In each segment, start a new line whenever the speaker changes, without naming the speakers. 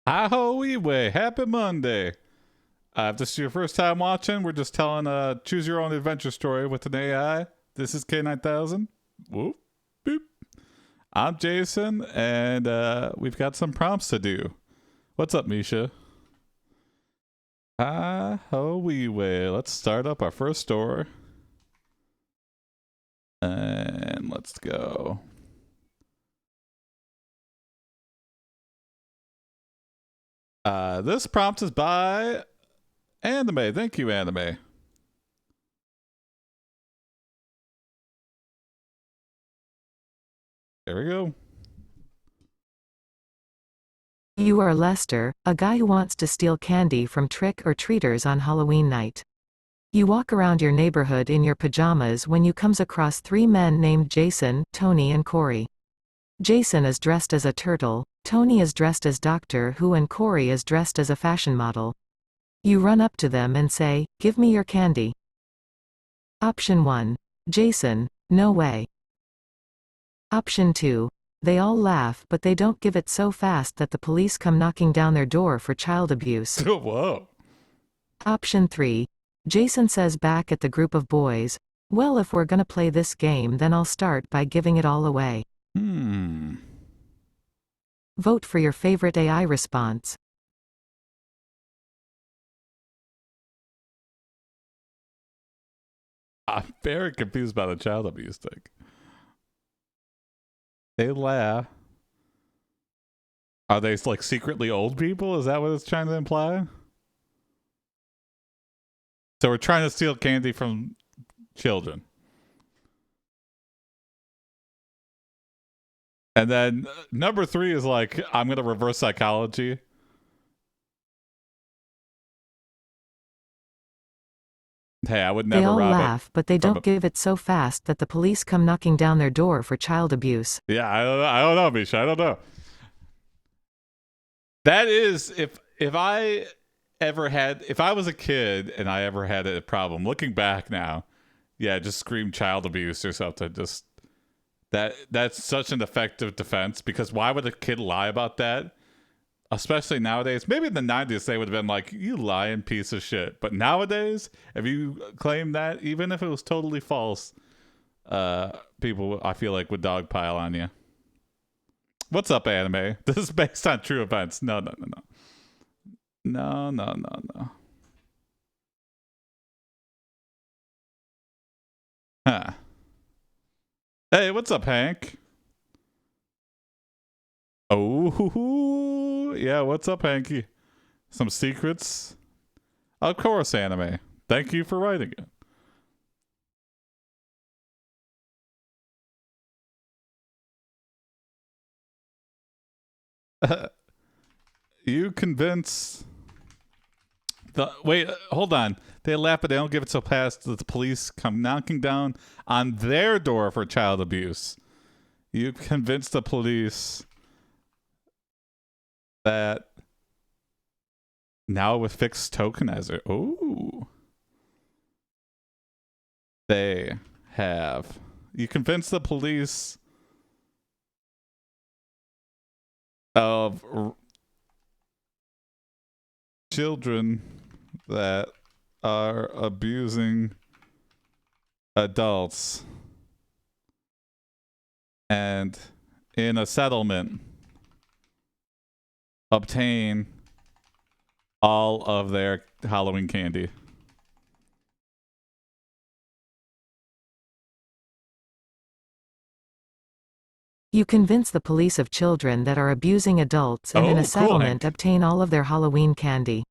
Ahoy, happy Monday. If this is your first time watching, we're just telling a choose your own adventure story with an AI. This is K9000. Whoop, boop. I'm Jason, and we've got some prompts to do. What's up, Misha? Ahoy, let's start up our first story. And let's go. This prompt is by Anime. Thank you, Anime. There we go.
You are Lester, a guy who wants to steal candy from trick-or-treaters on Halloween night. You walk around your neighborhood in your pajamas when you comes across three men named Jason, Tony and Corey. Jason is dressed as a turtle, Tony is dressed as Doctor Who and Corey is dressed as a fashion model. You run up to them and say, "Give me your candy." Option 1. Jason, "No way." Option 2. They all laugh but they don't give it so fast that the police come knocking down their door for child abuse.
Whoa.
Option 3. Jason says back at the group of boys, "Well, if we're gonna play this game then I'll start by giving it all away." Vote for your favorite AI response.
I'm very confused by the child abuse thing. They laugh. Are they like secretly old people? Is that what it's trying to imply? So we're trying to steal candy from children. And then number 3 is like, I'm going to reverse psychology. Hey, I would never
They all
rob
laugh but they don't give it so fast that the police come knocking down their door for child abuse.
Yeah, I don't know, Misha. I don't know. That is, if I was a kid and I ever had a problem, looking back now, yeah, just scream child abuse or something. Just that's such an effective defense, because why would a kid lie about that? Especially nowadays. Maybe in the 90s they would have been like, "You lying piece of shit." But nowadays, if you claim that, even if it was totally false, people, I feel like, would dogpile on you. What's up, Anime? This is based on true events. No. Huh. Hey, what's up, Hank? Oh, yeah, what's up, Hanky? Some secrets? Of course, Anime. Thank you for writing it. You convince the... Wait, hold on. They laugh, but they don't give it so fast that the police come knocking down on their door for child abuse. You convince the police that now with fixed tokenizer, they have. You convince the police of children that are abusing adults, and in a settlement obtain all of their Halloween candy.
You convince the police of children that are abusing adults and in a settlement
cool,
obtain all of their Halloween candy.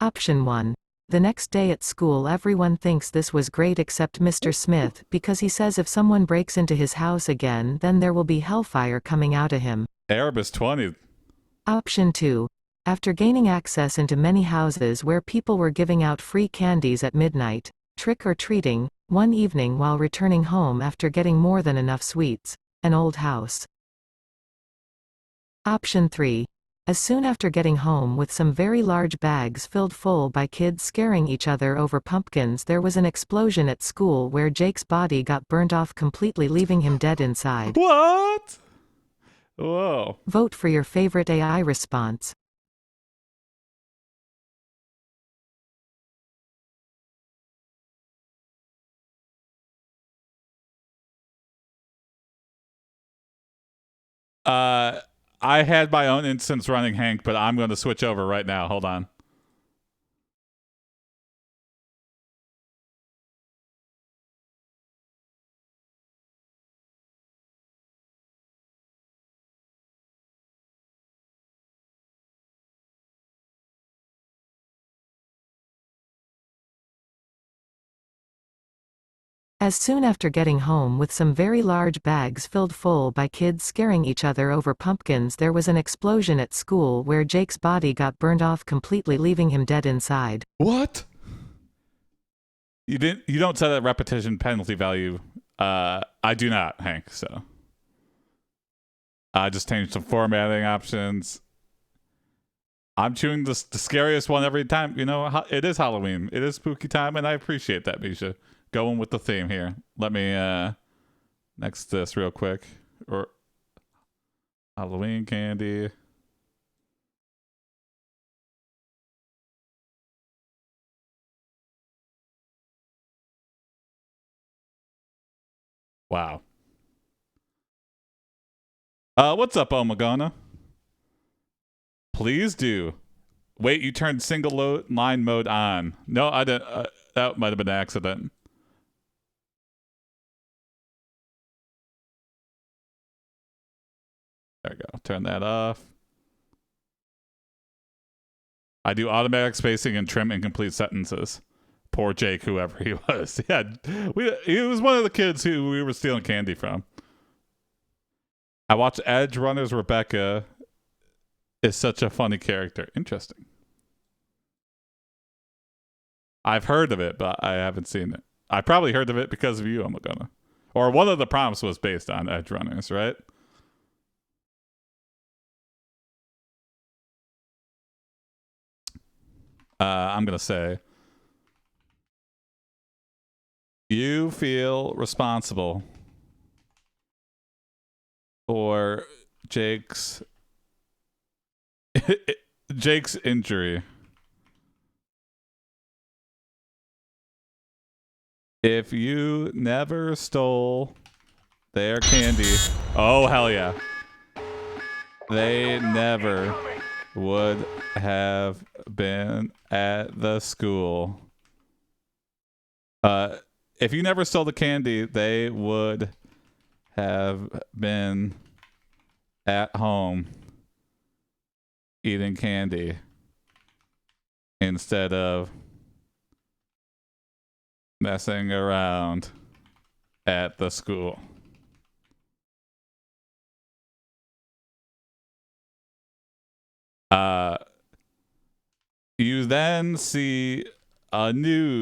Option 1. The next day at school everyone thinks this was great except Mr. Smith, because he says if someone breaks into his house again then there will be hellfire coming out of him.
Erebus 20.
Option 2. After gaining access into many houses where people were giving out free candies at midnight, trick-or-treating, one evening while returning home after getting more than enough sweets, an old house. Option 3. As soon after getting home with some very large bags filled full by kids scaring each other over pumpkins, there was an explosion at school where Jake's body got burnt off completely, leaving him dead inside.
What? Whoa.
Vote for your favorite AI response.
Uh, I had my own instance running Hank, but I'm going to switch over right now. Hold on.
As soon after getting home with some very large bags filled full by kids scaring each other over pumpkins, there was an explosion at school where Jake's body got burned off completely, leaving him dead inside.
What? You didn't? You don't set a repetition penalty value. I do not, Hank. So I just changed some formatting options. I'm choosing the scariest one every time. You know, it is Halloween. It is spooky time, and I appreciate that, Misha. Going with the theme here. Let me next this real quick. Or Halloween candy. Wow. What's up, Omagana? Please do. Wait, you turned single line mode on. No, I didn't. That might have been an accident. There we go. Turn that off. I do automatic spacing and trim incomplete sentences. Poor Jake, whoever he was. Yeah, he was one of the kids who we were stealing candy from. I watched Edge Runner's Rebecca. Is such a funny character. Interesting. I've heard of it, but I haven't seen it. I probably heard of it because of you, Omagona. Or one of the prompts was based on Edge Runners, right? I'm going to say, you feel responsible for Jake's injury. If you never stole their candy, oh hell yeah, they never would have been at the school. If you never stole the candy, they would have been at home eating candy instead of messing around at the school. You then see a breaking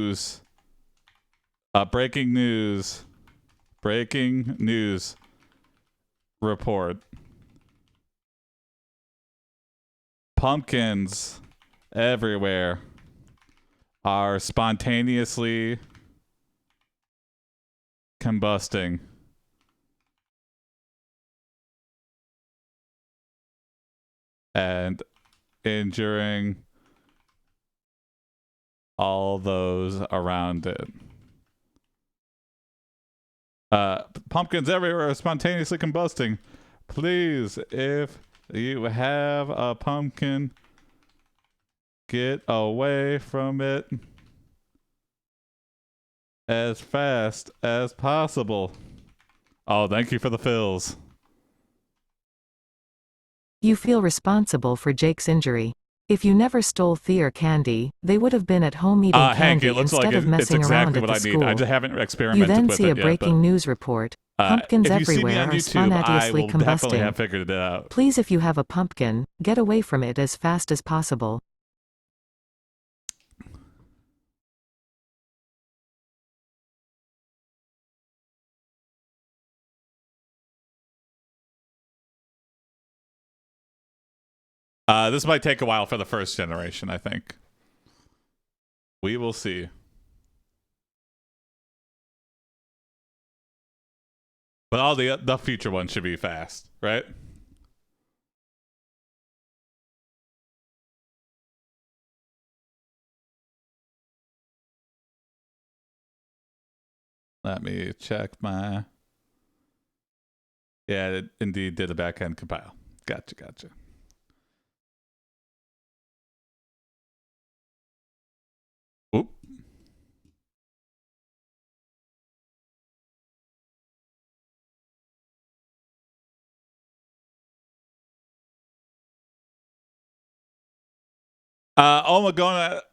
news report. Pumpkins everywhere are spontaneously combusting. And injuring all those around it. Pumpkins everywhere are spontaneously combusting. Please, if you have a pumpkin, get away from it as fast as possible. Oh, thank you for the fills.
You feel responsible for Jake's injury. If you never stole their candy, they would have been at home eating
Hank,
candy
it looks
instead
like
of messing
it's
around
exactly
at
what
the
I
school.
need. I just haven't experimented
You then
with
see
it
a breaking news report. Pumpkins
if you see me
everywhere
on
are
YouTube, I
spontaneously
will definitely
combusting.
have figured it out.
Please, if you have a pumpkin, get away from it as fast as possible.
This might take a while for the first generation, I think. We will see. But all the future ones should be fast, right? Let me check my. Yeah, it indeed did a backend compile. Gotcha. Oop.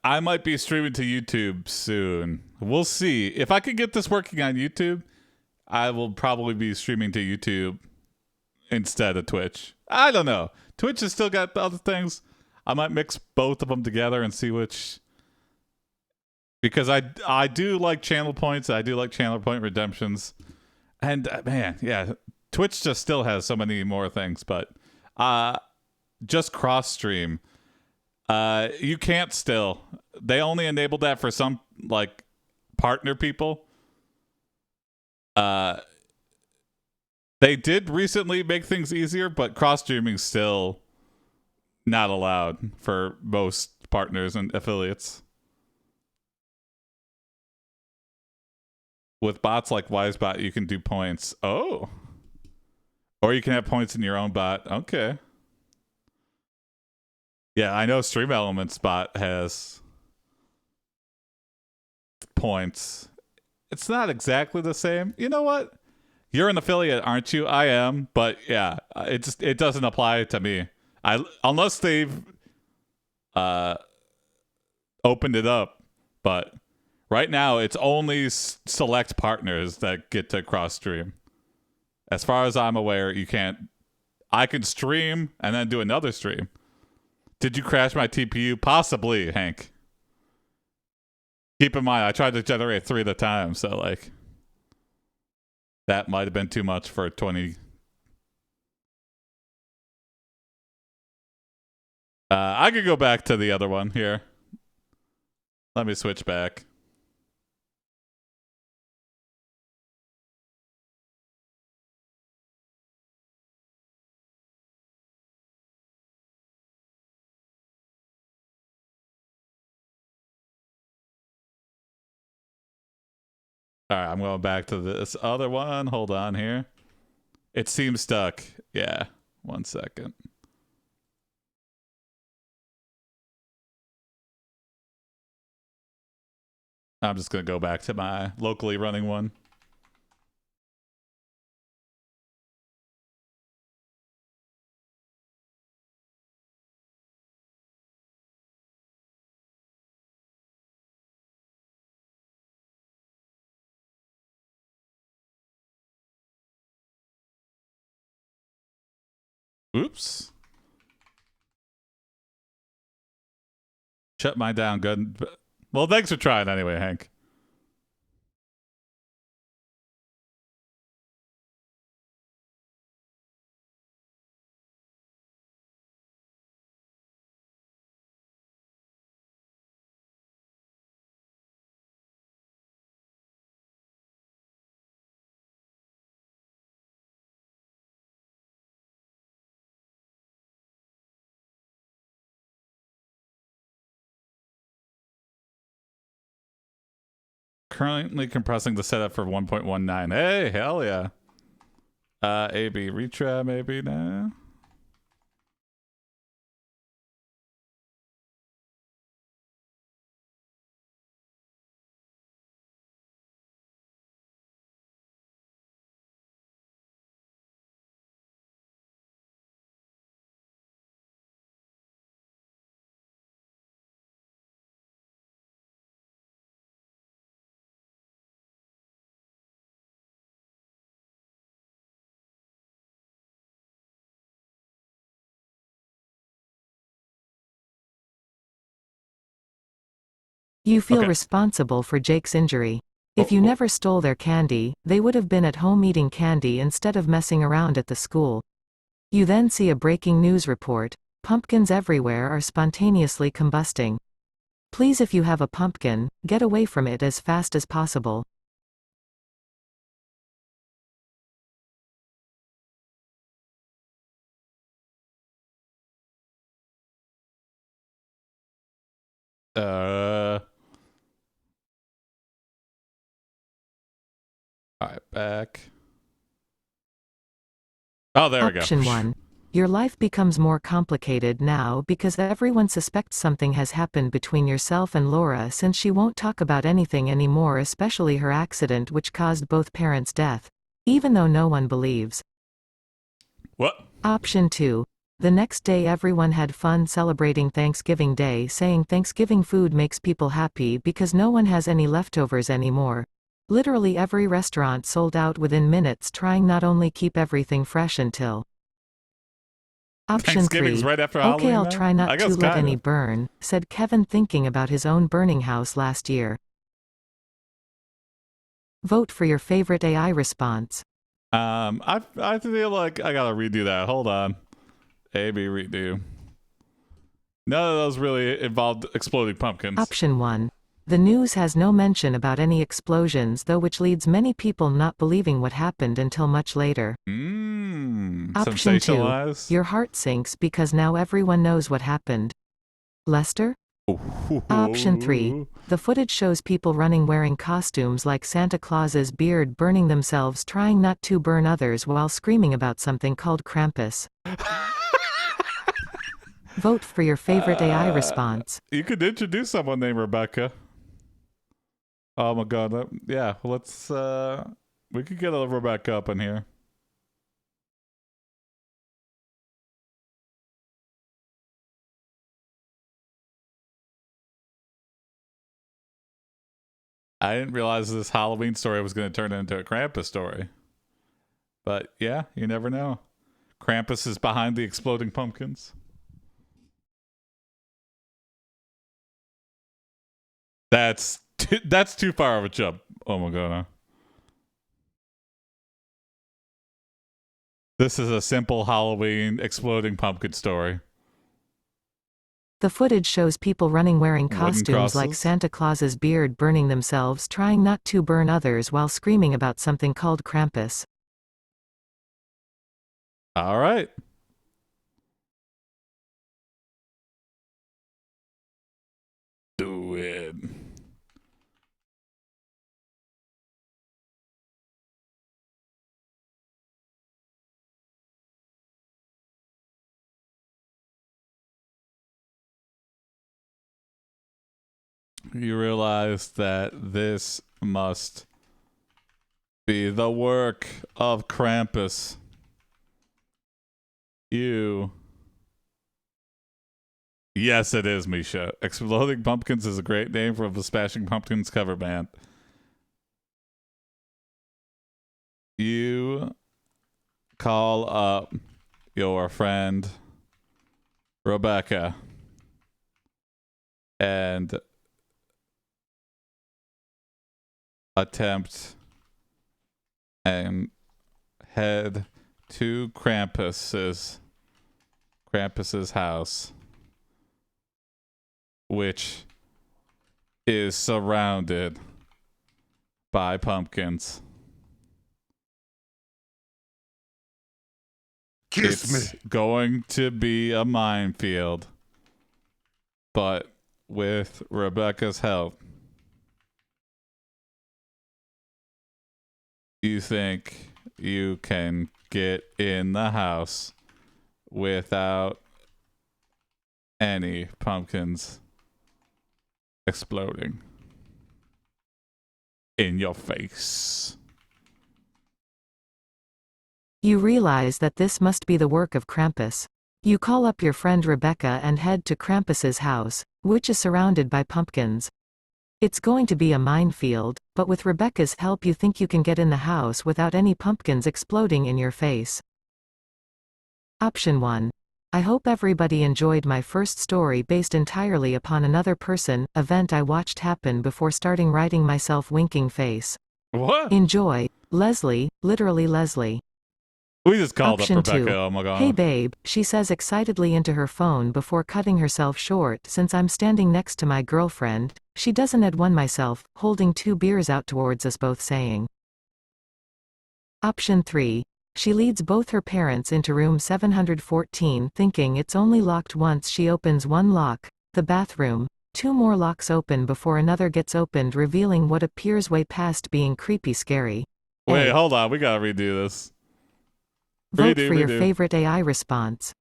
I might be streaming to YouTube soon. We'll see. If I can get this working on YouTube, I will probably be streaming to YouTube instead of Twitch. I don't know. Twitch has still got the other things. I might mix both of them together and see which. Because I do like channel points. I do like channel point redemptions. And man, yeah, Twitch just still has so many more things. But just cross stream. You can't still. They only enabled that for some like partner people. They did recently make things easier, but cross streaming still not allowed for most partners and affiliates. With bots like WiseBot, you can do points. Oh. Or you can have points in your own bot. Okay. Yeah, I know Stream Elements bot has points. It's not exactly the same. You know what? You're an affiliate, aren't you? I am, but yeah, it doesn't apply to me. Unless they've opened it up, but right now it's only select partners that get to cross stream. As far as I'm aware, you can't. I can stream and then do another stream. Did you crash my TPU? Possibly, Hank. Keep in mind, I tried to generate 3 at a time, so like that might have been too much for 20. I could go back to the other one here. Let me switch back. All right, I'm going back to this other one. Hold on here. It seems stuck. Yeah, 1 second. I'm just going to go back to my locally running one. Oops. Shut mine down. Good. Well, thanks for trying anyway, Hank. Currently compressing the setup for 1.19. Hey, hell yeah. AB retry maybe now.
You feel
Okay.
responsible for Jake's injury. If you
Oh.
never stole their candy, they would have been at home eating candy instead of messing around at the school. You then see a breaking news report. Pumpkins everywhere are spontaneously combusting. Please, if you have a pumpkin, get away from it as fast as possible.
Uh. All right, back. Oh, there we go.
Option 1. Your life becomes more complicated now because everyone suspects something has happened between yourself and Laura since she won't talk about anything anymore, especially her accident which caused both parents' death. Even though no one believes.
What?
Option 2. The next day everyone had fun celebrating Thanksgiving Day, saying Thanksgiving food makes people happy because no one has any leftovers anymore. Literally every restaurant sold out within minutes, trying not only keep everything fresh until. Option
Thanksgiving's
3.
right after
Okay,
Halloween,
I'll
though?
try
I
not
guess
to let any
kinda.
burn, said Kevin, thinking about his own burning house last year. Vote for your favorite AI response.
I feel like I gotta redo that. Hold on. A B redo. None of those really involved exploding pumpkins.
Option 1. The news has no mention about any explosions though, which leads many people not believing what happened until much later. Option 2.
Sensationalize.
Your heart sinks because now everyone knows what happened. Lester? Option 3. The footage shows people running wearing costumes like Santa Claus's beard, burning themselves, trying not to burn others while screaming about something called Krampus. Vote for your favorite AI response.
You could introduce someone named Rebecca. Oh my god. Yeah, let's we could get a Rebecca up in here. I didn't realize this Halloween story was going to turn into a Krampus story. But yeah, you never know. Krampus is behind the exploding pumpkins. That's too far of a jump. Oh my god. This is a simple Halloween exploding pumpkin story.
The footage shows people running wearing
Wooden
costumes like
crosses?
Santa Claus's beard, burning themselves, trying not to burn others while screaming about something called Krampus.
All right. Do it. You realize that this must be the work of Krampus. You. Yes, it is, Misha. Exploding Pumpkins is a great name for the Smashing Pumpkins cover band. You call up your friend Rebecca and attempt and head to Krampus's house, which is surrounded by pumpkins. It's going to be a minefield, but with Rebecca's help, you think you can get in the house without any pumpkins exploding in your face.
You realize that this must be the work of Krampus. You call up your friend Rebecca and head to Krampus's house, which is surrounded by pumpkins. It's going to be a minefield, but with Rebecca's help you think you can get in the house without any pumpkins exploding in your face. Option 1. I hope everybody enjoyed my first story based entirely upon another event I watched happen before starting writing myself winking face.
What?
Enjoy, Leslie, literally Leslie.
We just called
Option
up Rebecca.
2.
Oh my god.
Hey babe, she says excitedly into her phone before cutting herself short. Since I'm standing next to my girlfriend, she doesn't add one myself, holding 2 beers out towards us both, saying. Option 3. She leads both her parents into room 714 thinking it's only locked once. She opens one lock, the bathroom. 2 more locks open before another gets opened, revealing what appears way past being creepy scary.
Wait,
A.
hold on. We gotta redo this.
Vote for your favorite AI response.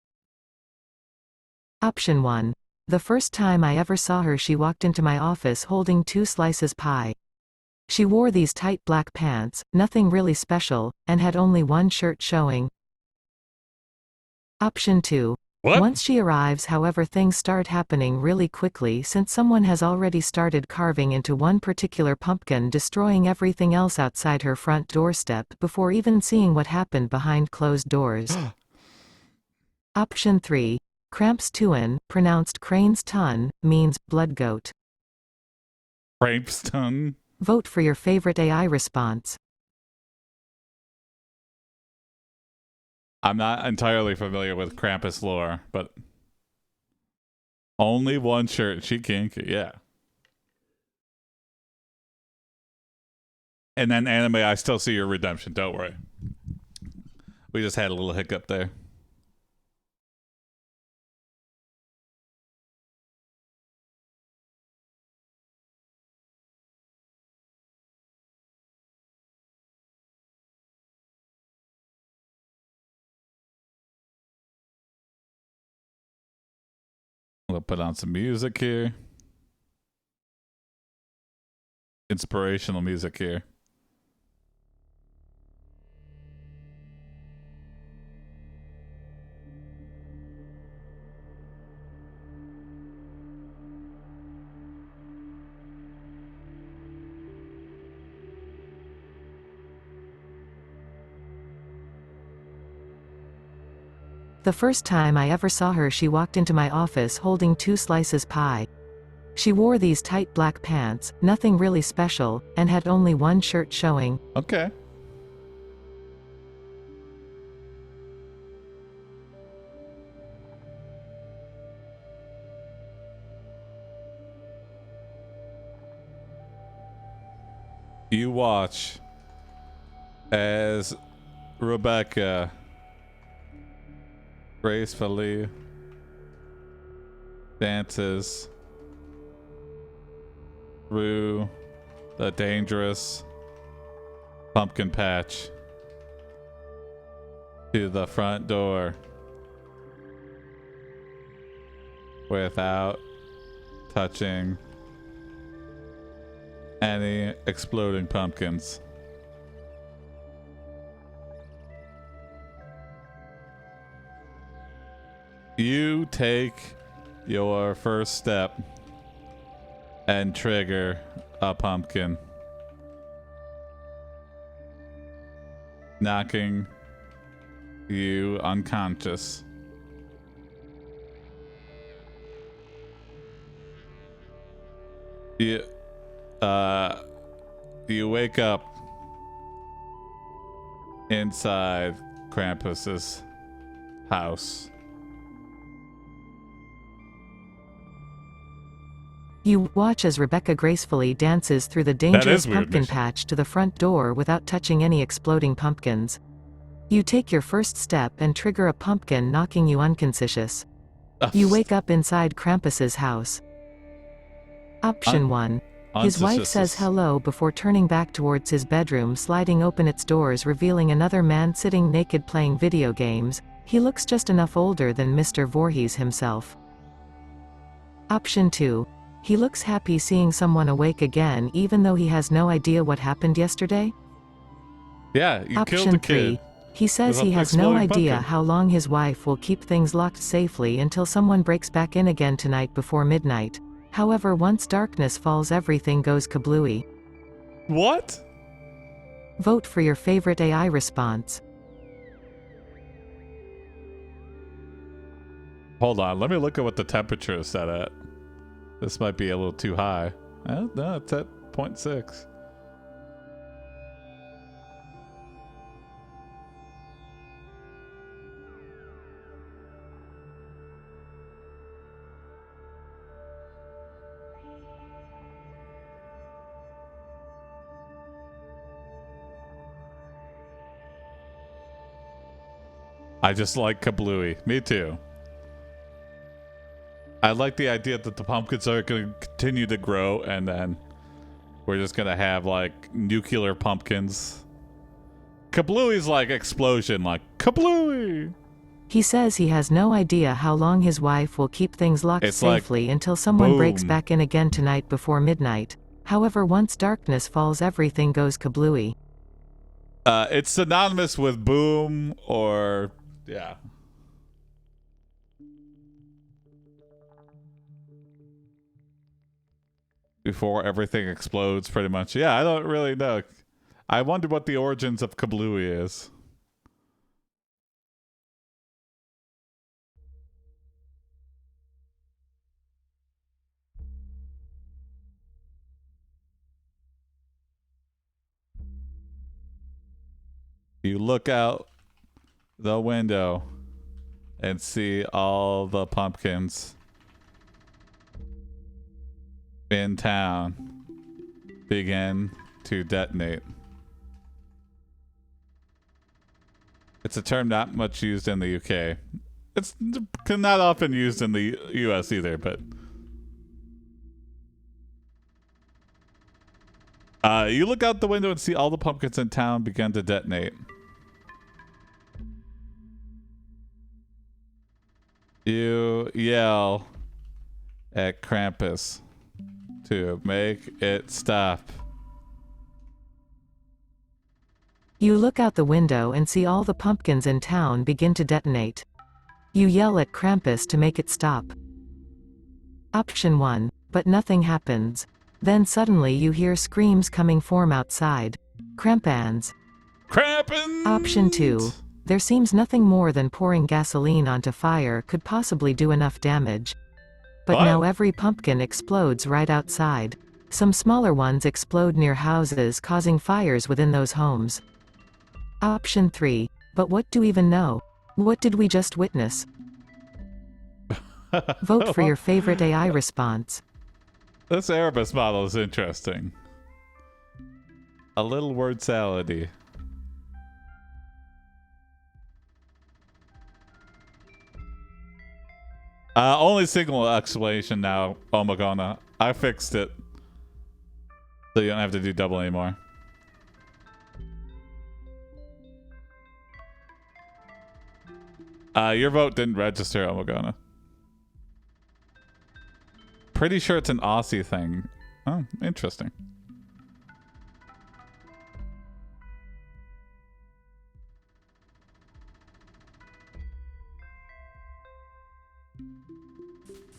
Option 1. The first time I ever saw her, she walked into my office holding 2 slices pie. She wore these tight black pants, nothing really special, and had only one shirt showing. Option 2.
What?
Once she arrives, however, things start happening really quickly since someone has already started carving into one particular pumpkin, destroying everything else outside her front doorstep before even seeing what happened behind closed doors. Option 3. Cramps tuin, pronounced crane's ton, means blood goat.
Rapeston.
Vote for your favorite AI response.
I'm not entirely familiar with Krampus lore, but only one shirt. She kinky, yeah. And then anime, I still see your redemption. Don't worry. We just had a little hiccup there. We'll put on some music here. Inspirational music here.
The first time I ever saw her, she walked into my office holding 2 slices pie. She wore these tight black pants, nothing really special, and had only one shirt showing.
Okay. You watch as Rebecca gracefully dances through the dangerous pumpkin patch to the front door without touching any exploding pumpkins. You take your first step and trigger a pumpkin, knocking you unconscious. You, you wake up inside Krampus's house.
You watch as Rebecca gracefully dances through the dangerous pumpkin patch to the front door without touching any exploding pumpkins. You take your first step and trigger a pumpkin, knocking you unconscious. You wake up inside Krampus's house. Option 1. His wife says hello before turning back towards his bedroom, sliding open its doors, revealing another man sitting naked playing video games. He looks just enough older than Mr. Voorhees himself. Option 2. He looks happy seeing someone awake again, even though he has no idea what happened yesterday.
Yeah, you
Option
killed the kid.
3. He says he has no idea how long his wife will keep things locked safely until someone breaks back in again tonight before midnight. However, once darkness falls, everything goes kablooey.
What?
Vote for your favorite AI response.
Hold on, let me look at what the temperature is set at. This might be a little too high. No, it's at 0.6. I just like kablooey. Me too. I like the idea that the pumpkins are going to continue to grow, and then we're just going to have like nuclear pumpkins Kablooey's like explosion, like kablooey.
He says he has no idea how long his wife will keep things locked
It's like
safely until someone breaks
boom.
back in again tonight before midnight. However, once darkness falls, everything goes kablooey.
It's synonymous with boom or yeah. Before everything explodes, pretty much. Yeah, I don't really know. I wonder what the origins of kablooey is. You look out the window and see all the pumpkins in town begin to detonate. It's a term not much used in the UK. It's not often used in the US either, but you look out the window and see all the pumpkins in town begin to detonate. You yell at Krampus to make it stop.
You look out the window and see all the pumpkins in town begin to detonate. You yell at Krampus to make it stop. Option 1. But nothing happens. Then suddenly you hear screams coming from outside. Krampans.
Krampus!
Option 2. There seems nothing more than pouring gasoline onto fire could possibly do enough damage. But
What?
now every pumpkin explodes right outside. Some smaller ones explode near houses, causing fires within those homes. Option 3. But what do we even know? What did we just witness? Vote for your favorite AI response.
This Erebus model is interesting. A little word salady. Only single explanation now, Omagona. I fixed it. So you don't have to do double anymore. Your vote didn't register, Omagona. Pretty sure it's an Aussie thing. Oh, interesting.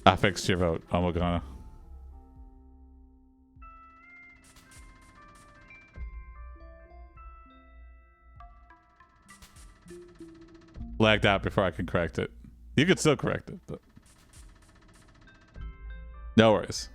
I fixed your vote, Omagona. Lagged out before I can correct it. You could still correct it, but no worries.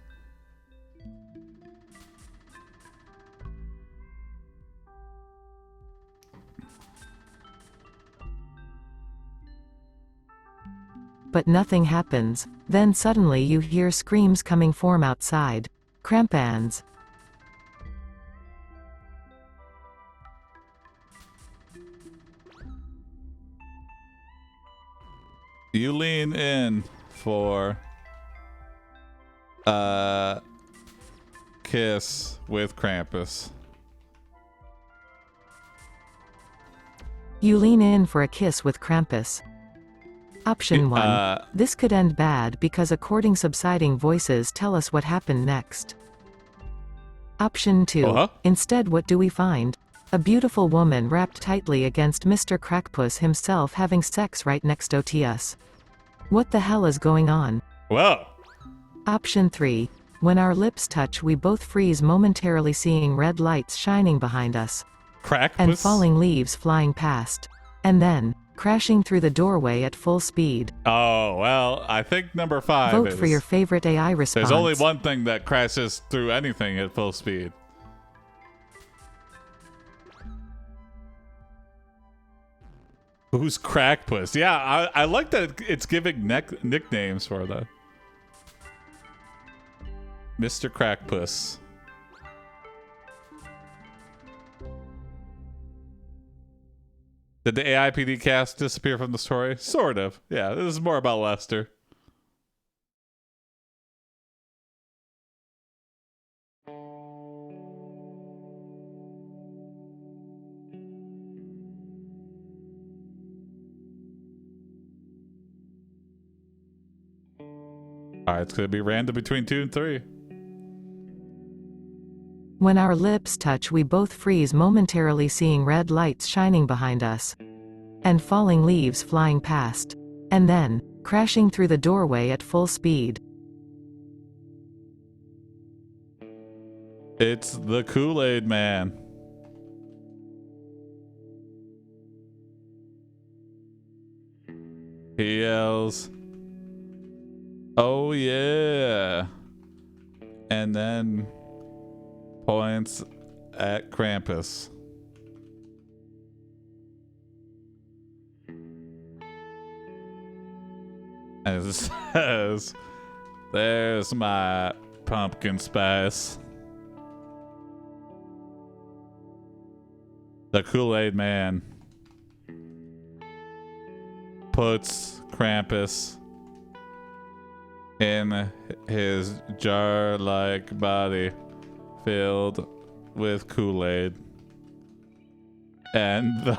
But nothing happens. Then suddenly you hear screams coming from outside. Krampans.
You lean in for a kiss with Krampus.
You lean in for a kiss with Krampus. Option 1. This could end bad because according subsiding voices tell us what happened next. Option 2. Instead, what do we find? A beautiful woman wrapped tightly against Mr. Crackpuss himself having sex right next to us. What the hell is going on?
Whoa.
Option 3. When our lips touch, we both freeze momentarily, seeing red lights shining behind us.
Crackpuss?
And falling leaves flying past. And then, crashing through the doorway at full speed.
Oh, well, I think number 5
Vote for your favorite AI response.
There's only one thing that crashes through anything at full speed. Who's Crackpuss? Yeah, I like that it's giving nicknames for the Mr. Crackpuss. Did the AiPD cast disappear from the story? Sort of. Yeah, this is more about Lester. All right, it's going to be random between 2 and 3.
When our lips touch, we both freeze momentarily, seeing red lights shining behind us. And falling leaves flying past. And then, crashing through the doorway at full speed.
It's the Kool-Aid Man. He yells, "Oh yeah," and then points at Krampus. And it says, "There's my pumpkin spice." The Kool-Aid Man puts Krampus in his jar-like body filled with Kool-Aid, and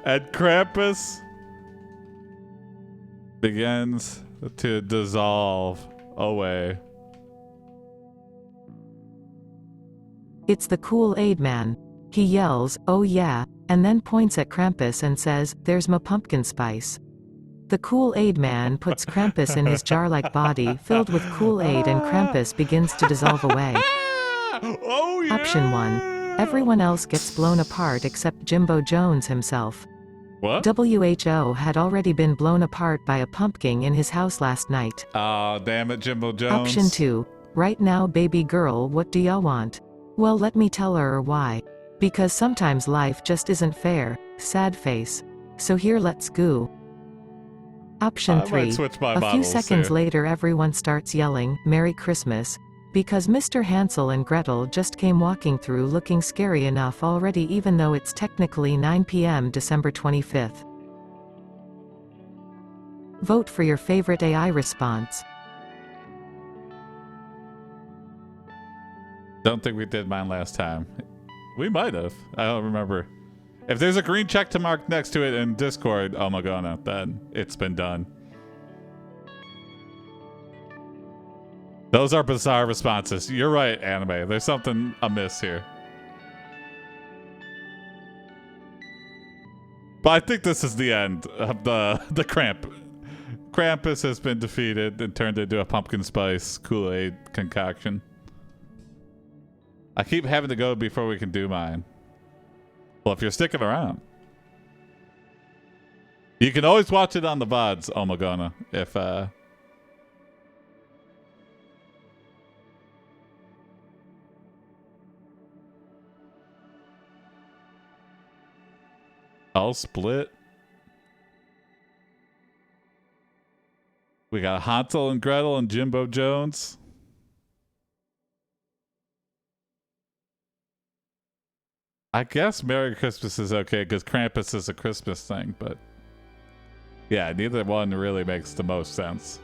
and Krampus begins to dissolve away.
It's the Kool-Aid Man. He yells, "Oh yeah," and then points at Krampus and says, "There's my pumpkin spice." The Kool-Aid Man puts Krampus in his jar-like body filled with Kool-Aid, and Krampus begins to dissolve away.
Oh yeah!
Option 1. Everyone else gets blown apart except Jimbo Jones himself.
What?
WHO had already been blown apart by a pumpkin in his house last night.
Oh, damn it, Jimbo Jones.
Option 2. Right now, baby girl, what do y'all want? Well, let me tell her why. Because sometimes life just isn't fair. Sad face. So here, let's go. Option
I might
3.
switch my
A few
models
seconds
here.
later, everyone starts yelling, "Merry Christmas." Because Mr. Hansel and Gretel just came walking through looking scary enough already, even though it's technically 9 p.m. December 25th. Vote for your favorite AI response.
Don't think we did mine last time. We might have. I don't remember. If there's a green check to mark next to it in Discord, oh my god, then it's been done. Those are bizarre responses. You're right, anime. There's something amiss here. But I think this is the end of the Krampus has been defeated and turned into a pumpkin spice Kool-Aid concoction. I keep having to go before we can do mine. Well, if you're sticking around. You can always watch it on the VODs, Omagona, if I'll split. We got Hansel and Gretel and Jimbo Jones. I guess Merry Christmas is okay because Krampus is a Christmas thing, but yeah, neither one really makes the most sense.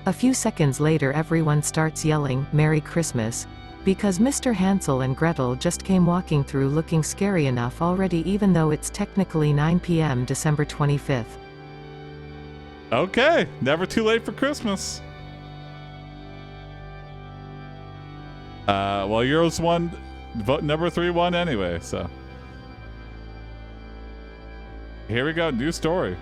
A few seconds later, everyone starts yelling, "Merry Christmas." Because Mr. Hansel and Gretel just came walking through looking scary enough already, even though it's technically 9 p.m. December 25th.
Okay, never too late for Christmas. Well, yours won. Vote number 3 won anyway, so. Here we go, new story.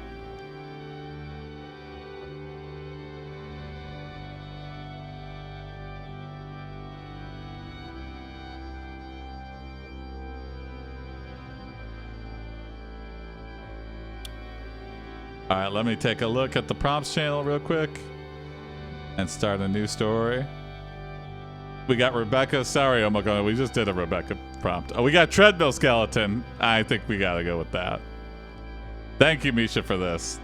All right, let me take a look at the prompts channel real quick and start a new story. We got Rebecca. Sorry, oh my god, we just did a Rebecca prompt. Oh, we got treadmill skeleton. I think we gotta go with that. Thank you, Misha, for this.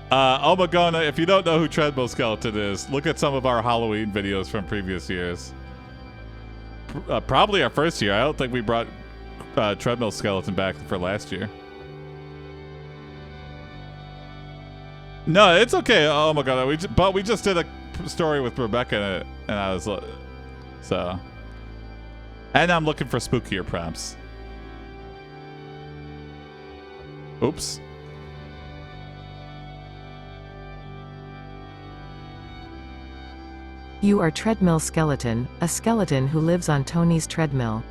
Omagona, if you don't know who treadmill skeleton is, look at some of our Halloween videos from previous years. Probably our first year. I don't think we brought treadmill skeleton back for last year. No, it's okay. Oh my god, we just did a story with Rebecca, and I was so. And I'm looking for spookier prompts. Oops.
You are treadmill skeleton, a skeleton who lives on Tony's treadmill.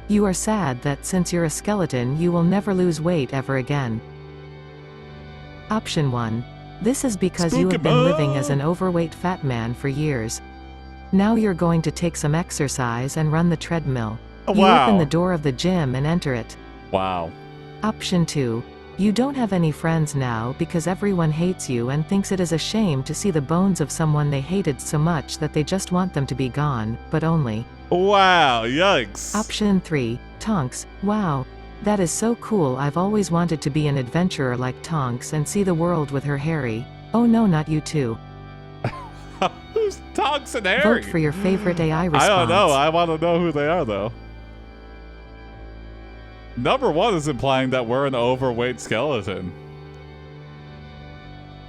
You are sad that since you're a skeleton you will never lose weight ever again. Option 1. This is because you have been living as an overweight fat man for years. Now you're going to take some exercise and run the treadmill. You open the door of the gym and enter it.
Wow.
Option 2. You don't have any friends now because everyone hates you and thinks it is a shame to see the bones of someone they hated so much that they just want them to be gone, but only.
Wow, yikes.
Option 3. Tonks. Wow. That is so cool. I've always wanted to be an adventurer like Tonks and see the world with her Harry. Oh no, not you too.
Who's Tonks and Harry?
Vote for your favorite AI response.
I don't know. I want to know who they are, though. Number 1 is implying that we're an overweight skeleton.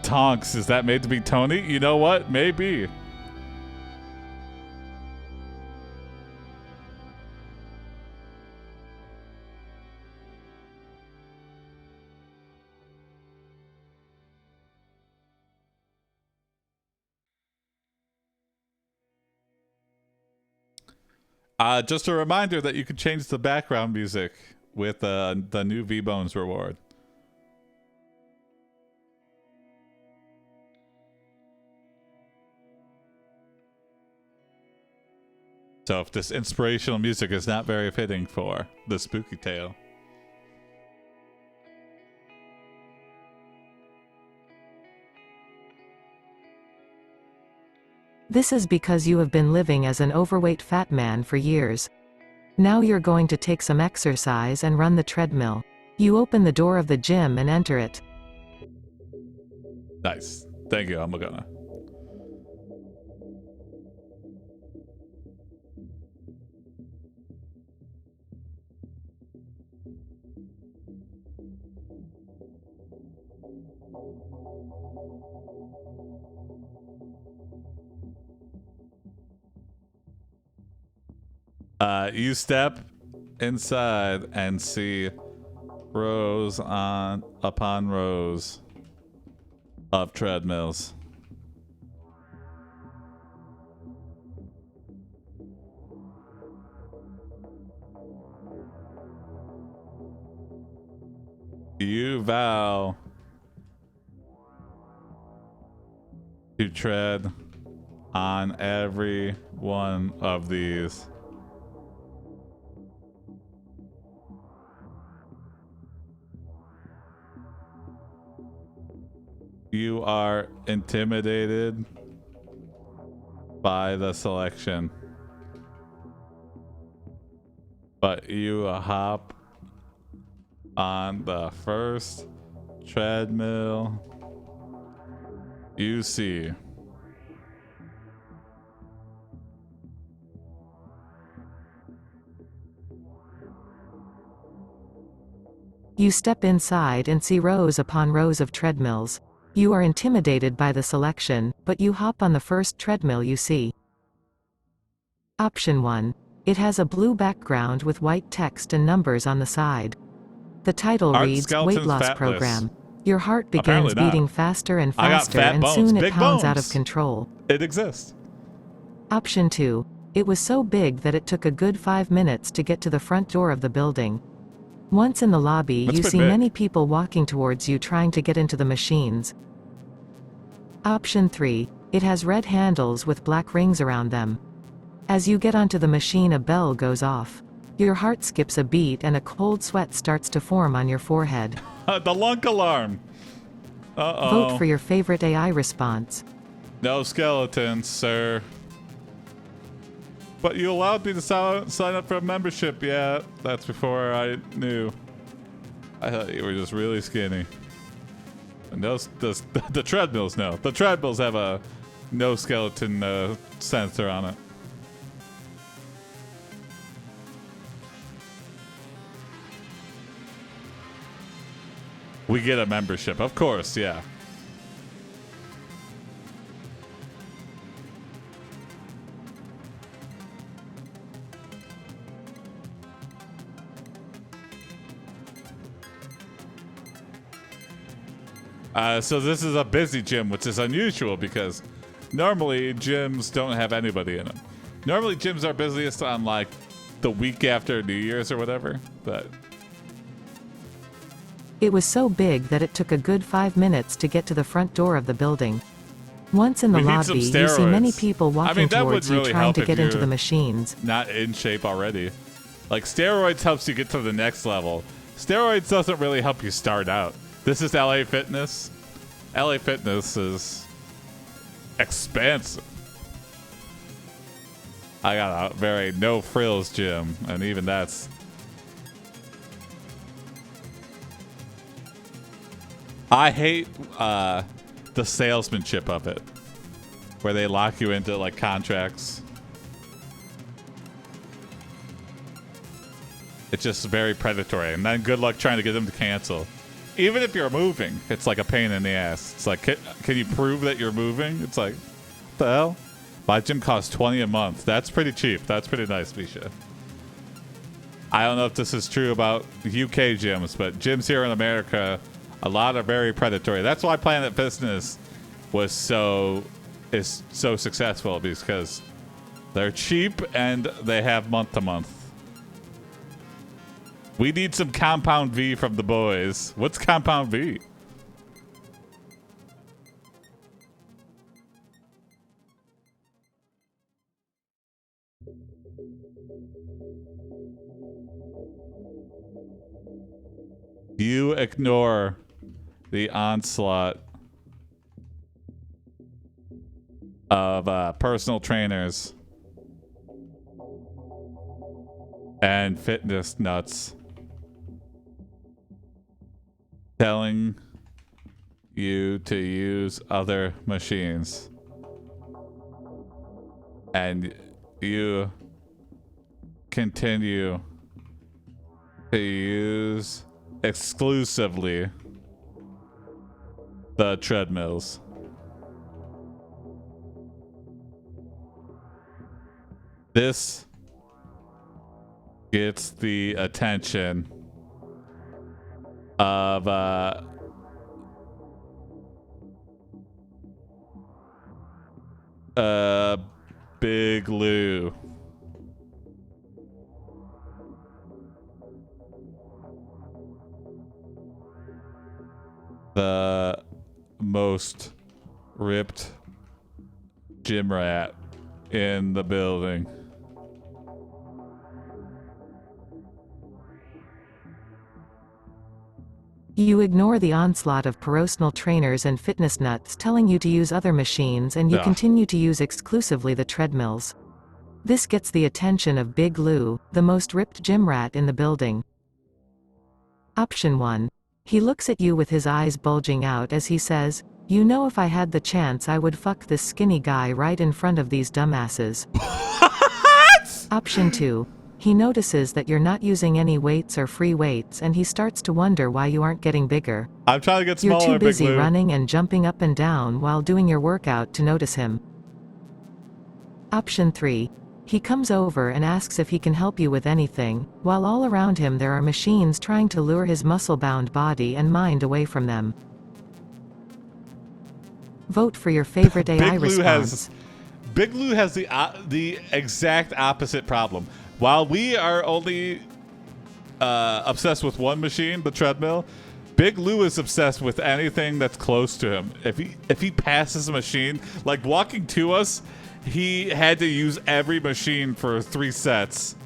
Tonks, is that made to be Tony? You know what? Maybe. Just a reminder that you can change the background music with the new V-Bones reward. So if this inspirational music is not very fitting for the spooky tale.
This is because you have been living as an overweight fat man for years. Now you're going to take some exercise and run the treadmill. You open the door of the gym and enter it.
Nice. Thank you, I'm gonna. You step inside and see rows upon rows of treadmills. You vow to tread on every one of these. You are intimidated by the selection, but you hop on the first treadmill you see.
You step inside and see rows upon rows of treadmills. You are intimidated by the selection, but you hop on the first treadmill you see. Option 1. It has a blue background with white text and numbers on the side. The title reads, Weight Loss Program. Your heart begins beating faster and faster, and soon it pounds out of control.
It exists.
Option 2. It was so big that it took a good 5 minutes to get to the front door of the building. Once in the lobby, you see many people walking towards you trying to get into the machines. Option 3. It has red handles with black rings around them. As you get onto the machine, a bell goes off. Your heart skips a beat and a cold sweat starts to form on your forehead.
The lunk alarm. Uh-oh.
Vote for your favorite AI response.
No skeletons, sir. But you allowed me to sign up for a membership. Yeah, that's before I knew. I thought you were just really skinny. And the treadmills, no. The treadmills have a no skeleton sensor on it. We get a membership, of course, yeah. So this is a busy gym, which is unusual because normally gyms don't have anybody in them. Normally gyms are busiest on like the week after New Year's or whatever, but
It was so big that it took a good 5 minutes to get to the front door of the building. Once in the
we need
lobby,
some
you see many
steroids.
people walking
that would
towards you
really
trying
help
to
if
get into
you're
the machines.
not in shape already. Like steroids helps you get to the next level. Steroids doesn't really help you start out. This is LA Fitness. LA Fitness is expansive. I got a very no frills gym, and even that's. I hate the salesmanship of it, where they lock you into like contracts. It's just very predatory, and then good luck trying to get them to cancel. Even if you're moving, it's like a pain in the ass. It's like, can you prove that you're moving? It's like, what the hell? My gym costs $20 a month. That's pretty cheap. That's pretty nice, Misha. I don't know if this is true about UK gyms, but gyms here in America, a lot are very predatory. That's why Planet Fitness is so successful, because they're cheap and they have month to month. We need some Compound V from the boys. What's Compound V? You ignore the onslaught of personal trainers and fitness nuts telling you to use other machines, and you continue to use exclusively the treadmills. This gets the attention of Big Lou. The most ripped gym rat in the building.
You ignore the onslaught of personal trainers and fitness nuts telling you to use other machines, and you continue to use exclusively the treadmills. This gets the attention of Big Lou, the most ripped gym rat in the building. Option 1. He looks at you with his eyes bulging out as he says, "You know, if I had the chance I would fuck this skinny guy right in front of these dumbasses." Option 2. He notices that you're not using any weights or free weights, and he starts to wonder why you aren't getting bigger.
I'm trying to get smaller.
You're too busy
Big Lou.
running and jumping up and down while doing your workout to notice him. Option 3. He comes over and asks if he can help you with anything, while all around him there are machines trying to lure his muscle-bound body and mind away from them. Vote for your favorite AI response.
Big Lou has the exact opposite problem. While we are only obsessed with one machine, the treadmill, Big Lou is obsessed with anything that's close to him. If he passes a machine, like walking to us, he had to use every machine for 3 sets.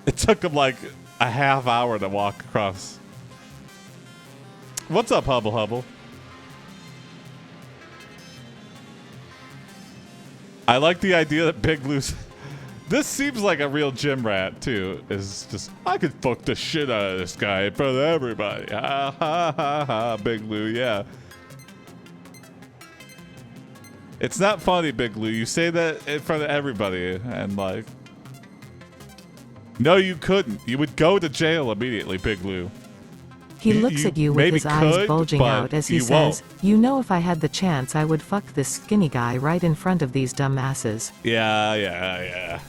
It took him like a half hour to walk across. What's up, Hubble Hubble? I like the idea that Big Lou's... This seems like a real gym rat, too. Is just, I could fuck the shit out of this guy in front of everybody. Ha ha ha ha, Big Lou, yeah. It's not funny, Big Lou. You say that in front of everybody, and like... No, you couldn't. You would go to jail immediately, Big Lou.
He looks at you with his eyes bulging out as he says, "You know, if I had the chance I would fuck this skinny guy right in front of these dumbasses."
Yeah.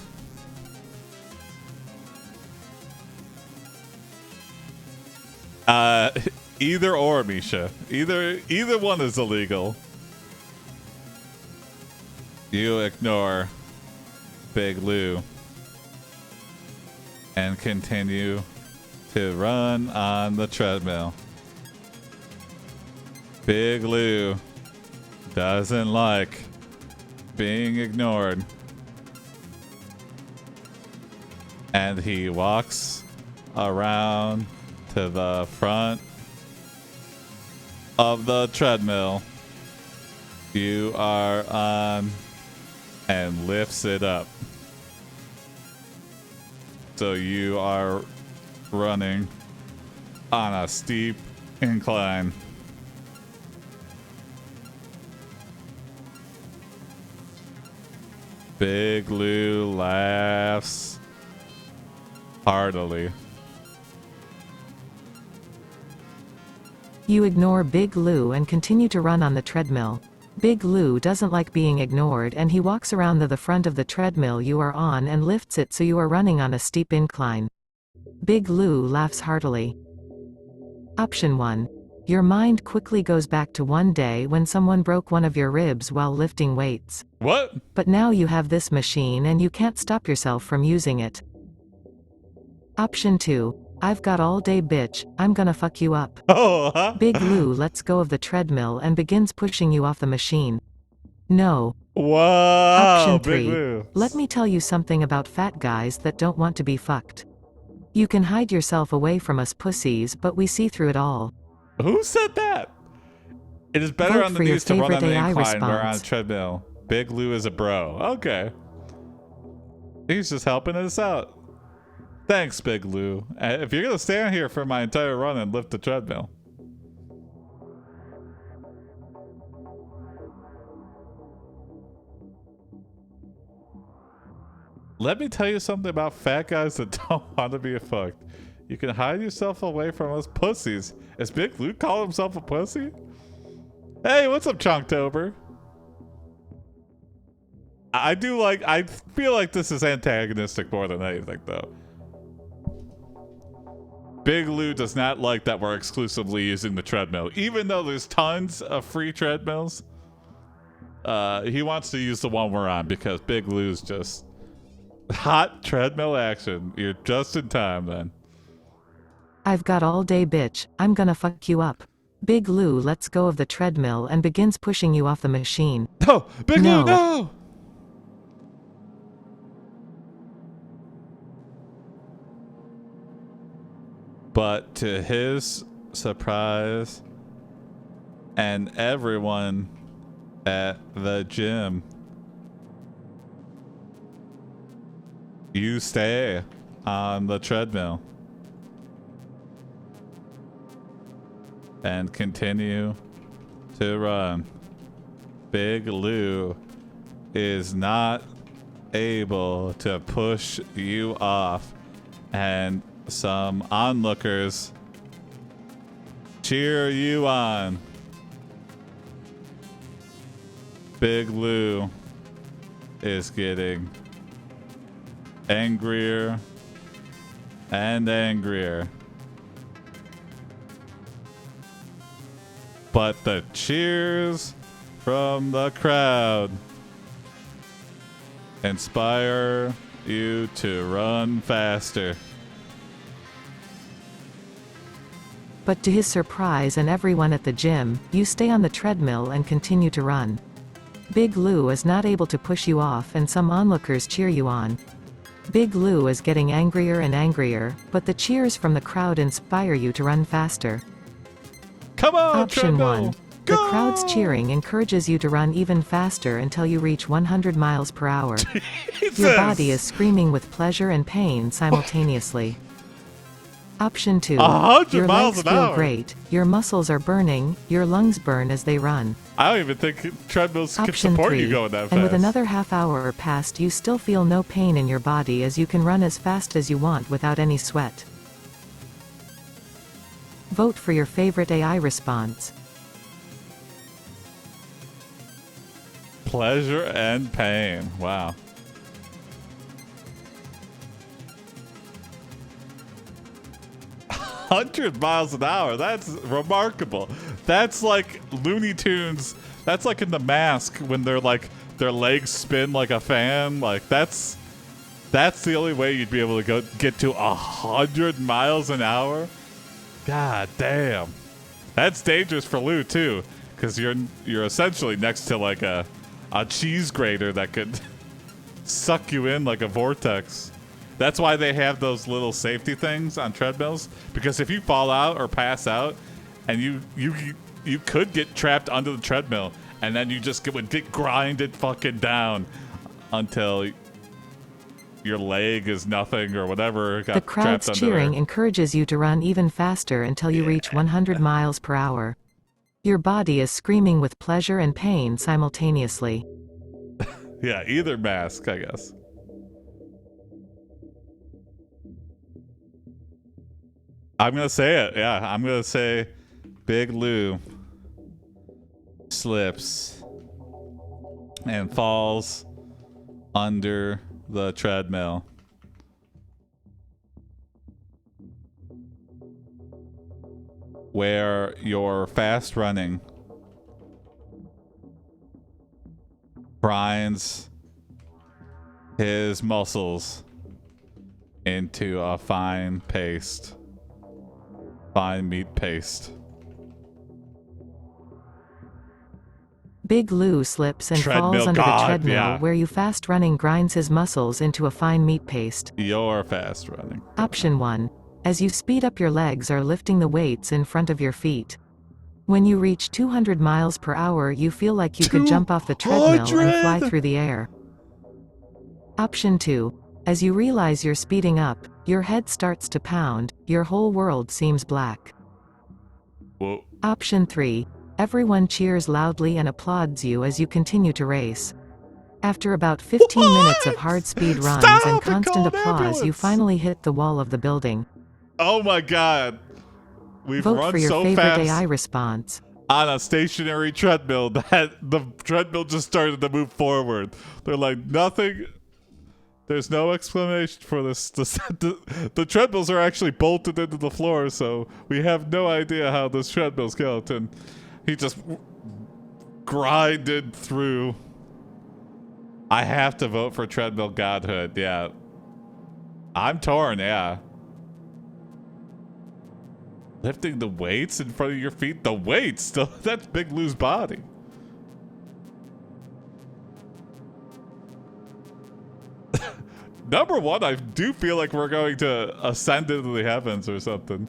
Uh, either or, Misha. Either one is illegal. You ignore Big Lou and continue to run on the treadmill. Big Lou doesn't like being ignored. And he walks around to the front of the treadmill you are on and lifts it up. So you are running on a steep incline. Big Lou laughs heartily.
You ignore Big Lou and continue to run on the treadmill. Big Lou doesn't like being ignored and he walks around to the front of the treadmill you are on and lifts it so you are running on a steep incline. Big Lou laughs heartily. Option 1. Your mind quickly goes back to one day when someone broke one of your ribs while lifting weights.
What?
But now you have this machine and you can't stop yourself from using it. Option 2. I've got all day bitch, I'm gonna fuck you up.
Oh, huh?
Big Lou lets go of the treadmill and begins pushing you off the machine. No.
Wow.
Option 3.
Big Lou.
Let me tell you something about fat guys that don't want to be fucked. You can hide yourself away from us pussies, but we see through it all.
Who said that? It is better
Vote
on the
for your
news to run on the
favorite AI
incline where on a
response.
treadmill. Big Lou is a bro. Okay. He's just helping us out. Thanks, Big Lou. If you're going to stand here for my entire run and lift the treadmill. Let me tell you something about fat guys that don't want to be fucked. You can hide yourself away from us pussies. Is Big Lou calling himself a pussy? Hey, what's up, Chunktober? I feel like this is antagonistic more than anything, though. Big Lou does not like that we're exclusively using the treadmill. Even though there's tons of free treadmills, he wants to use the one we're on because Big Lou's just hot treadmill action. You're just in time, then.
I've got all day bitch, I'm gonna fuck you up. Big Lou lets go of the treadmill and begins pushing you off the machine.
No! Big
No.
Lou, no! But to his surprise and everyone at the gym, you stay on the treadmill and continue to run. Big Lou is not able to push you off, and some onlookers cheer you on. Big Lou is getting angrier and angrier. But the cheers from the crowd inspire you to run faster.
But to his surprise and everyone at the gym, you stay on the treadmill and continue to run. Big Lou is not able to push you off and some onlookers cheer you on. Big Lou is getting angrier and angrier, but the cheers from the crowd inspire you to run faster.
Come on,
Option
treadmill.
1.
Go!
The crowd's cheering encourages you to run even faster until you reach 100 miles per hour. Your body is screaming with pleasure and pain simultaneously. Option 2.
100
Your
miles
legs
an
feel
hour.
great, your muscles are burning, your lungs burn as they run.
I don't even think treadmills can
Option
support
3.
you going that fast.
And with another half hour passed, you still feel no pain in your body as you can run as fast as you want without any sweat. Vote for your favorite AI response.
Pleasure and pain. Wow. 100 miles an hour. That's remarkable. That's like Looney Tunes. That's like in The Mask when they're like their legs spin like a fan. Like that's the only way you'd be able to get to 100 miles an hour. God damn. That's dangerous for Lou too, because you're essentially next to like a cheese grater that could suck you in like a vortex. That's why they have those little safety things on treadmills, because if you fall out or pass out, and you could get trapped under the treadmill, and then you just would get grinded fucking down until your leg is nothing or whatever.
The crowd's cheering encourages you to run even faster until you reach 100 miles per hour. Your body is screaming with pleasure and pain simultaneously.
Yeah, either mask, I guess. I'm going to say it. Yeah, I'm going to say Big Lou slips and falls under the treadmill. Where you're fast running grinds his muscles into a fine meat paste.
Big Lou slips and falls under the treadmill where you fast running grinds his muscles into a fine meat paste.
You're fast running.
Option 1. As you speed up, your legs are lifting the weights in front of your feet. When you reach 200 miles per hour, you feel like you could jump off the treadmill and fly through the air. Option 2. As you realize you're speeding up, your head starts to pound, your whole world seems black.
Whoa.
Option 3. Everyone cheers loudly and applauds you as you continue to race. After about 15 minutes of hard speed runs and constant applause, you finally hit the wall of the building.
Oh my god. We've
Vote
run
for your
so
favorite
fast
AI response.
on a stationary treadmill that the treadmill just started to move forward. They're like, nothing. There's no explanation for this. The treadmills are actually bolted into the floor, so we have no idea how this treadmill skeleton. He just grinded through. I have to vote for treadmill godhood. Yeah. I'm torn, yeah. Lifting the weights in front of your feet? The weights? That's Big Lou's body. Number one, I do feel like we're going to ascend into the heavens or something.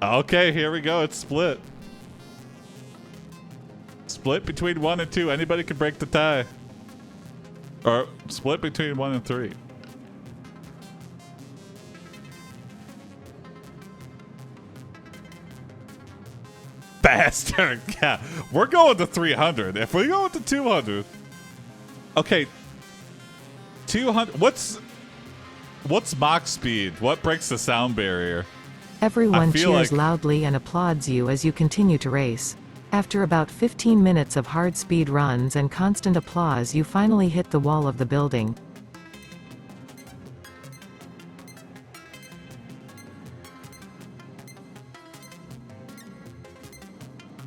Okay, here we go. It's split. Split between 1 and 2. Anybody can break the tie. Or split between 1 and 3. Bastard. Yeah. We're going to 300. If we go to 200. Okay. 200. What's Mach speed? What breaks the sound barrier?
Everyone cheers loudly and applauds you as you continue to race. After about 15 minutes of hard speed runs and constant applause, you finally hit the wall of the building.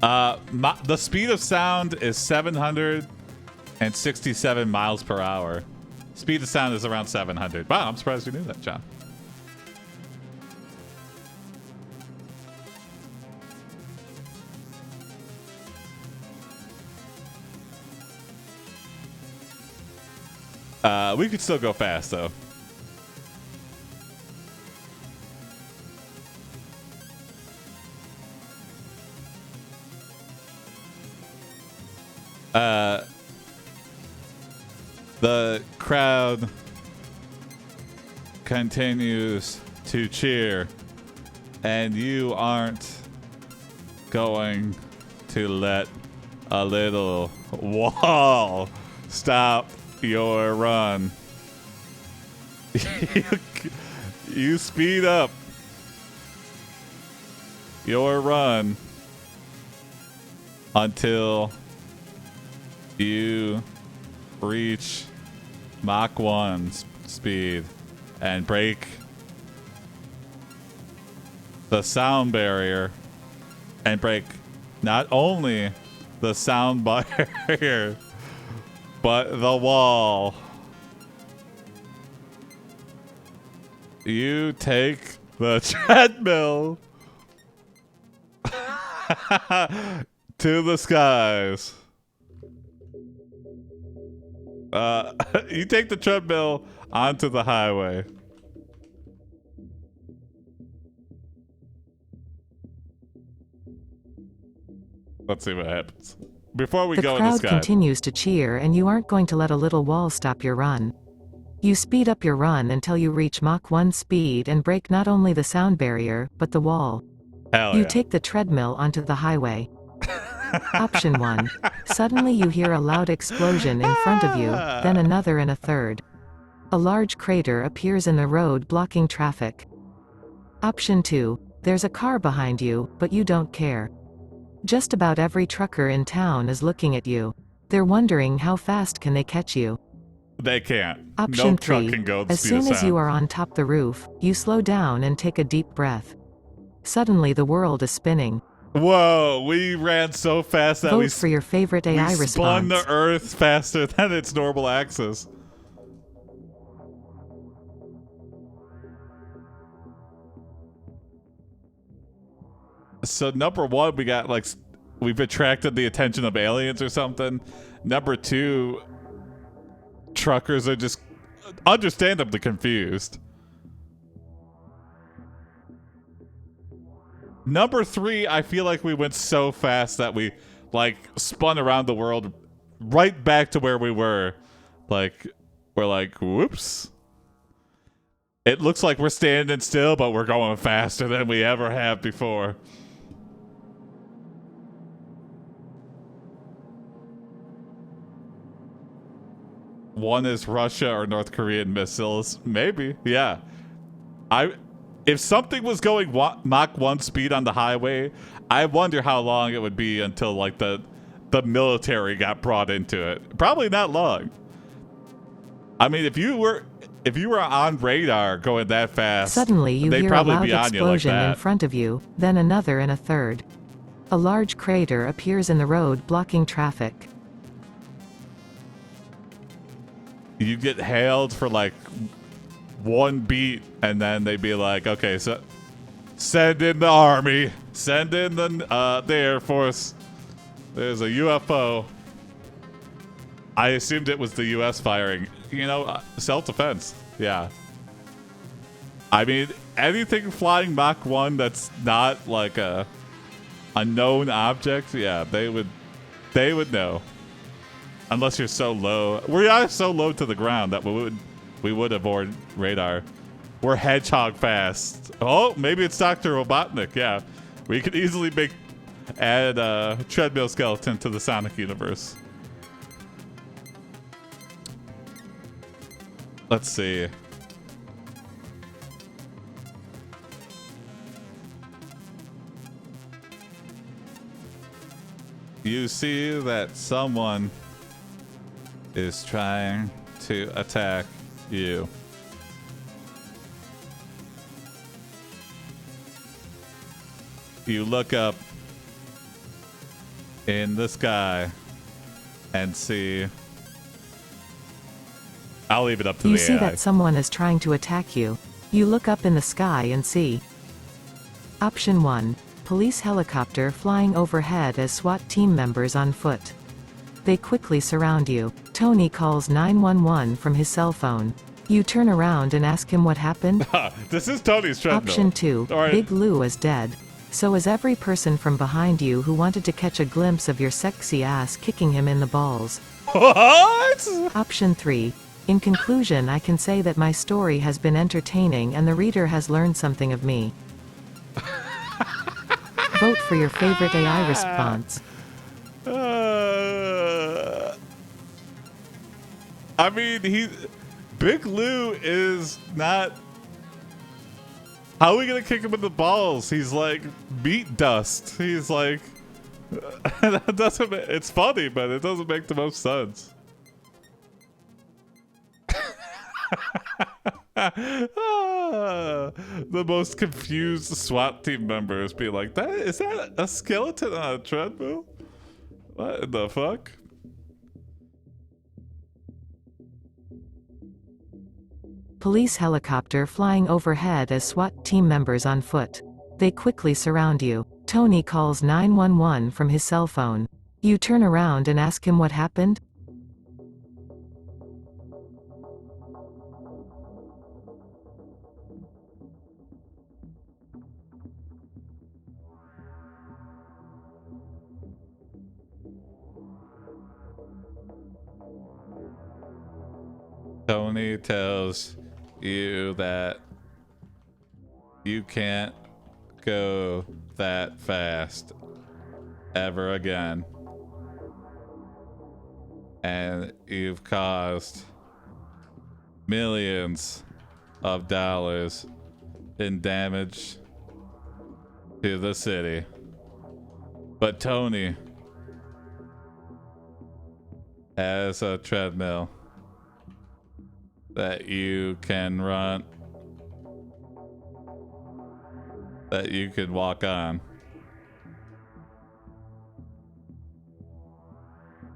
The speed of sound is 767 miles per hour. Speed of sound is around 700. Wow, I'm surprised you knew that, John. We could still go fast, though. The crowd continues to cheer, and you aren't going to let a little wall stop your run. You speed up your run until you reach Mach 1 speed and break the sound barrier and break not only the sound barrier but the wall. You take the treadmill to the skies. You take the treadmill onto the highway. Let's see what happens. Before we go in the
crowd
sky.
continues to cheer, and you aren't going to let a little wall stop your run. You speed up your run until you reach Mach 1 speed and break not only the sound barrier, but the wall.
Hell
You
yeah.
take the treadmill onto the highway. Option 1. Suddenly you hear a loud explosion in front of you, then another and a third. A large crater appears in the road, blocking traffic. Option 2. There's a car behind you, but you don't care. Just about every trucker in town is looking at you. They're wondering how fast can they catch you.
They can't.
Option
No truck
3.
can go the
As
speed of
soon as you
sound.
are on top the roof, you slow down and take a deep breath. Suddenly the world is spinning.
Whoa, we ran so fast that
Vote for your favorite AI
we spun
response.
the Earth faster than its normal axis. So number 1, we got like we've attracted the attention of aliens or something. Number 2, truckers are just understandably confused. Number 3, I feel like we went so fast that we like spun around the world right back to where we were. Like we're like, whoops. It looks like we're standing still, but we're going faster than we ever have before. One is Russia or North Korean missiles. Maybe, yeah. If something was going Mach 1 speed on the highway, I wonder how long it would be until like the military got brought into it. Probably not long. I mean, if you were on radar going that fast,
Suddenly you
they'd
hear a
probably
loud
be on you like
explosion in
that.
front of you, then another and a third. A large crater appears in the road, blocking traffic.
You get hailed for like one beat, and then they'd be like, okay, so send in the army, send in the Air Force. There's a UFO. I assumed it was the US firing. You know, self-defense. Yeah. I mean, anything flying Mach 1 that's not like a known object, yeah, they would know. Unless you're so low. We are so low to the ground that we would avoid radar. We're hedgehog fast. Oh, maybe it's Dr. Robotnik. Yeah, we could easily add a treadmill skeleton to the Sonic universe. Let's see. You see that someone is trying to attack you. You look up in the sky and see. I'll leave it up to
You
the
see
AI.
that someone is trying to attack you. You look up in the sky and see. Option 1. Police helicopter flying overhead as SWAT team members on foot. They quickly surround you. Tony calls 911 from his cell phone. You turn around and ask him what happened.
This is Tony's treadmill.
Option 2.
Right.
Big Lou is dead. So is every person from behind you who wanted to catch a glimpse of your sexy ass kicking him in the balls.
What?
Option 3. In conclusion, I can say that my story has been entertaining and the reader has learned something of me. Vote for your favorite AI response.
I mean, Big Lou is not. How are we gonna kick him in the balls? He's like meat dust. He's like, that doesn't. It's funny, but it doesn't make the most sense. The most confused SWAT team members be like, "That is that a skeleton on a treadmill? What in the fuck?"
Police helicopter flying overhead as SWAT team members on foot. They quickly surround you. Tony calls 911 from his cell phone. You turn around and ask him what happened?
Tony tells you that you can't go that fast ever again. And you've caused millions of dollars in damage to the city. But Tony has a treadmill that you can run, that you can walk on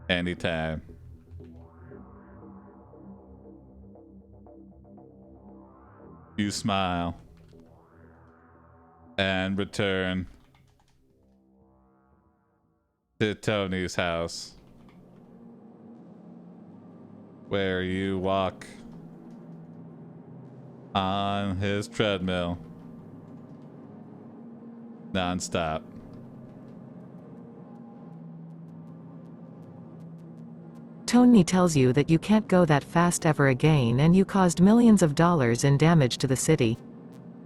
anytime. You smile and return to Tony's house, where you walk on his treadmill non-stop.
Tony tells you that you can't go that fast ever again and you caused millions of dollars in damage to the city.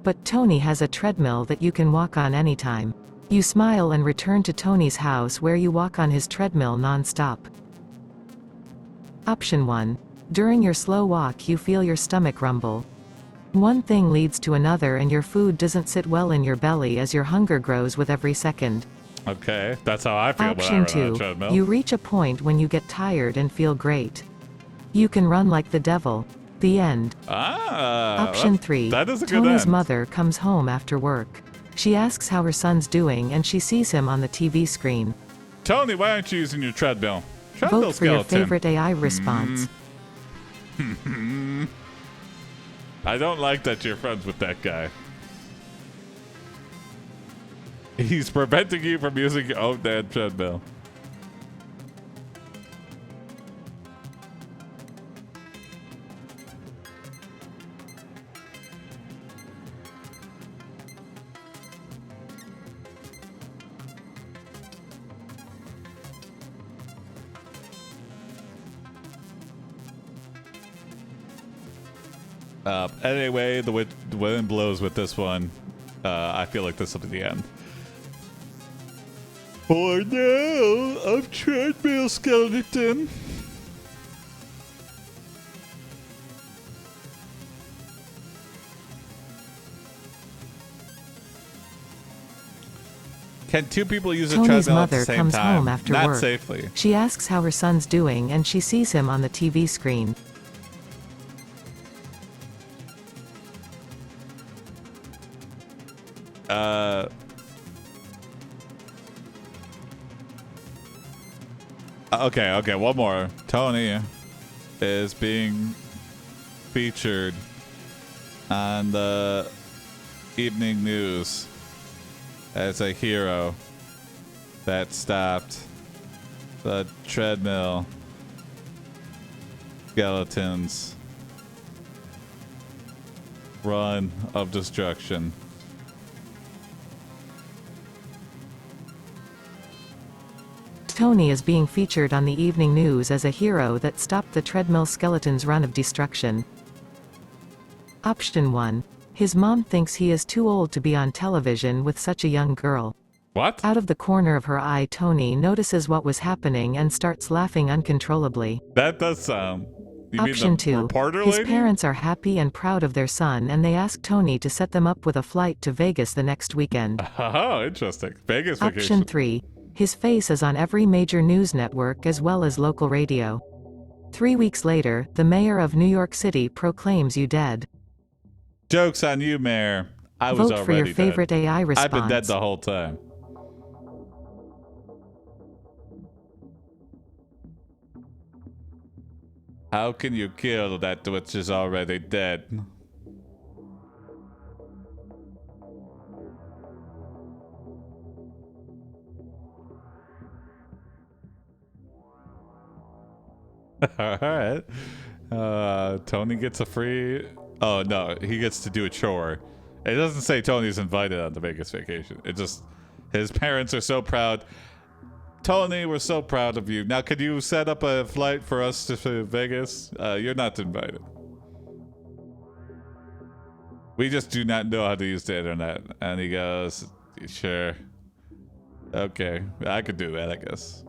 But Tony has a treadmill that you can walk on anytime. You smile and return to Tony's house where you walk on his treadmill non-stop. Option 1. During your slow walk you feel your stomach rumble. One thing leads to another and your food doesn't sit well in your belly as your hunger grows with every second.
Okay, that's how I feel when I
Option
run on a
2.
treadmill.
You reach a point when you get tired and feel great. You can run like the devil. The end. Option 3.
That is a good
Tony's
end.
mother comes home after work. She asks how her son's doing and she sees him on the TV screen.
Tony, why aren't you using your treadmill?
Vote for your favorite AI response.
I don't like that you're friends with that guy. He's preventing you from using your own damn treadmill. Anyway, the wind blows with this one. I feel like this will be the end. For now, I'm treadmill skeleton. Can two people use a
Tony's
treadmill at the
mother
same
comes
time?
home after
Not
work.
safely.
She asks how her son's doing and she sees him on the TV screen.
Okay, one more. Tony is being featured on the evening news as a hero that stopped the treadmill skeleton's run of destruction.
Tony is being featured on the evening news as a hero that stopped the treadmill skeleton's run of destruction. Option 1. His mom thinks he is too old to be on television with such a young girl.
What?
Out of the corner of her eye, Tony notices what was happening and starts laughing uncontrollably.
That does sound. You
Option
mean the
2.
reporter
His
lady?
parents are happy and proud of their son and they ask Tony to set them up with a flight to Vegas the next weekend.
Oh, interesting. Vegas
Option
vacation.
3. His face is on every major news network as well as local radio. 3 weeks later, the mayor of New York City proclaims you dead.
Joke's on you, Mayor. I was
Vote for your
already
favorite
dead.
AI response.
I've been dead the whole time. How can you kill that which is already dead? Alright. Tony gets a free... Oh, no. He gets to do a chore. It doesn't say Tony's invited on the Vegas vacation. It just... His parents are so proud. Tony, we're so proud of you. Now, could you set up a flight for us to Vegas? You're not invited. We just do not know how to use the internet. And he goes, sure. Okay, I could do that, I guess.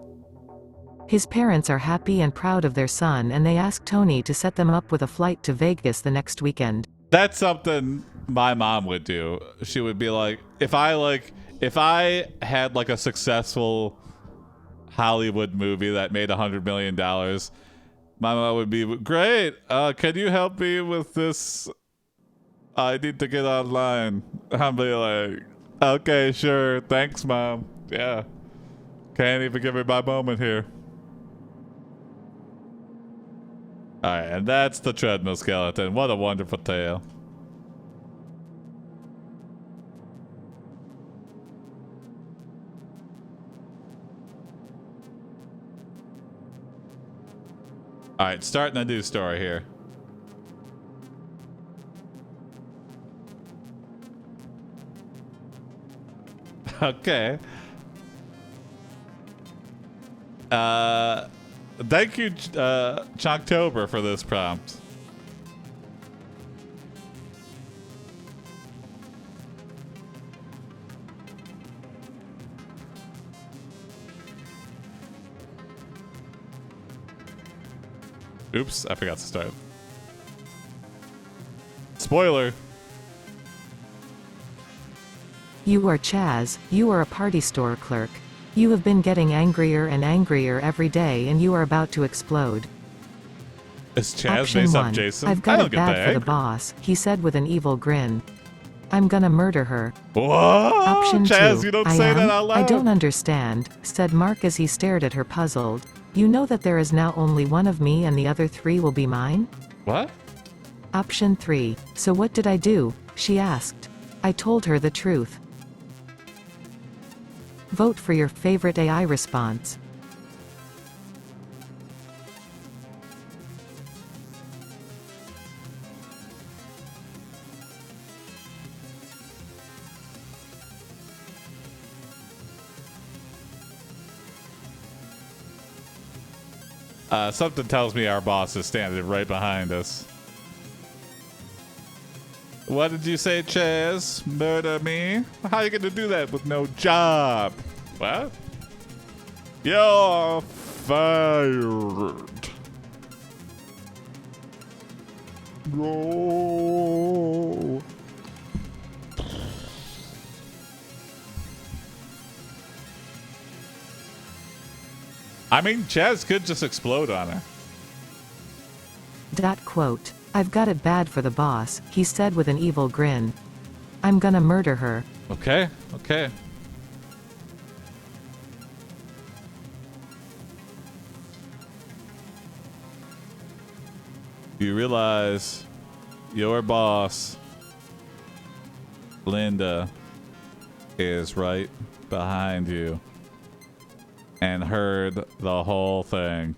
His parents are happy and proud of their son, and they ask Tony to set them up with a flight to Vegas the next weekend.
That's something my mom would do. She would be like, if I had like a successful Hollywood movie that made $100 million, my mom would be, great, can you help me with this? I need to get online. I'll be like, okay, sure, thanks, Mom. Yeah, can't even give me my moment here. Alright, and that's the treadmill skeleton. What a wonderful tale. Alright, starting a new story here. Okay. Thank you, Chocktober, for this prompt. Oops, I forgot to start. Spoiler.
You are Chaz, you are a party store clerk. You have been getting angrier and angrier every day, and you are about to explode.
Is Chaz
Option
based
1.
on Jason?
I've got it bad for the boss, he said with an evil grin. I'm gonna murder her.
Whoa!
Option
Chaz,
2.
you don't
I
say
am?
that out loud.
I don't understand, said Mark as he stared at her puzzled. You know that there is now only one of me and the other 3 will be mine?
What?
Option 3. So what did I do? She asked. I told her the truth. Vote for your favorite AI response.
Something tells me our boss is standing right behind us. What did you say, Chaz? Murder me? How are you gonna do that with no job? What? You're fired. No. I mean, Chaz could just explode on her.
Quote. I've got it bad for the boss, he said with an evil grin. I'm gonna murder her.
Okay, okay. You realize your boss, Linda, is right behind you and heard the whole thing.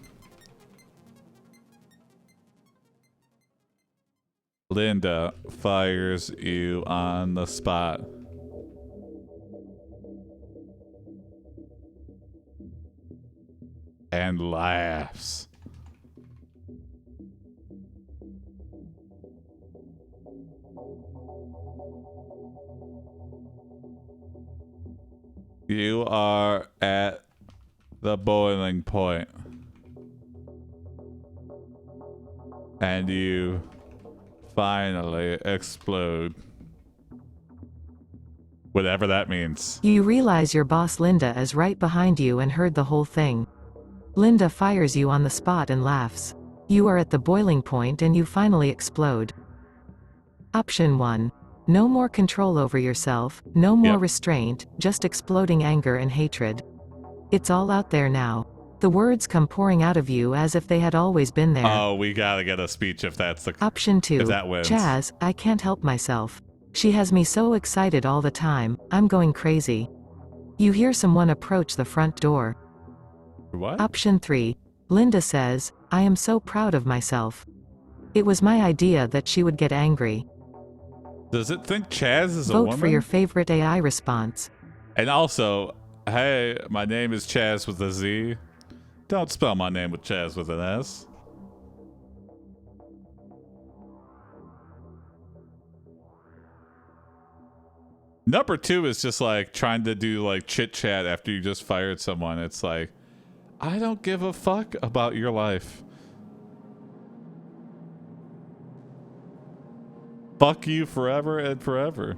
Linda fires you on the spot. And laughs. You are at the boiling point. And you finally explode. Whatever that means.
You realize your boss Linda is right behind you and heard the whole thing. Linda fires you on the spot and laughs. You are at the boiling point and you finally explode. Option 1. No more control over yourself, no more
Yep.
restraint, just exploding anger and hatred. It's all out there now. The words come pouring out of you as if they had always been there.
Oh, we gotta get a speech if that's the
Option 2.
if that wins.
Chaz, I can't help myself. She has me so excited all the time, I'm going crazy. You hear someone approach the front door.
What?
Option 3. Linda says, I am so proud of myself. It was my idea that she would get angry.
Does it think Chaz is a
Vote
woman?
for your favorite AI response.
And also, hey, my name is Chaz with a Z. Don't spell my name with Chaz with an S. Number 2 is just like trying to do like chit chat after you just fired someone. It's like, I don't give a fuck about your life. Fuck you forever and forever.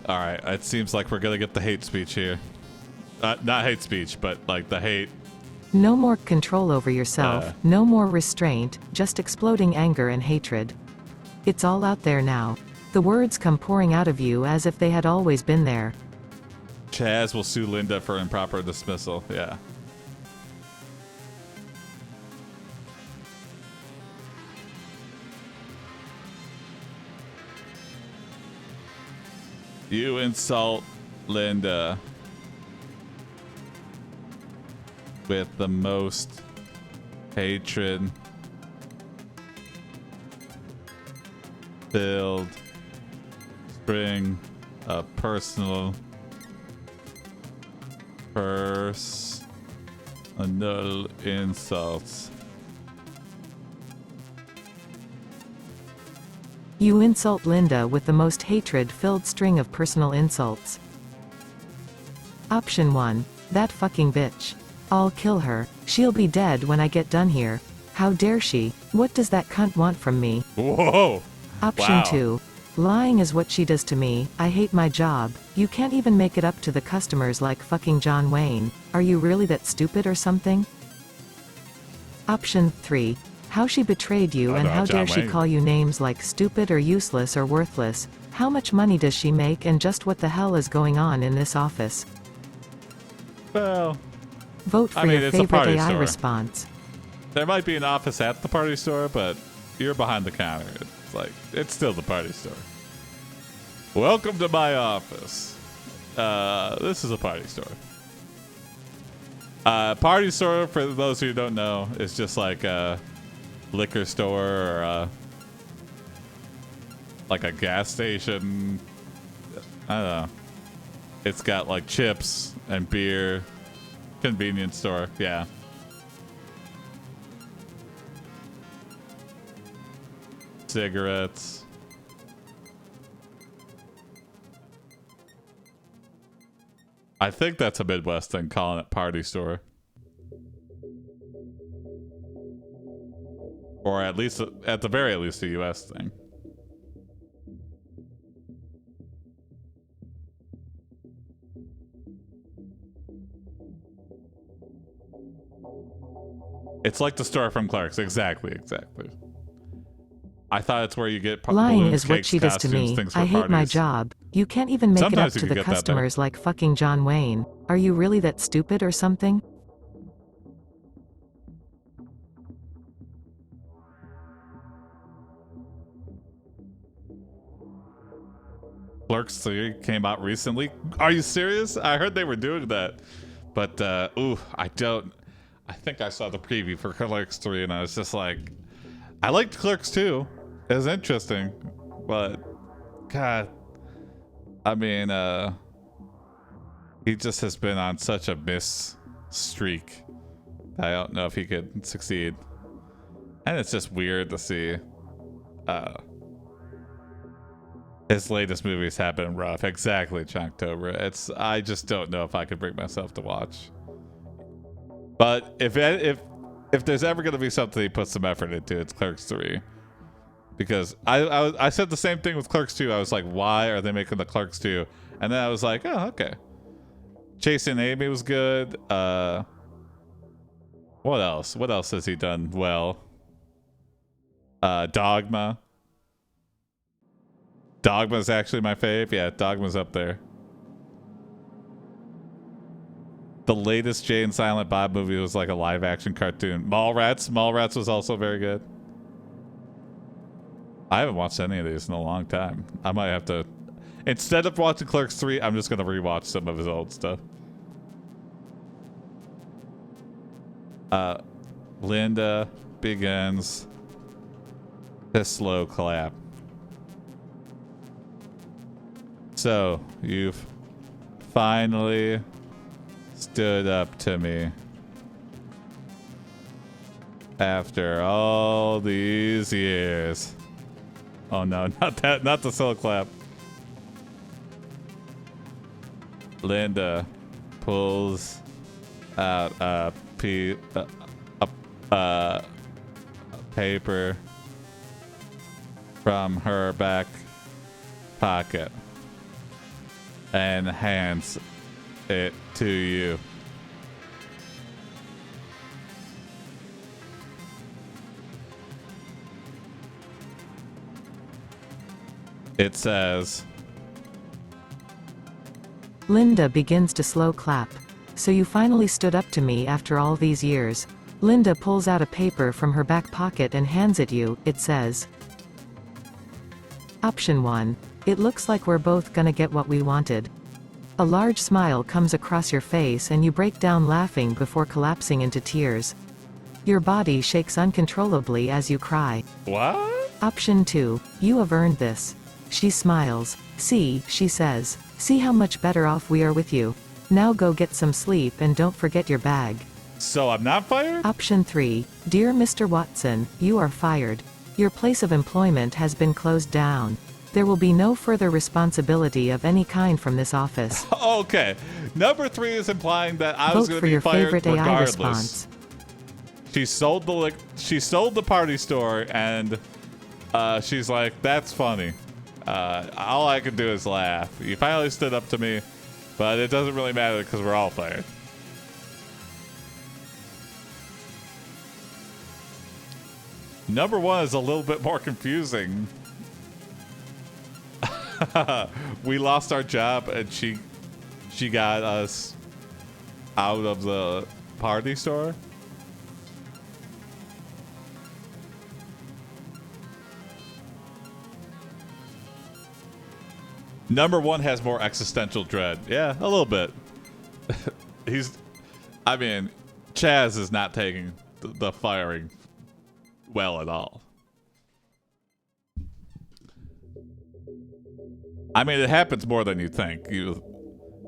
All right, it seems like we're gonna get the hate speech here. Not hate speech, but like the hate.
No more control over yourself, no more restraint, just exploding anger and hatred. It's all out there now. The words come pouring out of you as if they had always been there.
Chaz will sue Linda for improper dismissal. Yeah. You insult Linda with the most hatred filled string of personal insults.
You insult Linda with the most hatred-filled string of personal insults. Option 1. That fucking bitch. I'll kill her. She'll be dead when I get done here. How dare she? What does that cunt want from me?
Whoa!
Option
Wow.
2. Lying is what she does to me. I hate my job. You can't even make it up to the customers like fucking John Wayne. Are you really that stupid or something? Option 3. How she betrayed you and how dare she call you names like stupid or useless or worthless. How much money does she make and just what the hell is going on in this office?
Well,
Vote for your
it's a
favorite
party
AI
store.
response.
There might be an office at the party store, but you're behind the counter. It's like, it's still the party store. Welcome to my office. This is a party store. Party store, for those who don't know, is just like a liquor store or like a gas station. I don't know. It's got like chips and beer. Convenience store, yeah. Cigarettes. I think that's a Midwest thing, calling it party store. Or at least, at the very least, a US thing. It's like the store from Clark's. Exactly. I thought it's where you get
Lying
balloons,
is what
cakes,
she does to
costumes,
me.
things for
I hate my
parties.
job. You can't even make
Sometimes
it
you
up to
could
the
get that there.
customers like fucking John Wayne. Are you really that stupid or something?
Clerks 3 came out recently. Are you serious? I heard they were doing that. But, I think I saw the preview for Clerks 3 and I was just like, I liked Clerks 2. It was interesting. But, God. I mean, he just has been on such a miss streak. I don't know if he could succeed. And it's just weird to see his latest movies have been rough. Exactly, Chunktober. I just don't know if I could bring myself to watch. But if there's ever going to be something he puts some effort into, it's Clerks 3. Because I said the same thing with Clerks 2. I was like, why are they making the Clerks 2? And then I was like, oh, okay. Chasing Amy was good. What else? What else has he done well? Dogma. Dogma's actually my fave. Yeah, Dogma's up there. The latest Jay and Silent Bob movie was like a live action cartoon. Mallrats was also very good. I haven't watched any of these in a long time. I might have to, instead of watching Clerks 3, I'm just gonna rewatch some of his old stuff. Linda begins his slow clap. So, you've finally stood up to me after all these years. Oh no, not that, not the slow clap. Linda pulls out a paper from her back pocket and hands it to you. It says,
Linda begins to slow clap. So you finally stood up to me after all these years. Linda pulls out a paper from her back pocket and hands it you. It says, Option 1. It looks like we're both gonna get what we wanted. A large smile comes across your face and you break down laughing before collapsing into tears. Your body shakes uncontrollably as you cry.
what?
Option 2. You have earned this. She smiles. See, she says. See how much better off we are with you. Now go get some sleep and don't forget your bag.
So I'm not fired?
Option 3. Dear Mr. Watson, you are fired. Your place of employment has been closed down. There will be no further responsibility of any kind from this office.
Okay. Number 3 is implying that I was
Vote
going
for
to be
your
fired
favorite AI
regardless.
response.
She sold the party store, and she's like, "That's funny." All I could do is laugh. You finally stood up to me, but it doesn't really matter because we're all fired. Number 1 is a little bit more confusing. We lost our job, and she got us out of the party store. Number 1 has more existential dread. Yeah, a little bit. I mean, Chaz is not taking the firing well at all. I mean, it happens more than you think.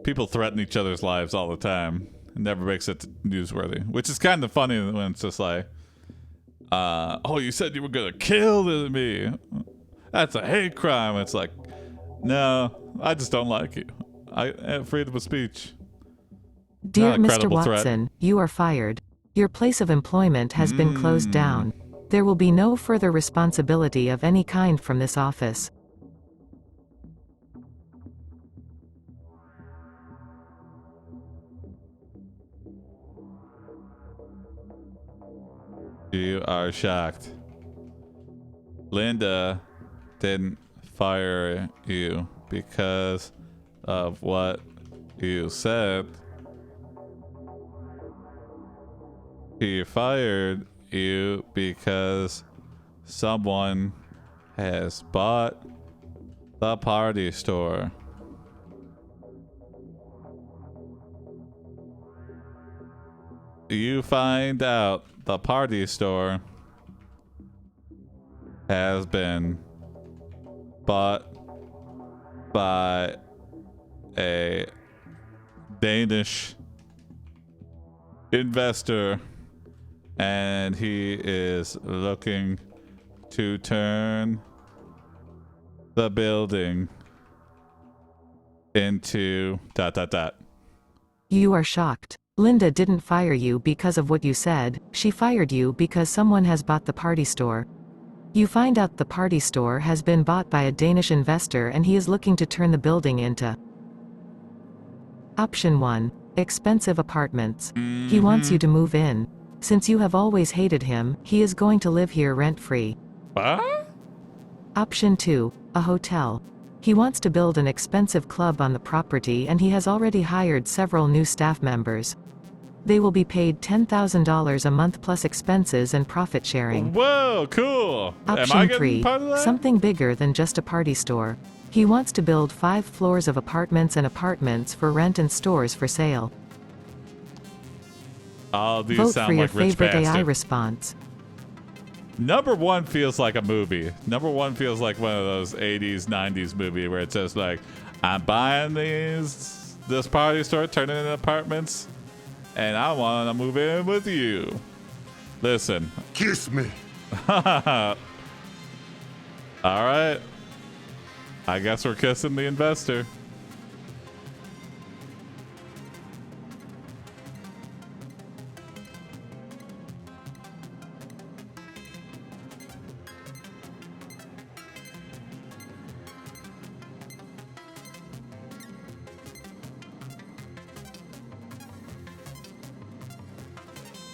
People threaten each other's lives all the time. It never makes it newsworthy, which is kind of funny when it's just like, oh, you said you were going to kill me. That's a hate crime. It's like, no, I just don't like you. I have freedom of speech.
Dear
Not a
Mr.
credible
Watson, you are fired. Your place of employment has been closed down. There will be no further responsibility of any kind from this office.
You are shocked. Linda didn't fire you because of what you said. She fired you because someone has bought the party store. You find out the party store has been bought by a Danish investor And he is looking to turn the building into ...
You are shocked. Linda didn't fire you because of what you said, she fired you because someone has bought the party store. You find out the party store has been bought by a Danish investor and he is looking to turn the building into Option 1. Expensive apartments. He wants you to move in. Since you have always hated him, he is going to live here rent-free.
What?
Option 2. A hotel. He wants to build an expensive club on the property and he has already hired several new staff members. They will be paid $10,000 a month plus expenses and profit sharing.
Whoa, cool. Am I
Option
getting
3.
part of that?
Something bigger than just a party store. He wants to build 5 floors of apartments and apartments for rent and stores for sale.
All these
Vote
sound
for your
like rich
favorite AI
bastard.
response.
Number 1 feels like a movie. Number 1 feels like one of those 80s, 90s movie where it's just like, I'm buying this party store, turning it into apartments, and I want to move in with you. Listen.
Kiss me.
All right. I guess we're kissing the investor.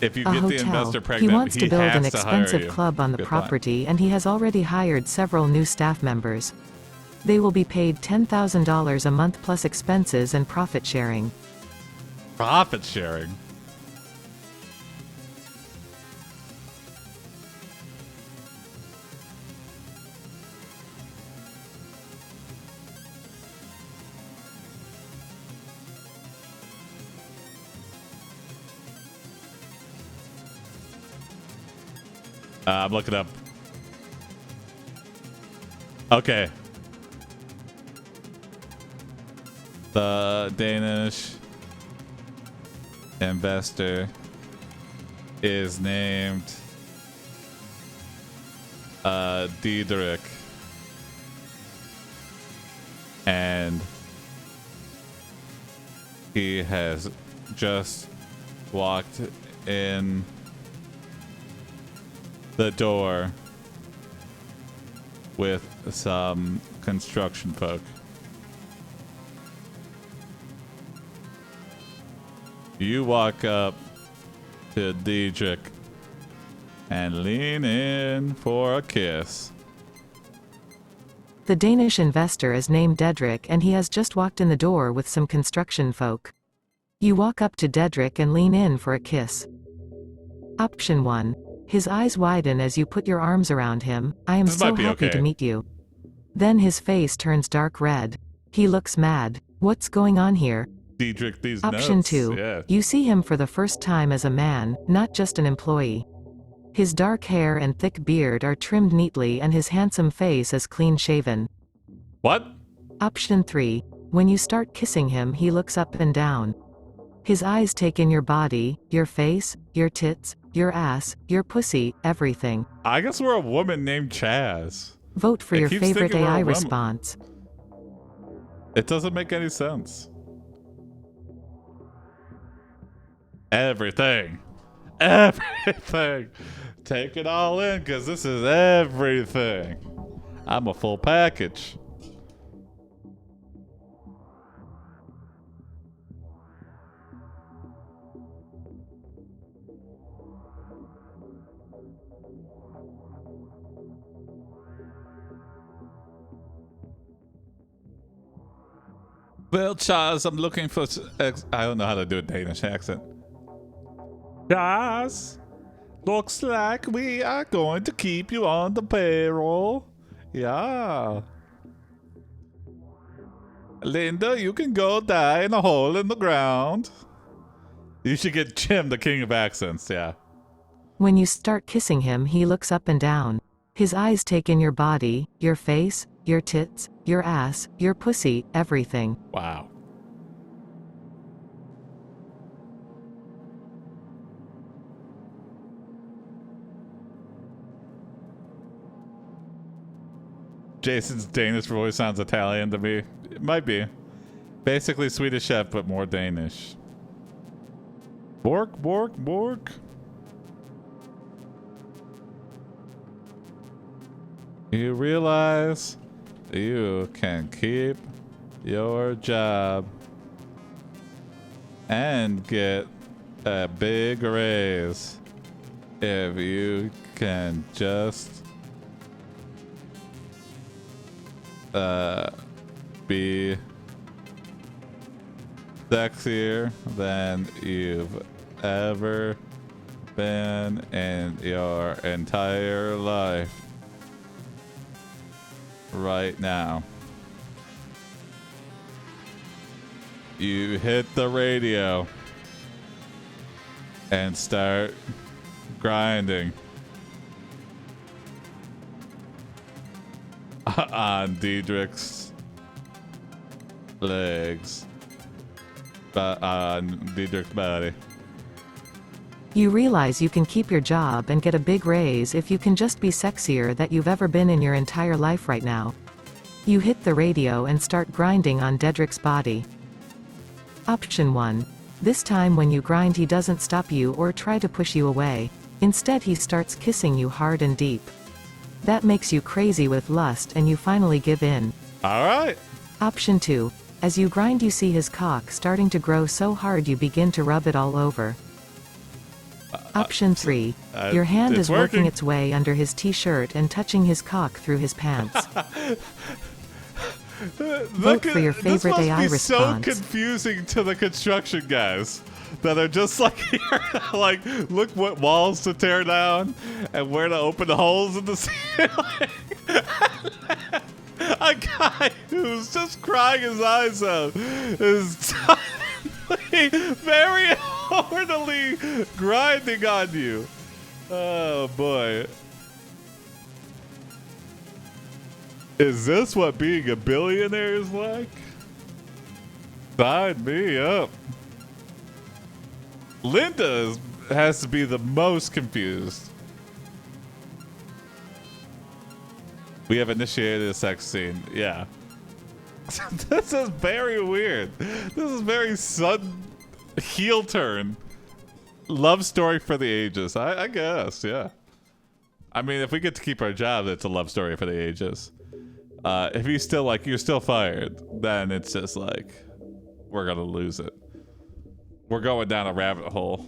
If you
A
get the
hotel.
investor
He
pregnant,
wants to build an
has to hire
expensive
you.
club on the
Good point.
property and he has already hired several new staff members. They will be paid $10,000 a month plus expenses and profit sharing.
Profit sharing. I'm looking up. Okay. The Danish investor is named Diederik, and he has just walked in the door with some construction folk. You walk up to Diedrich and lean in for a kiss.
The Danish investor is named Dedrick and he has just walked in the door with some construction folk. You walk up to Dedrick and lean in for a kiss. Option 1. His eyes widen as you put your arms around him. I am
This
so
might be
happy
okay.
to meet you. Then his face turns dark red. He looks mad. What's going on here?
Diedrich, these
Option
notes.
2.
Yeah.
You see him for the first time as a man, not just an employee. His dark hair and thick beard are trimmed neatly and his handsome face is clean shaven.
What?
Option 3. When you start kissing him, he looks up and down. His eyes take in your body, your face, your tits, your ass, your pussy, everything.
I guess we're a woman named Chaz.
Vote for
It
your
keeps
favorite
thinking we're a
AI
woman.
response.
It doesn't make any sense. Everything. Everything. Take it all in, because this is everything. I'm a full package. Well, Charles, I'm looking for... I don't know how to do a Danish accent. Charles, looks like we are going to keep you on the payroll. Yeah. Linda, you can go die in a hole in the ground. You should get Jim, the king of accents, yeah.
When you start kissing him, he looks up and down. His eyes take in your body, your face, your tits, your ass, your pussy, everything.
Wow. Jason's Danish voice sounds Italian to me. It might be. Basically Swedish chef, but more Danish. Bork, bork, bork. You realize you can keep your job and get a big raise if you can just be sexier than you've ever been in your entire life right now. You hit the radio and start grinding on Diedrich's legs, but on Diedrich's body.
You realize you can keep your job and get a big raise if you can just be sexier than you've ever been in your entire life right now. You hit the radio and start grinding on Dedrick's body. Option 1. This time when you grind he doesn't stop you or try to push you away. Instead he starts kissing you hard and deep. That makes you crazy with lust and you finally give in.
Alright.
Option 2. As you grind you see his cock starting to grow so hard you begin to rub it all over. Option 3. Your hand is working its way under his t-shirt and touching his cock through his pants. Vote for your favorite AI response.
This must be so confusing to the construction guys that are just like here, like, look what walls to tear down and where to open the holes in the ceiling. A guy who's just crying his eyes out is very orderly grinding on you. Oh boy. Is this what being a billionaire is like? Sign me up. Linda has to be the most confused. We have initiated a sex scene. Yeah. This is very weird. This is very sudden heel turn. Love story for the ages. I guess, yeah. I mean, if we get to keep our job, it's a love story for the ages. If you still like, you're still fired, then it's just like, we're gonna lose it. We're going down a rabbit hole.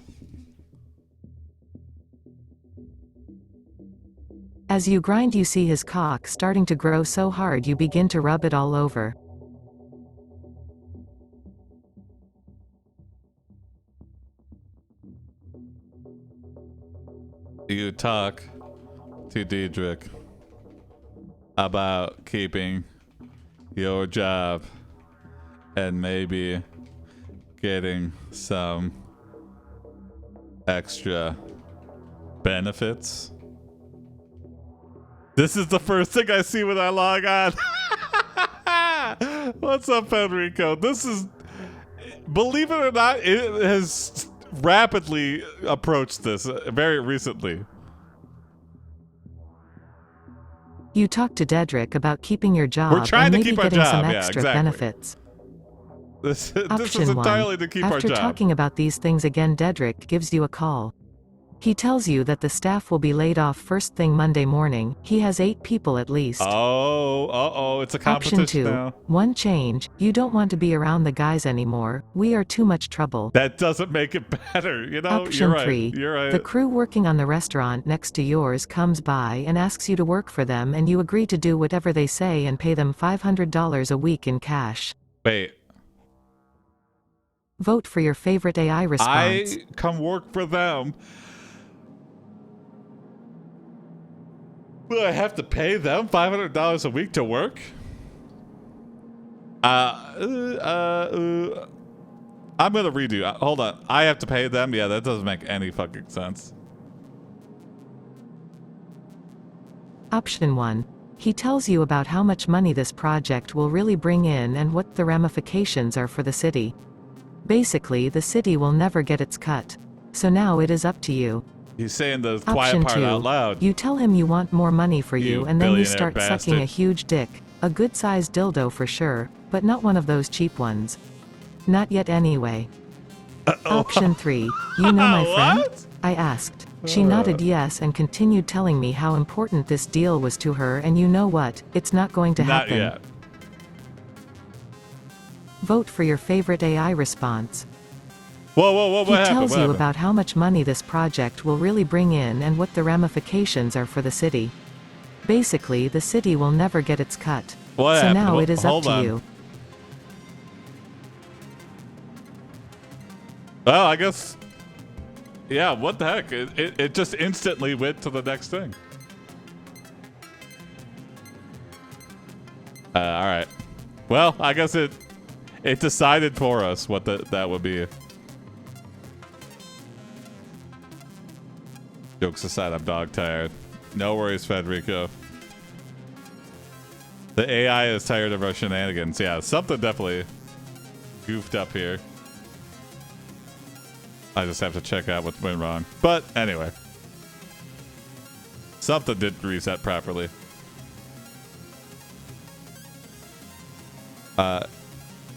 As you grind you see his cock starting to grow so hard you begin to rub it all over.
You talk to Diedrich about keeping your job and maybe getting some extra benefits. This is the first thing I see when I log on. What's up, Enrico? This is, believe it or not, it has rapidly approached this very recently.
You talk to Dedrick about keeping your job
We're trying
and
to
maybe
keep our
getting
job.
some
Yeah,
extra
exactly.
benefits.
This
Option
is entirely
1.
to keep our
After
job.
talking about these things again, Dedrick gives you a call. He tells you that the staff will be laid off first thing Monday morning. He has 8 people at least.
Oh, uh-oh, it's a competition
Option 2.
now.
One change. You don't want to be around the guys anymore. We are too much trouble.
That doesn't make it better, you know?
Option
You're right.
3.
You're right.
The crew working on the restaurant next to yours comes by and asks you to work for them and you agree to do whatever they say and pay them $500 a week in cash.
Wait.
Vote for your favorite AI response.
I come work for them. Will I have to pay them $500 a week to work? I'm gonna redo. Hold on. I have to pay them? Yeah, that doesn't make any fucking sense.
Option 1. He tells you about how much money this project will really bring in and what the ramifications are for the city. Basically, the city will never get its cut. So now it is up to you.
He's saying the quiet
Option
part
2.
out loud.
You tell him you want more money for you,
You
and then you
billionaire
start
bastard.
sucking a huge dick. A good-sized dildo for sure, but not one of those cheap ones. Not yet anyway. Option 3. You know my friend?
What?
I asked. She nodded yes and continued telling me how important this deal was to her, and you know what, it's not going to
Not
happen.
yet.
Vote for your favorite AI response.
Whoa, what
He
happened?
tells
What
you
happened?
about how much money this project will really bring in and what the ramifications are for the city. Basically, the city will never get its cut.
What
So
happened?
now it is up
Hold
to
on.
you.
Well, I guess. Yeah, what the heck? It just instantly went to the next thing. All right. Well, I guess it decided for us what that would be. Jokes aside, I'm dog tired. No worries, Federico. The AI is tired of our shenanigans. Yeah, something definitely goofed up here. I just have to check out what went wrong. But anyway. Something didn't reset properly.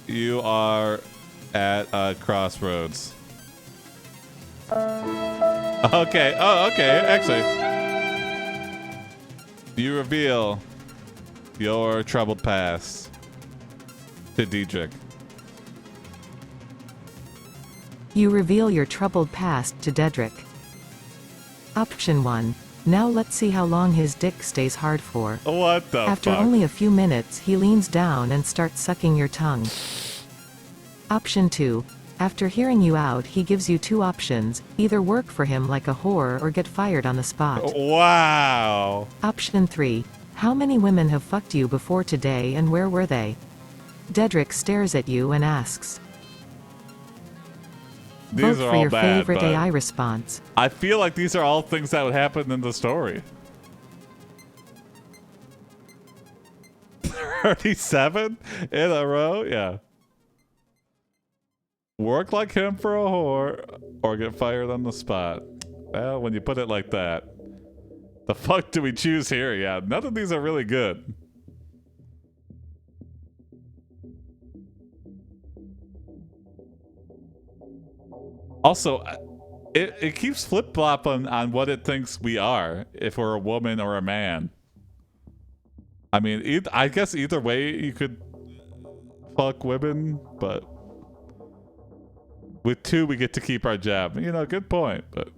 You are at a crossroads. Okay. Oh, okay. Actually. You reveal your troubled past to Diedrich.
You reveal your troubled past to Dedrick. Option 1. Now let's see how long his dick stays hard for.
What the
After
fuck?
only a few minutes, he leans down and starts sucking your tongue. Option 2. After hearing you out, he gives you 2 options: either work for him like a whore or get fired on the spot.
Wow.
Option 3. How many women have fucked you before today and where were they? Dedrick stares at you and asks.
These
Vote
are
for
all
your
bad,
favorite
but
AI response.
I feel like these are all things that would happen in the story. 37 in a row? Yeah. Work like him for a whore or get fired on the spot. Well, when you put it like that, the fuck do we choose here? Yeah, none of these are really good. Also, it keeps flip-flopping on what it thinks we are, if we're a woman or a man. I mean, I guess either way you could fuck women, but with 2 we get to keep our job. You know, good point, but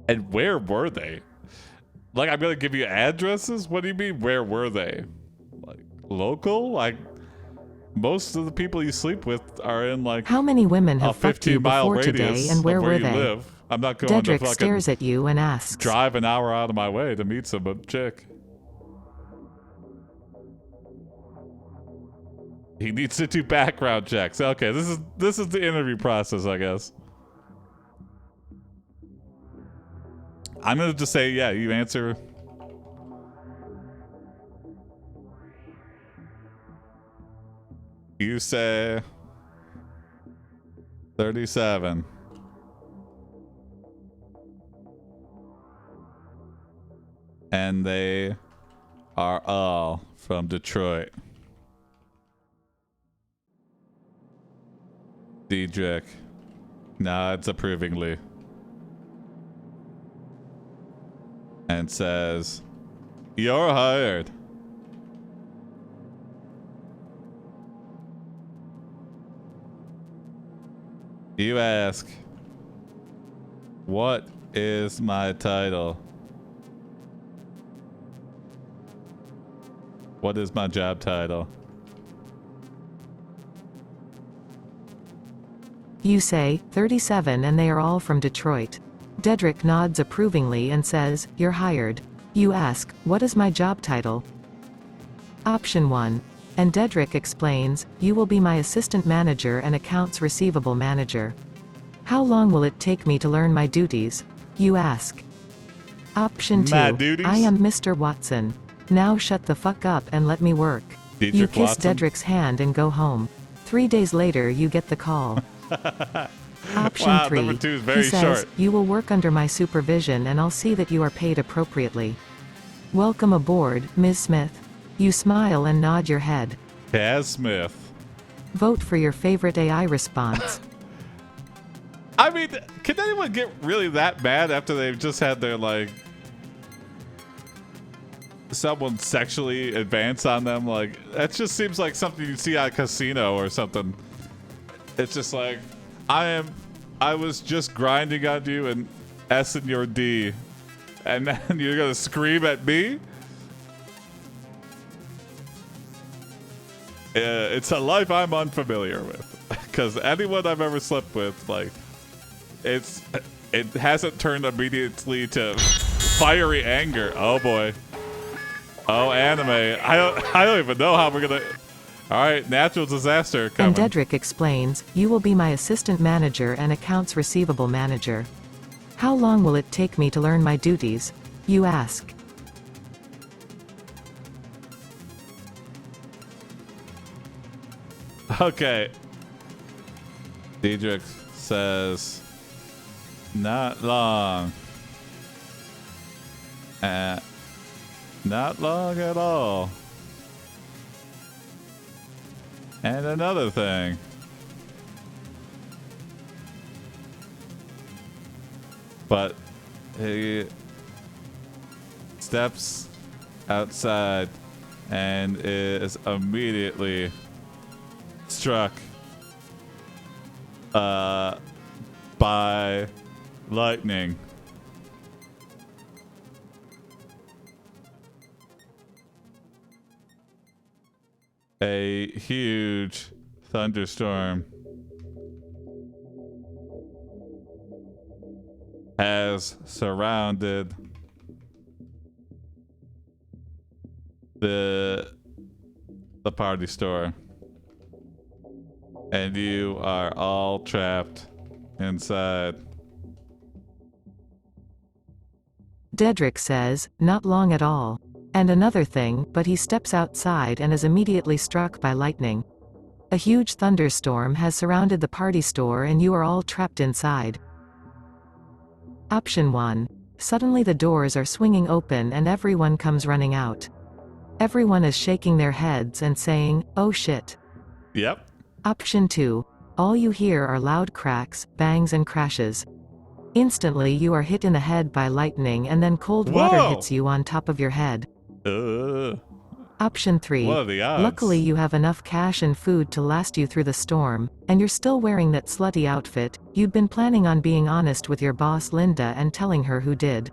and where were they? Like, I'm gonna give you addresses? What do you mean, where were they? Like, local? Like, most of the people you sleep with are in, like,
How many women
a
have fucked you
15-mile
before today
radius
and where
of where
were
you
they?
live. I'm not going to
Dedrick
fucking
stares at you and asks.
drive an hour out of my way to meet some chick. He needs to do background checks. Okay, this is the interview process, I guess. I'm gonna just say, yeah, you answer. You say 37. And they are all from Detroit. Diedrich nods approvingly and says, "You're hired." You ask, "What is my title? What is my job title?"
You say, 37 and they are all from Detroit. Dedrick nods approvingly and says, "You're hired." You ask, "What is my job title?" Option 1. And Dedrick explains, "You will be my assistant manager and accounts receivable manager." How long will it take me to learn my duties? You ask. Option 2.
My duties?
I am Mr. Watson. Now shut the fuck up and let me work. You
Dietrich
kiss
Watson?
Dedrick's hand and go home. 3 days later you get the call. Option
Wow,
3.
number 2 is
He
very
says,
short.
you will work under my supervision and I'll see that you are paid appropriately. Welcome aboard, Ms. Smith. You smile and nod your head.
Kaz Smith.
Vote for your favorite AI response.
I mean, can anyone get really that mad after they've just had their, like, someone sexually advance on them? Like, that just seems like something you see at a casino or something. It's just like, I was just grinding on you and S-ing your D, and then you're gonna scream at me? It's a life I'm unfamiliar with, because anyone I've ever slept with, like, it hasn't turned immediately to fiery anger. Oh boy. Oh, anime. I don't even know how we're gonna. All right, natural disaster coming.
And Dedrick explains, you will be my assistant manager and accounts receivable manager. How long will it take me to learn my duties? You ask.
Okay. Diedrich says, not long. Not long at all. And another thing. But he steps outside and is immediately struck by lightning. A huge thunderstorm has surrounded the party store, and you are all trapped inside.
Dedrick says, not long at all. And another thing, but he steps outside and is immediately struck by lightning. A huge thunderstorm has surrounded the party store and you are all trapped inside. Option 1. Suddenly the doors are swinging open and everyone comes running out. Everyone is shaking their heads and saying, oh shit.
Yep.
Option 2. All you hear are loud cracks, bangs and crashes. Instantly you are hit in the head by lightning and then cold water hits you on top of your head. Option 3.
What are the odds?
Luckily you have enough cash and food to last you through the storm, and you're still wearing that slutty outfit. You'd been planning on being honest with your boss Linda and telling her who did.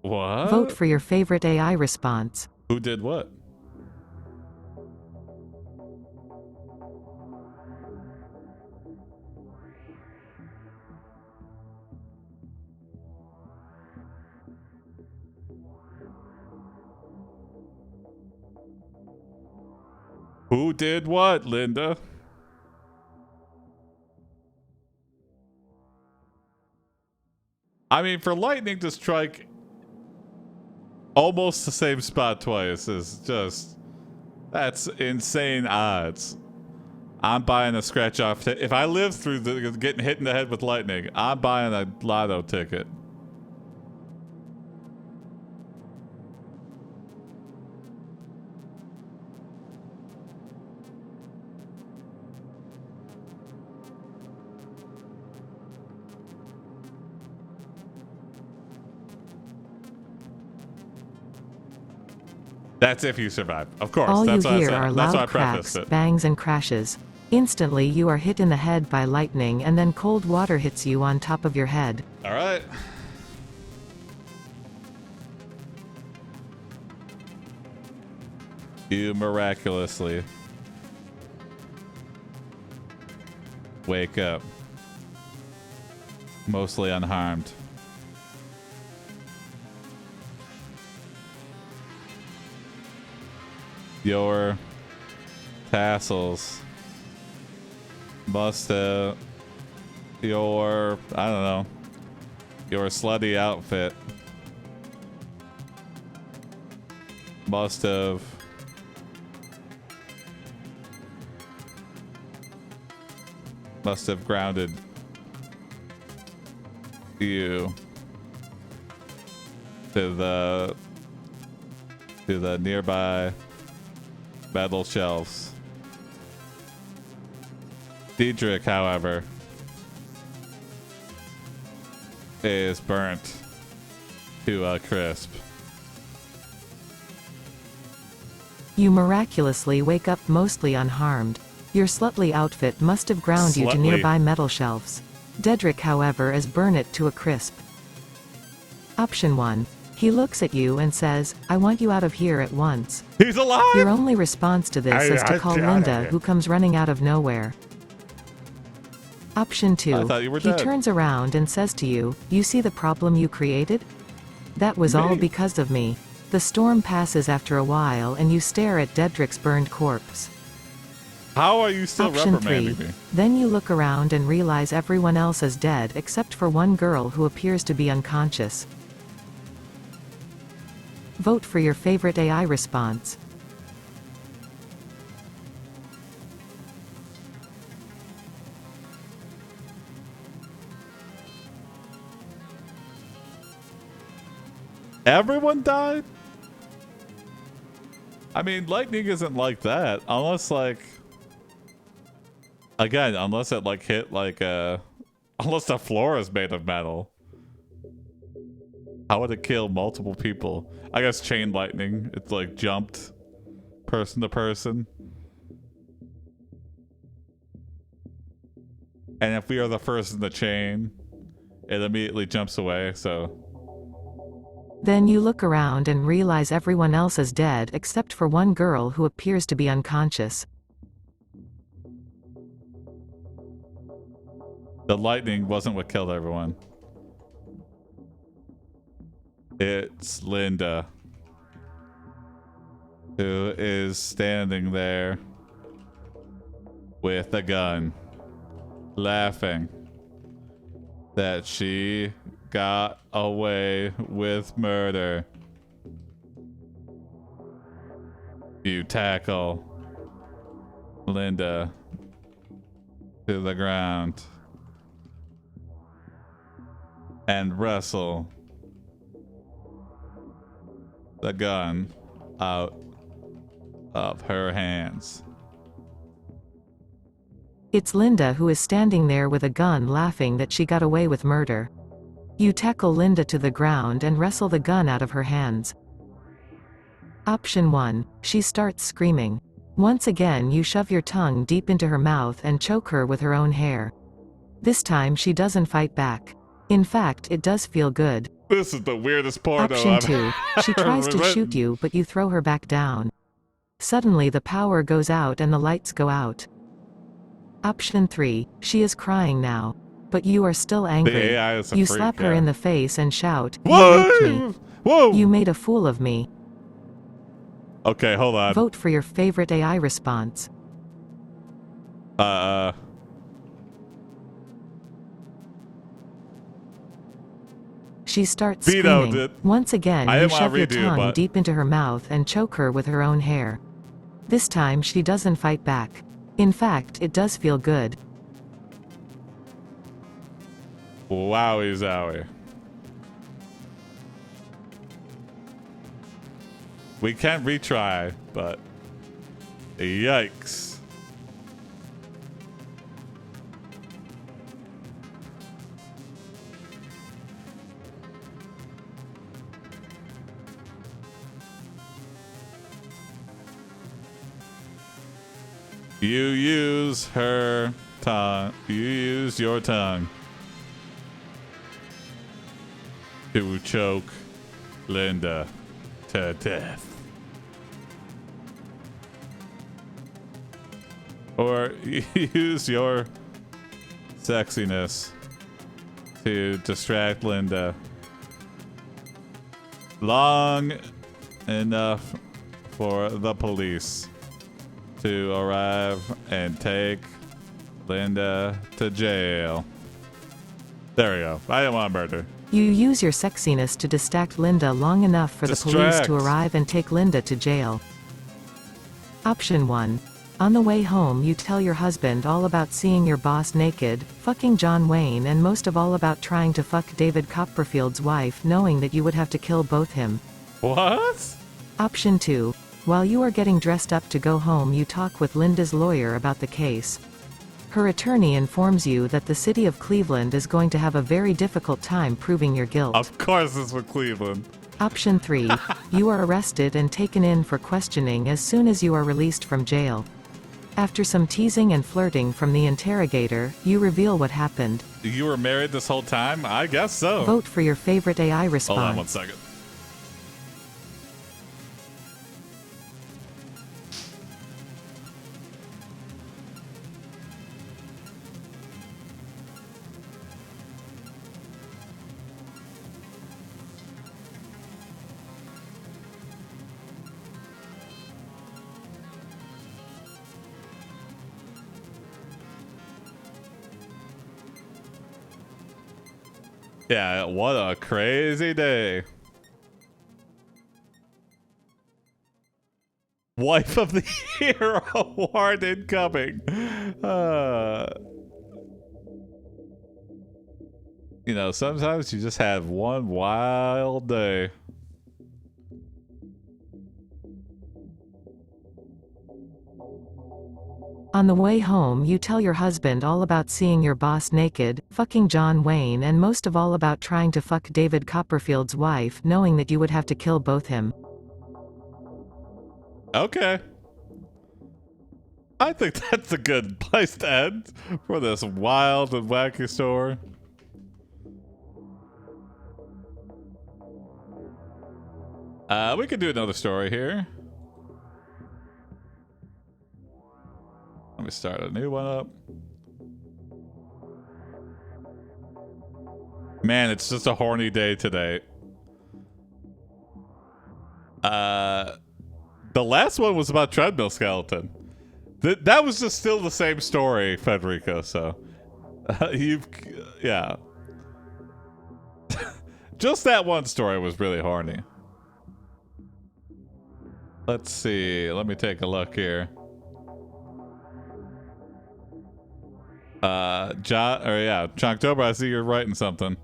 What?
Vote for your favorite AI response.
Who did what? Who did what, Linda? I mean, for lightning to strike almost the same spot twice is just... that's insane odds. I'm buying a scratch off. If I live through getting hit in the head with lightning, I'm buying a lotto ticket. That's if you survive. Of course.
All
that's
you
what
hear
I said.
are
That's why I
loud
prefaced
cracks,
it.
bangs and crashes. Instantly you are hit in the head by lightning and then cold water hits you on top of your head.
All right. You miraculously wake up, mostly unharmed. Your tassels must have your, I don't know, your slutty outfit must have grounded you to the nearby metal shelves. Diedrich, however, is burnt to a crisp.
You miraculously wake up mostly unharmed. Your slutly outfit must have ground you to nearby metal shelves. Dedrick, however, is burn it to a crisp. Option 1. He looks at you and says, I want you out of here at once.
He's alive!
Your only response to this is to call Linda, who comes running out of nowhere. Option 2.
I thought you were
he
dead.
turns around and says to you, you see the problem you created? That was all because of me. The storm passes after a while and you stare at Dedrick's burned corpse.
How are you still
Option
reprimanding
3.
me?
Then you look around and realize everyone else is dead except for one girl who appears to be unconscious. Vote for your favorite AI response.
Everyone died? I mean, lightning isn't like that. Unless, like... Again, unless it, like, hit, like, unless the floor is made of metal. How would it kill multiple people? I guess chain lightning. It's, like, jumped person to person. And if we are the first in the chain, it immediately jumps away, so...
Then you look around and realize everyone else is dead except for one girl who appears to be unconscious.
The lightning wasn't what killed everyone. It's Linda, who is standing there with a gun, laughing that she got away with murder. You tackle Linda to the ground and wrestle the gun out of her hands.
It's Linda who is standing there with a gun laughing that she got away with murder. You tackle Linda to the ground and wrestle the gun out of her hands. Option 1. She starts screaming. Once again you shove your tongue deep into her mouth and choke her with her own hair. This time she doesn't fight back. In fact, it does feel good.
This is the weirdest porno
Option
I've
2. She tries to shoot you but you throw her back down. Suddenly the power goes out and the lights go out. Option 3. She is crying now. But you are still angry.
The AI is a
you
freak,
slap her
yeah.
in the face and shout,
Whoa!
You raped me.
Whoa!
You made a fool of me.
Okay, hold on.
Vote for your favorite AI response. She starts
Vetoed
screaming.
it.
Once again,
I
you
didn't wanna
shove your
redo,
tongue
but-
deep into her mouth and choke her with her own hair. This time she doesn't fight back. In fact, it does feel good.
Wowie zowie. We can retry, but yikes. You use her tongue. You use your tongue to choke Linda to death. Or use your sexiness to distract Linda long enough for the police to arrive and take Linda to jail. There we go. I didn't want to murder.
You use your sexiness to distract Linda long enough for the police to arrive and take Linda to jail. Option 1. On the way home you tell your husband all about seeing your boss naked, fucking John Wayne, and most of all about trying to fuck David Copperfield's wife, knowing that you would have to kill both him.
What?
Option 2. While you are getting dressed up to go home you talk with Linda's lawyer about the case. Her attorney informs you that the city of Cleveland is going to have a very difficult time proving your guilt.
Of course it's with Cleveland.
Option 3. You are arrested and taken in for questioning as soon as you are released from jail. After some teasing and flirting from the interrogator, you reveal what happened.
You were married this whole time? I guess so.
Vote for your favorite AI response.
Hold on 1 second. Yeah, what a crazy day. Wife of the Year award incoming. You know, sometimes you just have one wild day.
On the way home you tell your husband all about seeing your boss naked, fucking John Wayne, and most of all about trying to fuck David Copperfield's wife, knowing that you would have to kill both him.
Okay. I think that's a good place to end for this wild and wacky story. We could do another story here. Let me start a new one up. Man, it's just a horny day today. The last one was about treadmill skeleton. That was just still the same story, Federico. So, yeah. Just that one story was really horny. Let's see. Let me take a look here. Chunktober, I see you're writing something.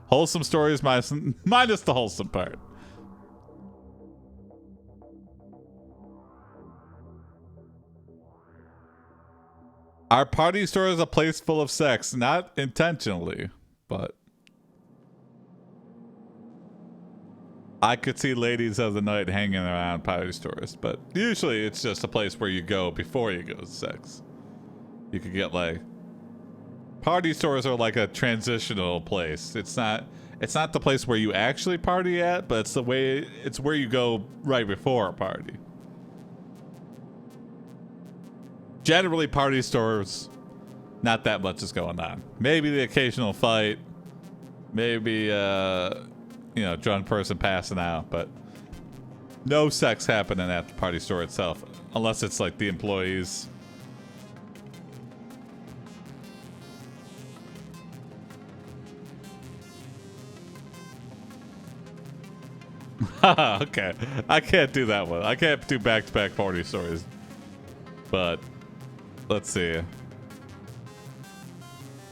Wholesome stories minus the wholesome part. Our party store is a place full of sex, not intentionally, but I could see ladies of the night hanging around party stores, but usually it's just a place where you go before you go to sex. You could get like party stores are like a transitional place. It's not the place where you actually party at, but it's where you go right before a party. Generally, party stores, not that much is going on. Maybe the occasional fight, maybe drunk person passing out, but no sex happening at the party store itself, unless it's like the employees. Okay, I can't do that one. I can't do back-to-back party stories. But let's see.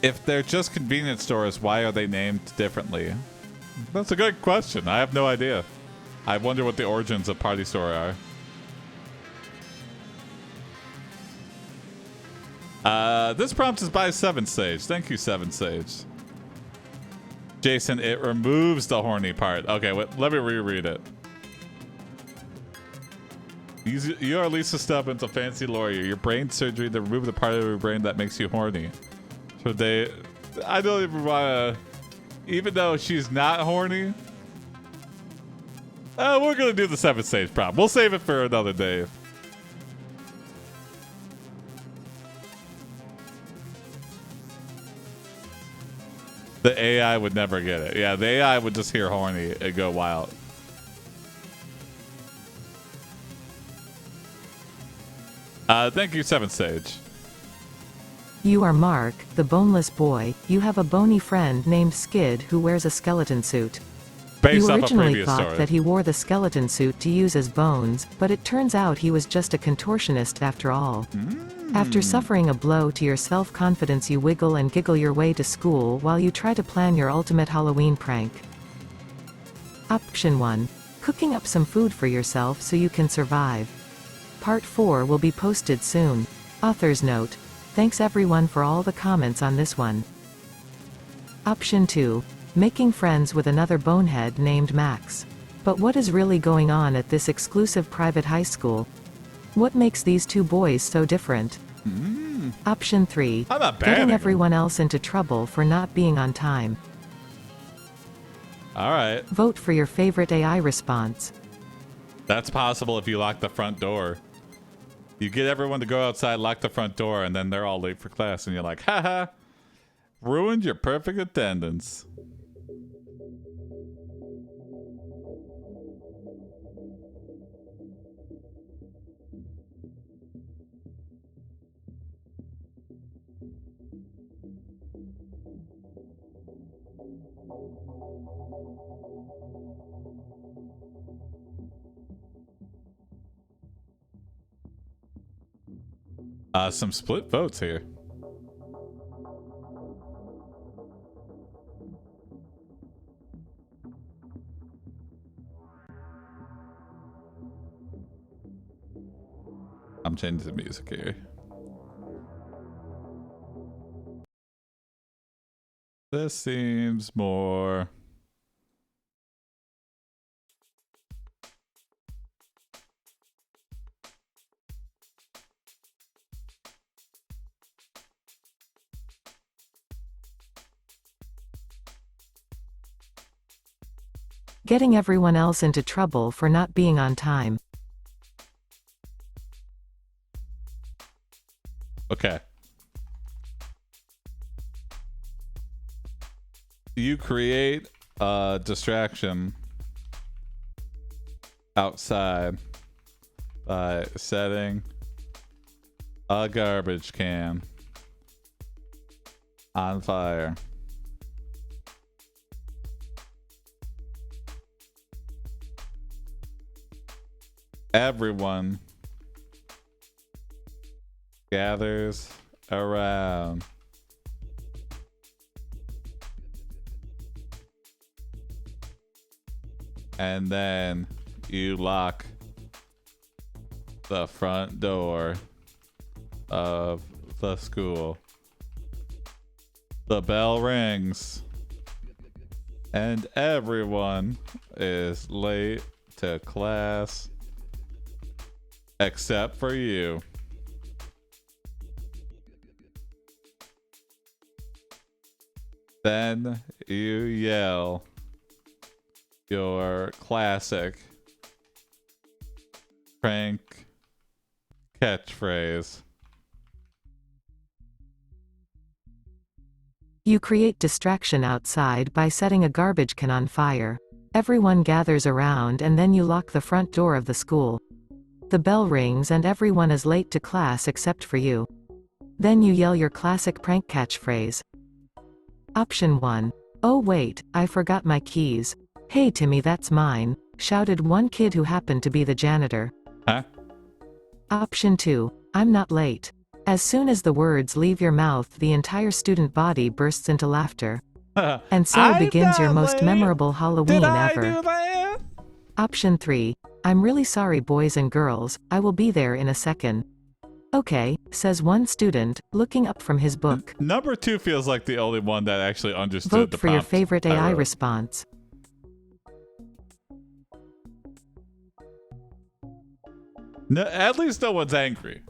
If they're just convenience stores, why are they named differently? That's a good question. I have no idea. I wonder what the origins of party store are. This prompt is by Seven Sage. Thank you, Seven Sage. Jason, it removes the horny part. Okay, wait, let me reread it. You are Lisa Stubbins, a fancy lawyer. Your brain surgery to remove the part of your brain that makes you horny. So I don't even want to, even though she's not horny. We're going to do the 7th stage prompt. We'll save it for another day. The AI would never get it. Yeah, the AI would just hear horny and go wild. Thank you, 7th Sage.
You are Mark, the boneless boy. You have a bony friend named Skid who wears a skeleton suit.
Based
You
off a
originally
previous
thought
story.
that he wore the skeleton suit to use as bones, but it turns out he was just a contortionist after all. After suffering a blow to your self-confidence, you wiggle and giggle your way to school while you try to plan your ultimate Halloween prank. Option 1. Cooking up some food for yourself so you can survive. Part 4 will be posted soon. Author's note. Thanks everyone for all the comments on this one. Option 2. Making friends with another bonehead named Max. But what is really going on at this exclusive private high school? What makes these two boys so different? Option 3.
I'm not
Getting
banning him.
everyone else into trouble for not being on time.
All right.
Vote for your favorite AI response.
That's possible if you lock the front door. You get everyone to go outside, lock the front door, and then they're all late for class, and you're like, haha, ruined your perfect attendance. Some split votes here. I'm changing the music here. This seems more...
Getting everyone else into trouble for not being on time.
Okay. You create a distraction outside by setting a garbage can on fire. Everyone gathers around. And then you lock the front door of the school. The bell rings. And everyone is late to class. Except for you. Then you yell your classic prank catchphrase.
You create distraction outside by setting a garbage can on fire. Everyone gathers around and then you lock the front door of the school. The bell rings and everyone is late to class except for you. Then you yell your classic prank catchphrase. Option 1. Oh wait, I forgot my keys. Hey Timmy, that's mine, shouted one kid who happened to be the janitor.
Huh?
Option 2. I'm not late. As soon as the words leave your mouth, the entire student body bursts into laughter. And so
I'm
begins your
not
most
late.
memorable Halloween
Did I
ever.
do that?
Option 3. I'm really sorry boys and girls, I will be there in a second. Okay, says one student, looking up from his book.
Number 2 feels like the only one that actually understood
Vote
the
for your
prompt
favorite
I
AI
wrote.
response.
No, at least no one's angry.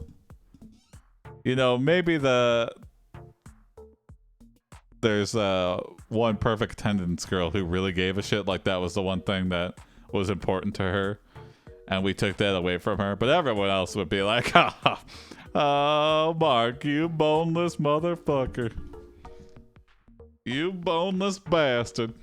You know, maybe there's one perfect attendance girl who really gave a shit, like that was the one thing that was important to her, and we took that away from her. But everyone else would be like, oh, Mark, you boneless motherfucker. You boneless bastard.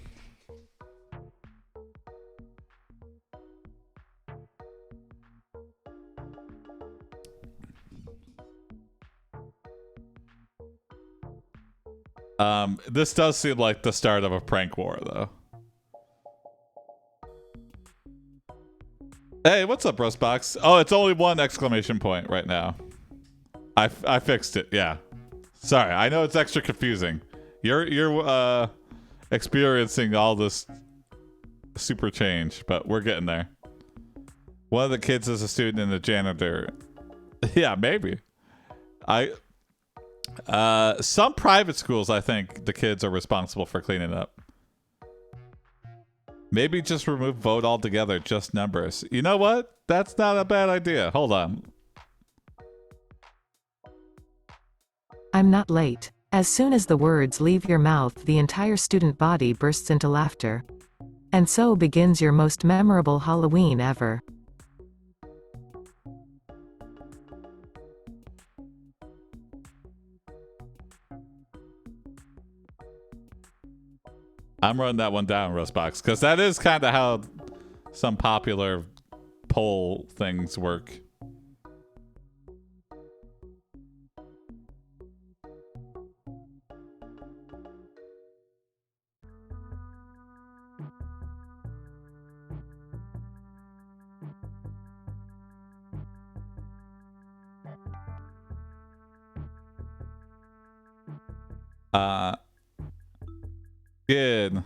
This does seem like the start of a prank war, though. Hey, what's up, Rustbox? Oh, it's only one exclamation point right now. I fixed it. Yeah. Sorry, I know it's extra confusing. You're experiencing all this super change, but we're getting there. One of the kids is a student and a janitor. Yeah, maybe. Some private schools, I think the kids are responsible for cleaning up. Maybe just remove vote altogether, just numbers. You know what? That's not a bad idea. Hold on.
I'm not late. As soon as the words leave your mouth, the entire student body bursts into laughter. And so begins your most memorable Halloween ever.
I'm running that one down, Rustbox, because that is kind of how some popular poll things work. Good.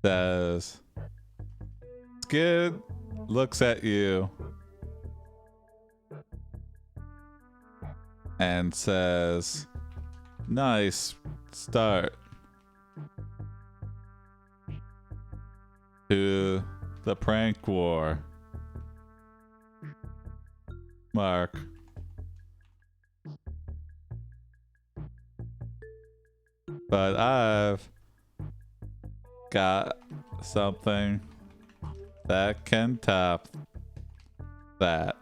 Says Skid looks at you and says, "Nice start to the prank war, Mark." But I've got something that can top that.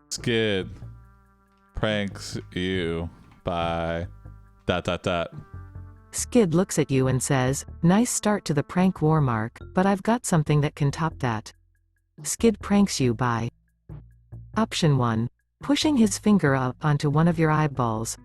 Skid pranks you by ...
Skid looks at you and says, "Nice start to the prank war, Mark, but I've got something that can top that." Skid pranks you by Option 1. Pushing his finger up onto one of your eyeballs.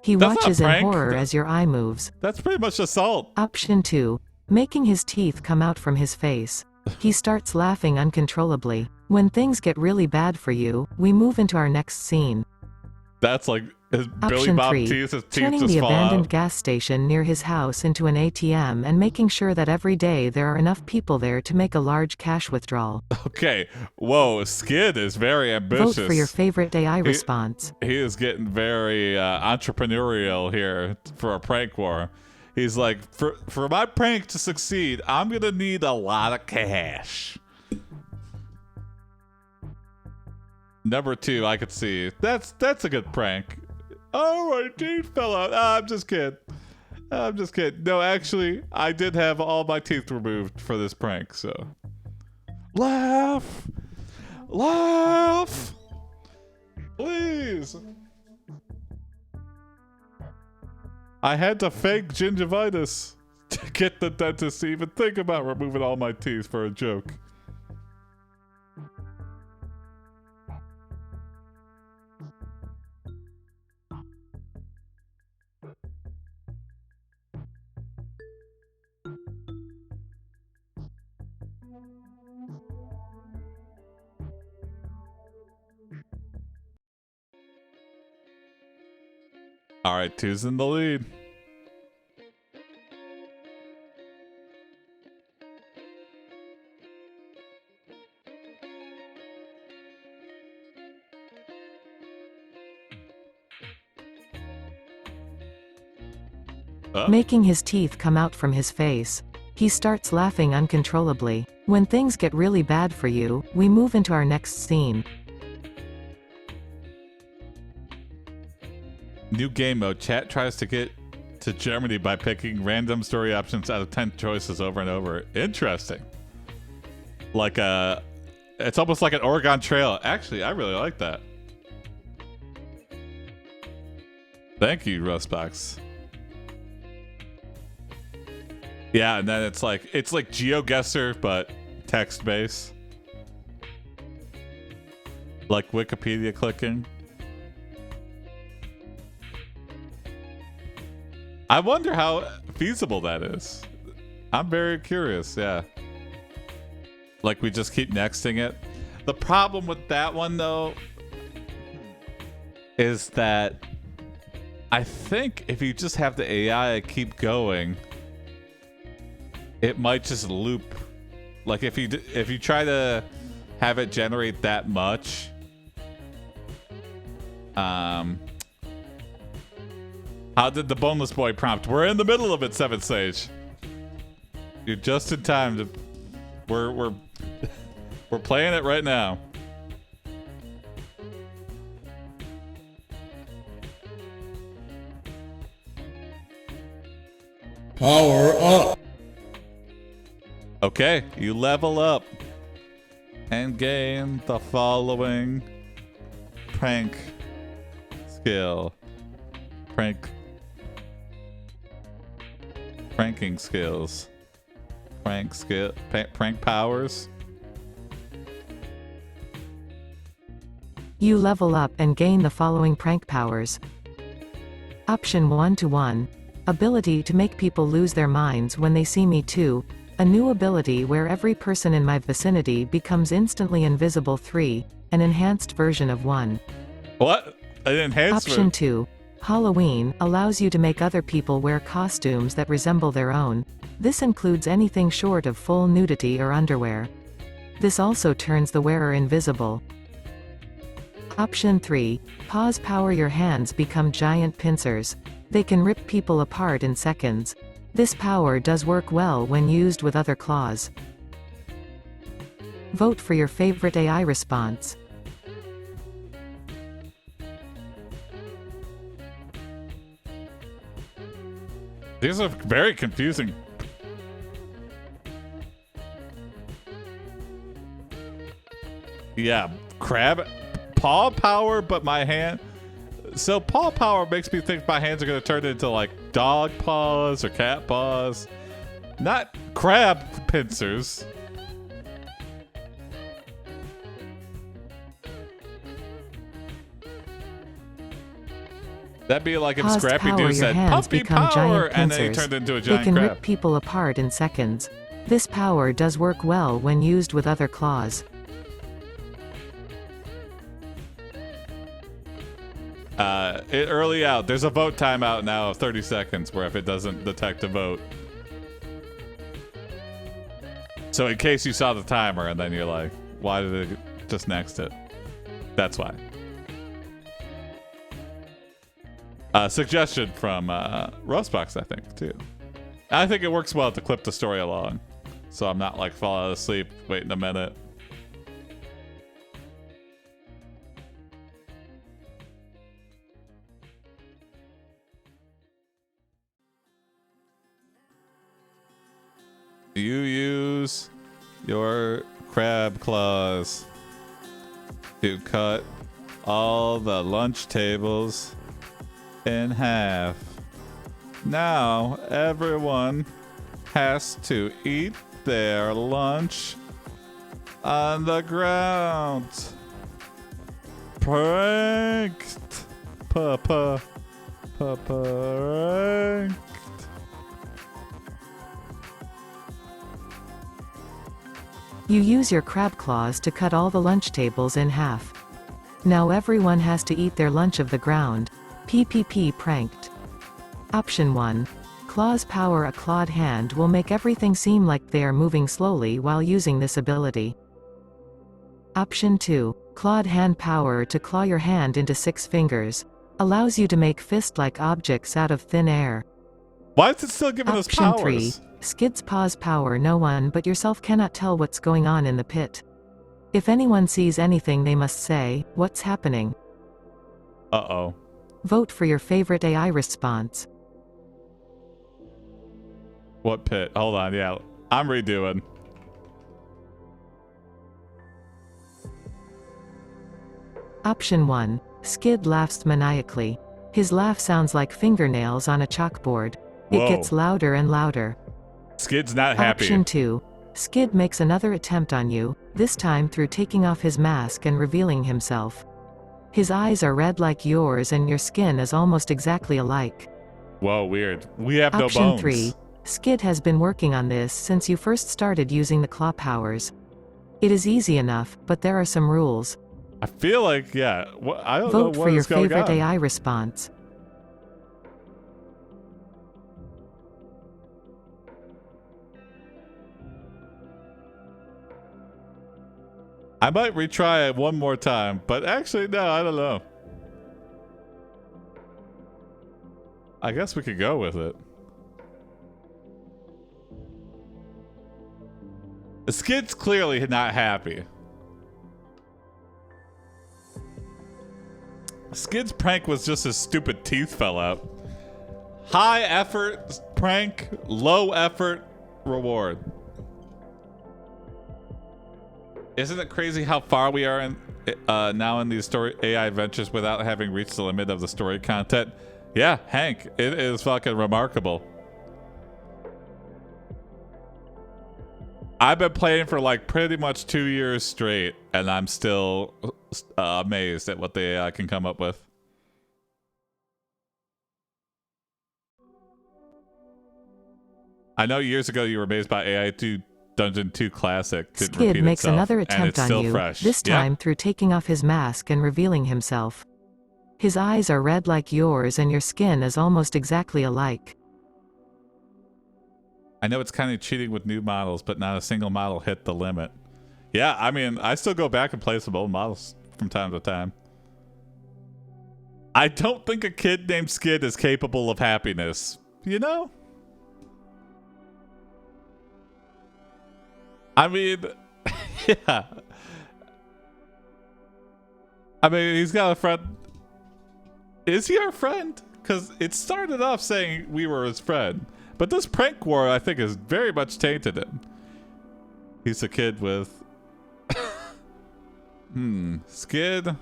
He
That's not
watches in
prank.
horror as your eye moves.
That's pretty much assault.
Option 2. Making his teeth come out from his face. He starts laughing uncontrollably. When things get really bad for you, we move into our next scene.
That's like his Billy
Option
Bob
3.
teeth. His teeth
Turning
just
the
fall
abandoned
out.
gas station near his house into an ATM and making sure that every day there are enough people there to make a large cash withdrawal.
Okay. Whoa. Skid is very ambitious.
Vote for your favorite AI response.
He is getting very entrepreneurial here for a prank war. He's like, for my prank to succeed, I'm gonna need a lot of cash. Number 2, I could see. That's a good prank. Oh, my teeth fell out. I'm just kidding. No, actually, I did have all my teeth removed for this prank, so. Laugh! Laugh! Please! I had to fake gingivitis to get the dentist to even think about removing all my teeth for a joke. All right, 2's in the lead.
Making his teeth come out from his face. He starts laughing uncontrollably. When things get really bad for you, we move into our next scene.
New game mode. Chat tries to get to Germany by picking random story options out of 10 choices over and over. Interesting. Like it's almost like an Oregon Trail. Actually, I really like that. Thank you, Rustbox. Yeah, and then it's like GeoGuessr, but text based. Like Wikipedia clicking. I wonder how feasible that is. I'm very curious, yeah. Like we just keep nexting it. The problem with that one though is that I think if you just have the AI keep going, it might just loop. Like if you try to have it generate that much, how did the boneless boy prompt? We're in the middle of it, 7th Sage. You're just in time to. We're playing it right now.
Power up.
Okay, you level up and gain the following prank skill. Pranking skills. Prank powers.
You level up and gain the following prank powers. Option 1-to-1. Ability to make people lose their minds when they see me. 2. A new ability where every person in my vicinity becomes instantly invisible. 3. An enhanced version of 1.
What? An enhanced
Option 2. Halloween allows you to make other people wear costumes that resemble their own. This includes anything short of full nudity or underwear. This also turns the wearer invisible. Option 3. Paws power. Your hands become giant pincers. They can rip people apart in seconds. This power does work well when used with other claws. Vote for your favorite AI response.
These are very confusing. Yeah, crab paw power, but my hand. So paw power makes me think my hands are going to turn into like dog paws or cat paws, not crab pincers. That'd be like if
Paws
Scrappy
power.
Doo
Your
said
hands
puppy
become
power
giant
and then he
pincers.
turned into a
They
giant
can
crab.
rip people apart in seconds. This power does work well when used with other claws.
Early out. There's a vote timeout now of 30 seconds where if it doesn't detect a vote. So in case you saw the timer and then you're like, why did it just next it? That's why. Suggestion from Rustbox, I think, too. I think it works well to clip the story along. So I'm not like falling asleep waiting a minute. You use your crab claws to cut all the lunch tables in half. Now everyone has to eat their lunch on the ground. Pranked. Pranked.
You use your crab claws to cut all the lunch tables in half. Now everyone has to eat their lunch of the ground. PPP pranked. Option 1. Claws power. A clawed hand will make everything seem like they are moving slowly while using this ability. Option 2. Clawed hand power. To claw your hand into 6 fingers. Allows you to make fist-like objects out of thin air.
Why is it still giving us
Option
powers?
3. Skid's paws power. No one but yourself cannot tell what's going on in the pit. If anyone sees anything they must say, "What's happening?"
Uh-oh.
Vote for your favorite AI response.
What pit? Hold on, yeah. I'm redoing.
Option 1. Skid laughs maniacally. His laugh sounds like fingernails on a chalkboard. It
Whoa.
gets louder and louder.
Skid's not happy.
Option 2. Skid makes another attempt on you, this time through taking off his mask and revealing himself. His eyes are red like yours and your skin is almost exactly alike.
Whoa, weird. We have no
Option
bones.
3. Skid has been working on this since you first started using the claw powers. It is easy enough, but there are some rules.
I feel like, yeah. I don't know
Vote
what
for your
is going
favorite
on.
AI response.
I might retry it one more time, but actually, no, I don't know. I guess we could go with it. Skid's clearly not happy. Skid's prank was just his stupid teeth fell out. High effort prank, low effort reward. Isn't it crazy how far we are in now in these story AI adventures without having reached the limit of the story content? Yeah, Hank, it is fucking remarkable. I've been playing for like pretty much 2 years straight, and I'm still amazed at what the AI can come up with. I know years ago you were amazed by AI 2 Dungeon 2 Classic.
Skid makes another attempt on you,
fresh.
this time through taking off his mask and revealing himself. His eyes are red like yours and your skin is almost exactly alike.
I know it's kind of cheating with new models, but not a single model hit the limit. Yeah, I mean, I still go back and play some old models from time to time. I don't think a kid named Skid is capable of happiness. You know? I mean, yeah. I mean, he's got a friend. Is he our friend? Because it started off saying we were his friend. But this prank war, I think, has very much tainted him. He's a kid with... Skid?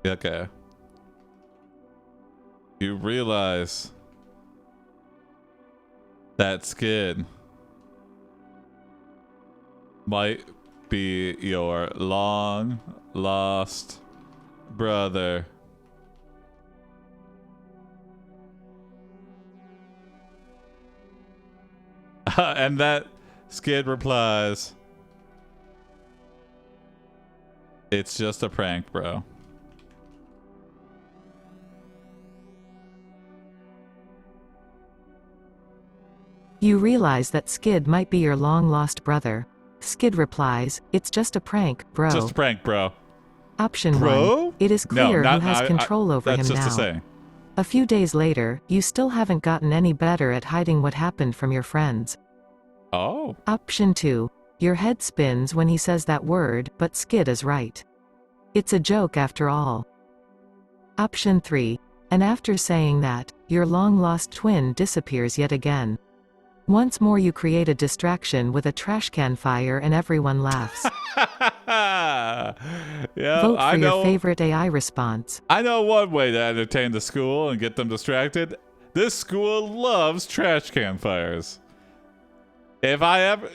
Okay. You realize that Skid might be your long lost brother. And that Skid replies, "It's just a prank, bro."
You realize that Skid might be your long-lost brother. Skid replies, "It's just a prank, bro."
Just a prank, bro.
Option
Bro?
1. It is clear who has control over him
that's just
now.
a saying.
A few days later, you still haven't gotten any better at hiding what happened from your friends.
Oh.
Option 2. Your head spins when he says that word, but Skid is right. It's a joke after all. Option 3. And after saying that, your long-lost twin disappears yet again. Once more you create a distraction with a trash can fire and everyone laughs.
Yeah,
Vote
I
for
know.
your favorite AI response.
I know one way to entertain the school and get them distracted. This school loves trash can fires. If I ever,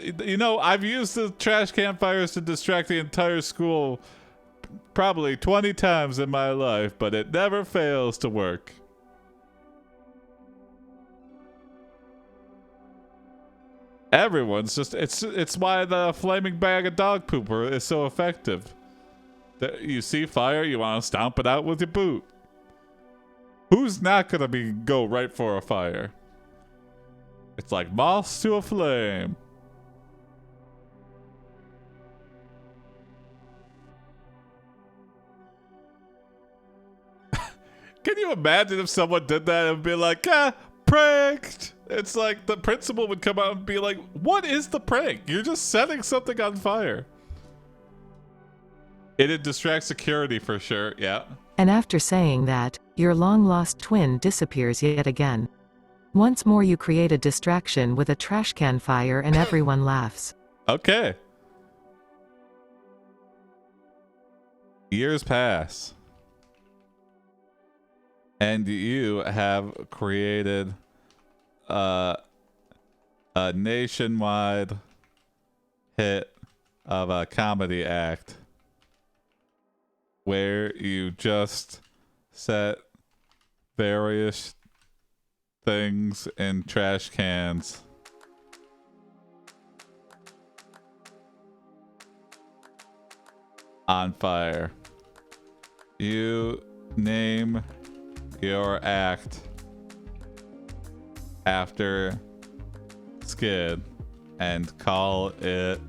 I've used the trash can fires to distract the entire school probably 20 times in my life, but it never fails to work. Everyone's just, it's why the flaming bag of dog pooper is so effective. You see fire, you want to stomp it out with your boot. Who's not gonna go right for a fire? It's like moths to a flame. Can you imagine if someone did that and be like, pranked? It's like the principal would come out and be like, what is the prank? You're just setting something on fire. It'd distract security for sure, yeah.
And after saying that, your long-lost twin disappears yet again. Once more you create a distraction with a trash can fire and everyone laughs.
Okay. Years pass. And you have created a nationwide hit of a comedy act where you just set various things in trash cans on fire. You name your act after Skid and call it.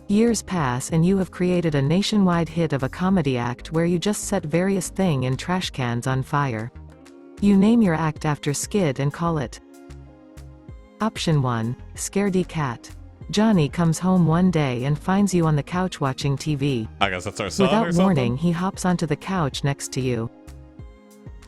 Years pass and you have created a nationwide hit of a comedy act where you just set various thing in trash cans on fire. You name your act after Skid and call it. Option 1, Scaredy Cat. Johnny comes home one day and finds you on the couch watching TV.
I guess that's our song.
Without
or something?
warning, he hops onto the couch next to you.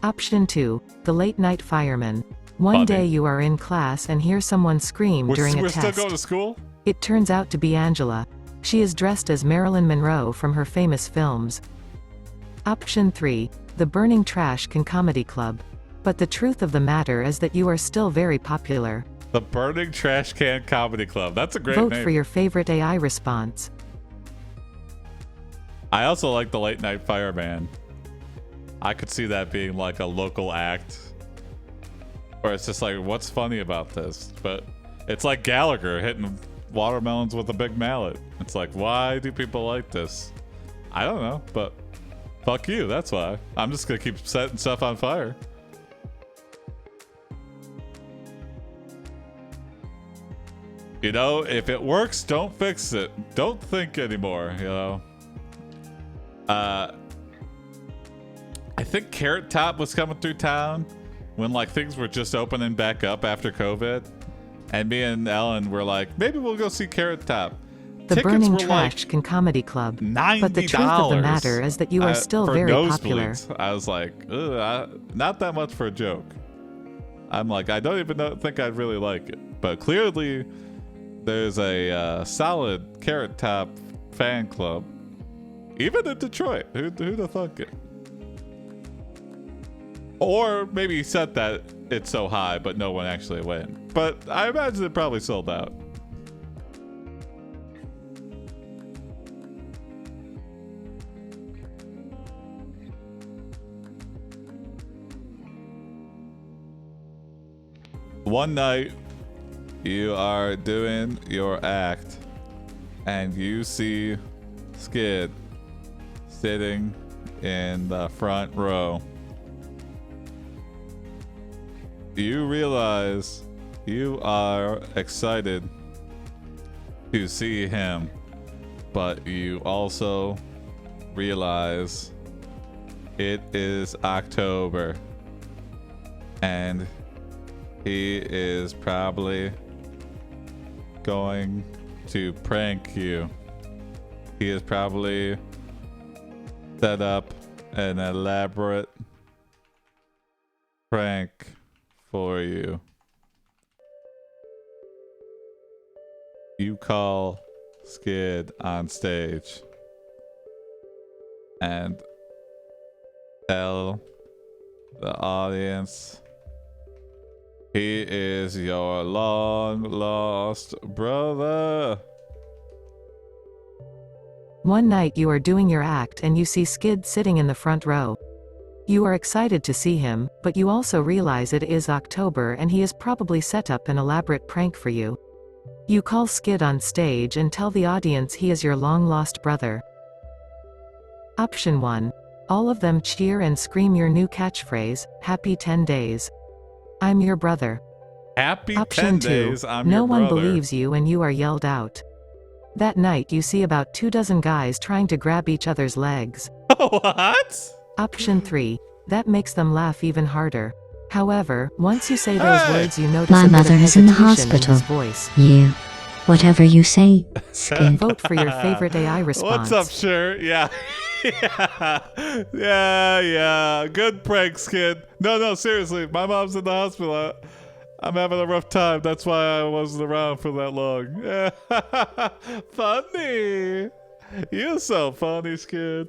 Option 2, The Late Night Fireman. One
Funny.
day you are in class and hear someone scream during a
We're
test.
still going to school?
It turns out to be Angela. She is dressed as Marilyn Monroe from her famous films. Option 3, The Burning Trash Can Comedy Club. But the truth of the matter is that you are still very popular.
The Burning Trash Can Comedy Club. That's a great
Vote
name.
for your favorite AI response.
I also like the Late Night Fireman. I could see that being like a local act. Or it's just like, what's funny about this? But it's like Gallagher hitting watermelons with a big mallet. It's like, why do people like this? I don't know, but fuck you, that's why. I'm just gonna keep setting stuff on fire. You know, if it works, don't fix it. Don't think anymore, you know? I think Carrot Top was coming through town when like things were just opening back up after COVID. And me and Ellen were like, maybe we'll go see Carrot Top.
The
Tickets
Burning
were
Trash
like
Can Comedy Club.
$90
But the truth of the matter is that you are still
for
very popular.
nosebleeds. I was like, not that much for a joke. I'm like, I don't even think I'd really like it. But clearly, there's a solid Carrot Top fan club. Even in Detroit. Who'd have thunk it? Or maybe he said that it's so high, but no one actually went. But I imagine it probably sold out. One night, you are doing your act, and you see Skid sitting in the front row. You realize you are excited to see him, but you also realize it is October and he is probably going to prank you. He has probably set up an elaborate prank for you. You call Skid on stage and tell the audience he is your long lost brother.
One night you are doing your act and you see Skid sitting in the front row. You are excited to see him, but you also realize it is October and he has probably set up an elaborate prank for you. You call Skid on stage and tell the audience he is your long-lost brother. Option 1. All of them cheer and scream your new catchphrase, Happy 10 Days. I'm your brother.
Happy
Option
10
2.
days, I'm
No
your
one
brother.
believes you and you are yelled out. That night you see about 24 guys trying to grab each other's legs.
What?
Option 3. That makes them laugh even harder. However, once you say those
Hey!
words you notice
My
a bit of
mother is in the
hesitation
hospital.
his voice.
You. Whatever you say, Skid.
Vote for your favorite AI response.
What's up, shirt? Yeah. yeah. Good prank, Skid. No, seriously. My mom's in the hospital. I'm having a rough time. That's why I wasn't around for that long. Funny. You're so funny, Skid.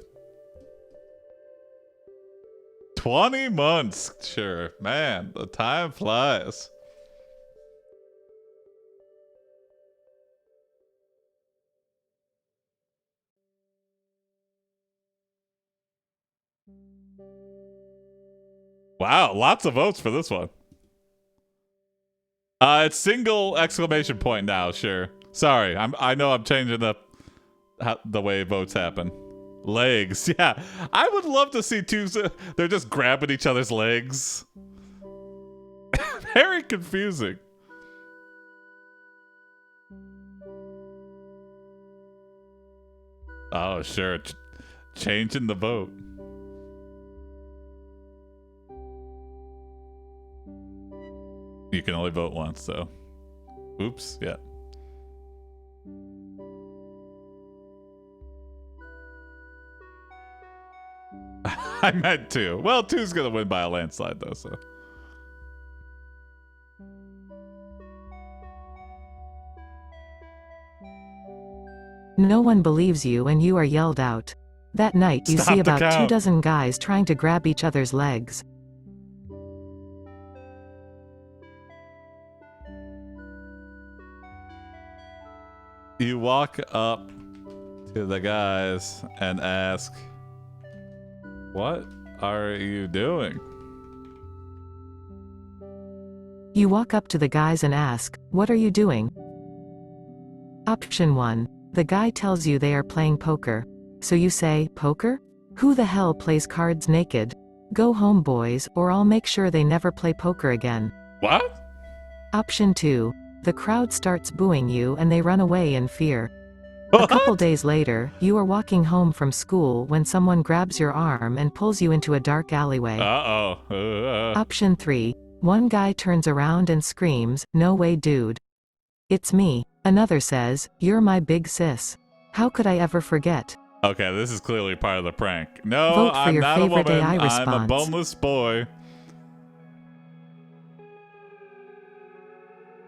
20 months. Sure. Man, the time flies. Wow, lots of votes for this one. It's single exclamation point now. Sure. Sorry, I know I'm changing the way votes happen. Legs, yeah. I would love to see two. They're just grabbing each other's legs. Very confusing. Oh, sure. Changing the vote. You can only vote once, so. Oops, yeah. I meant 2. Well, 2's gonna win by a landslide, though, so.
No one believes you and you are yelled out. That night you
Stop
see
the
about
count.
24 guys trying to grab each other's legs.
You walk up to the guys and ask, "What are you doing?"
You walk up to the guys and ask, "What are you doing?" Option 1. The guy tells you they are playing poker. So you say, "Poker? Who the hell plays cards naked? Go home, boys, or I'll make sure they never play poker again."
What?
Option 2. The crowd starts booing you and they run away in fear. A couple days later, you are walking home from school when someone grabs your arm and pulls you into a dark alleyway.
Uh-oh.
Option 3. One guy turns around and screams, "No way, dude. It's me." Another says, "You're my big sis. How could I ever forget?"
Okay, this is clearly part of the prank. No,
Vote for
I'm
your
not a
favorite
woman.
AI
I'm a
response.
boneless boy.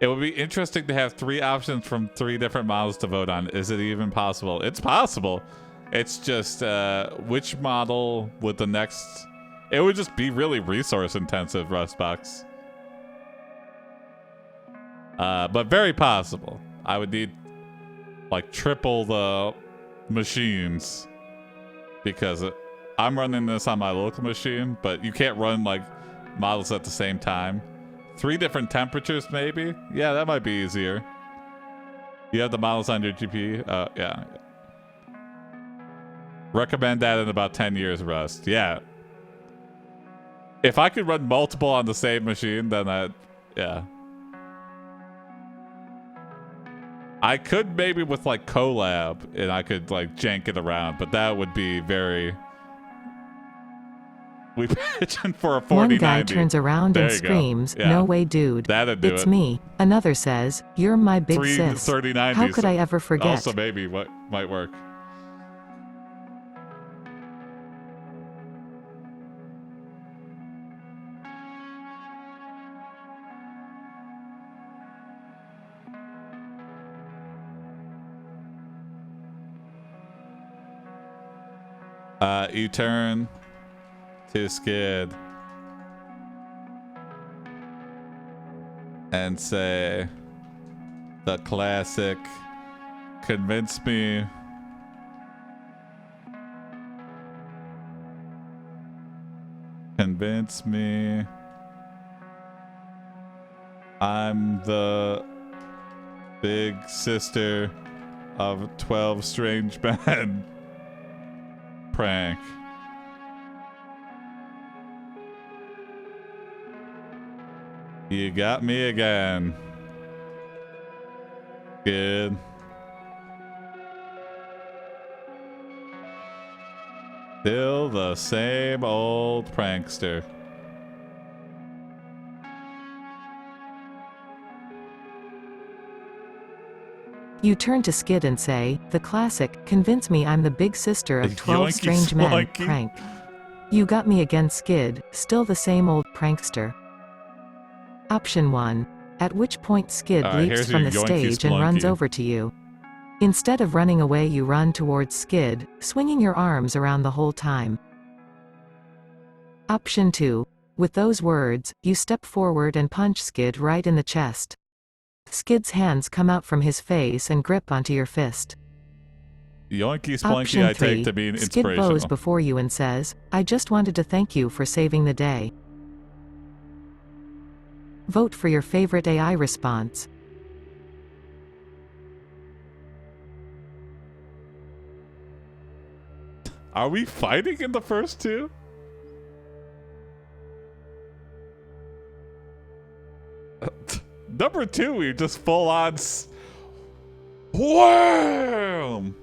It would be interesting to have 3 options from 3 different models to vote on. Is it even possible? It's possible. It's just which model would the next... It would just be really resource intensive, Rustbox. But very possible. I would need like triple the machines because I'm running this on my local machine, but you can't run like models at the same time. 3 different temperatures, maybe? Yeah, that might be easier. You have the models on your GPU? Yeah. Recommend that in about 10 years, Rust. Yeah. If I could run multiple on the same machine, then yeah. I could maybe with like collab, and I could like jank it around, but that would be very... We pitching for a 4090.
One guy turns around
There
and
you go.
screams,
Yeah.
"No way, dude.
That'd do
It's
it.
me." Another says, "You're my big
3
sis.
3090s.
How could I ever forget?"
Also maybe what might work. You turn to Skid and say the classic, "Convince me." Convince me I'm the big sister of 12 strange men. Prank. You got me again. Good. Still the same old prankster.
You turn to Skid and say, the classic, "Convince me I'm the big sister of 12
Yoinky
strange men,"
sploinky.
prank. You got me again, Skid, still the same old prankster. Option 1. At which point Skid
All right,
leaps
here's
from
your
the
yoinky
stage and runs
splunky.
over to you. Instead of running away, you run towards Skid, swinging your arms around the whole time. Option 2. With those words, you step forward and punch Skid right in the chest. Skid's hands come out from his face and grip onto your fist.
Yoinky splinky
Option
I
3.
take to mean
Skid bows
inspirational.
before you and says, "I just wanted to thank you for saving the day." Vote for your favorite AI response.
Are we fighting in the first two? Number 2, we just full on. Wham!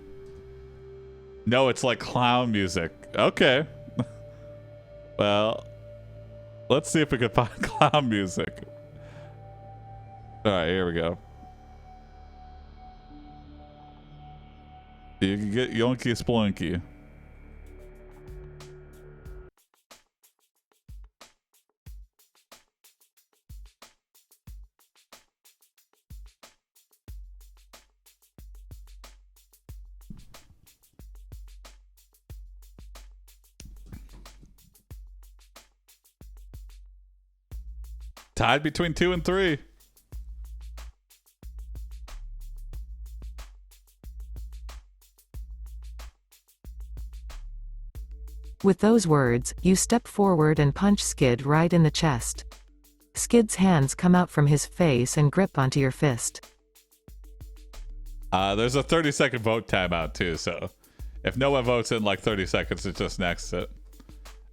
No, it's like clown music. Okay. Well, let's see if we can find clown music. All right, here we go. You can get Yonky Splunky. Tied between 2 and 3.
With those words, you step forward and punch Skid right in the chest. Skid's hands come out from his face and grip onto your fist.
There's a 30-second vote timeout too, so if no one votes in like 30 seconds, it's just next it.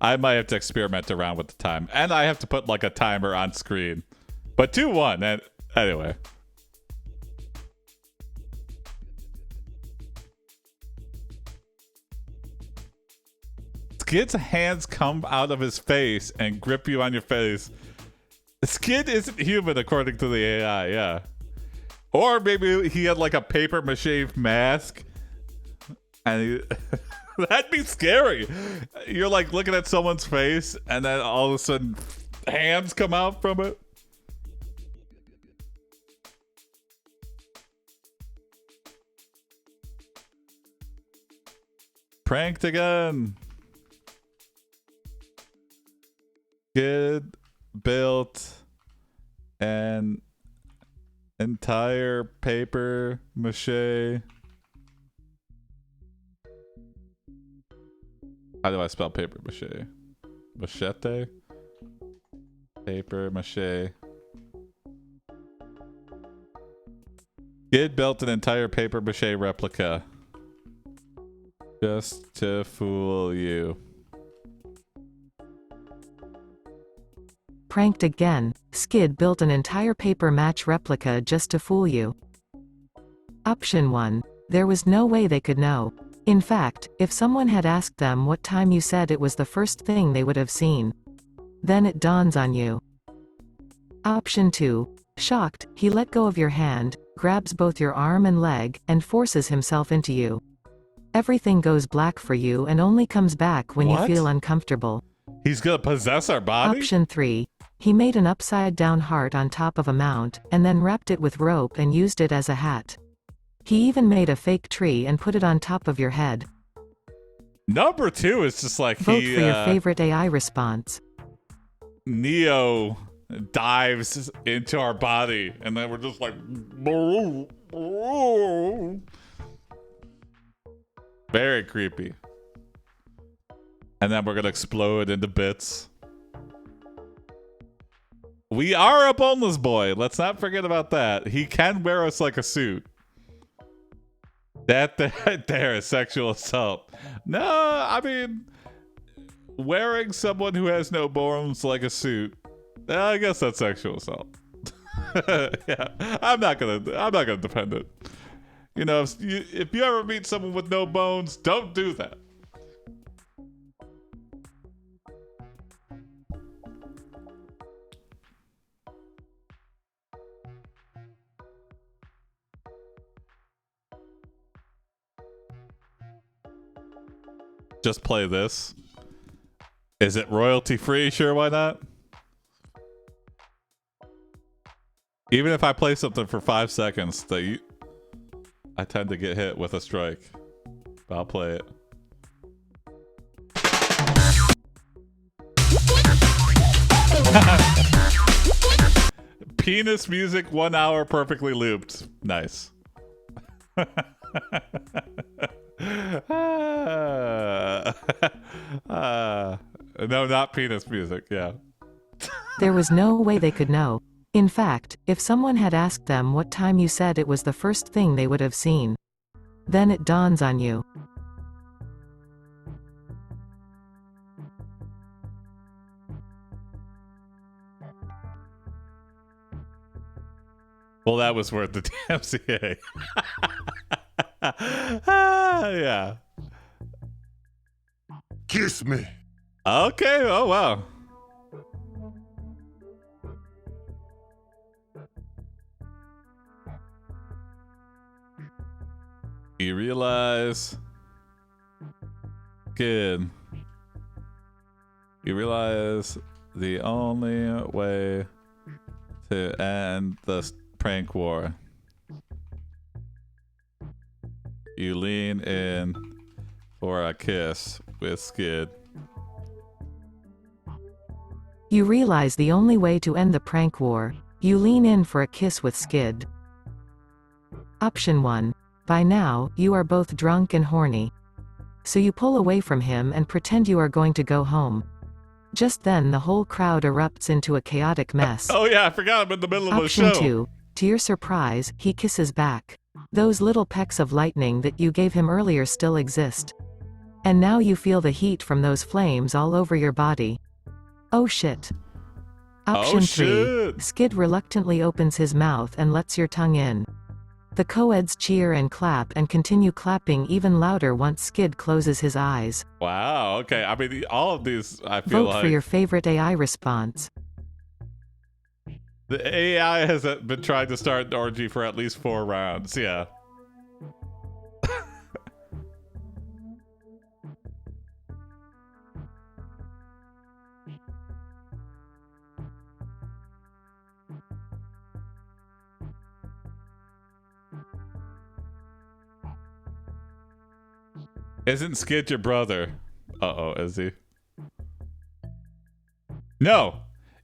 I might have to experiment around with the time, and I have to put like a timer on screen. But 2-1, and anyway. Skid's hands come out of his face and grip you on your face. Skid isn't human according to the AI, yeah. Or maybe he had like a paper mache mask. And he, that'd be scary. You're like looking at someone's face and then all of a sudden hands come out from it. Pranked again. Skid built an entire paper mache. How do I spell paper mache? Machete? Paper mache. Skid built an entire paper mache replica. Just to fool you.
Pranked again, Skid built an entire paper match replica just to fool you. Option 1. There was no way they could know. In fact, if someone had asked them what time you said it was the first thing they would have seen. Then it dawns on you. Option 2. Shocked, he let go of your hand, grabs both your arm and leg, and forces himself into you. Everything goes black for you and only comes back when you feel uncomfortable.
He's gonna possess our body?
Option 3. He made an upside-down heart on top of a mount, and then wrapped it with rope and used it as a hat. He even made a fake tree and put it on top of your head.
Number 2 is just like
Vote for your favorite AI response.
Neo dives into our body, and then we're just like... Very creepy. And then we're gonna explode into bits. We are a boneless boy. Let's not forget about that. He can wear us like a suit. That there is sexual assault. No, I mean, wearing someone who has no bones like a suit. I guess that's sexual assault. Yeah, I'm not gonna defend it. You know, if you ever meet someone with no bones, don't do that. Just play this. Is it royalty free? Sure, why not? Even if I play something for 5 seconds, I tend to get hit with a strike. But I'll play it. Penis music, 1 hour perfectly looped. Nice. No, not penis music. Yeah.
There was no way they could know. In fact, if someone had asked them what time you said it was the first thing they would have seen. Then it dawns on you.
Well, that was worth the DMCA. Yeah.
Kiss me.
Okay. Oh, wow. You realize. Good. You realize the only way to end the prank war. You lean in for a kiss with Skid.
You realize the only way to end the prank war. You lean in for a kiss with Skid. Option 1. By now, you are both drunk and horny. So you pull away from him and pretend you are going to go home. Just then the whole crowd erupts into a chaotic mess.
Oh yeah, I forgot I'm in the middle of
Option
a show.
2. To your surprise, he kisses back. Those little pecks of lightning that you gave him earlier still exist. And now you feel the heat from those flames all over your body. Oh shit. Option 3.
Shit.
Skid reluctantly opens his mouth and lets your tongue in. The co-eds cheer and clap and continue clapping even louder once Skid closes his eyes.
Wow, okay. I mean, all of these, I feel
Vote
like
for your favorite AI response.
the AI has been trying to start an orgy for at least 4 rounds. Yeah. Isn't Skid your brother? Uh-oh, is he? No!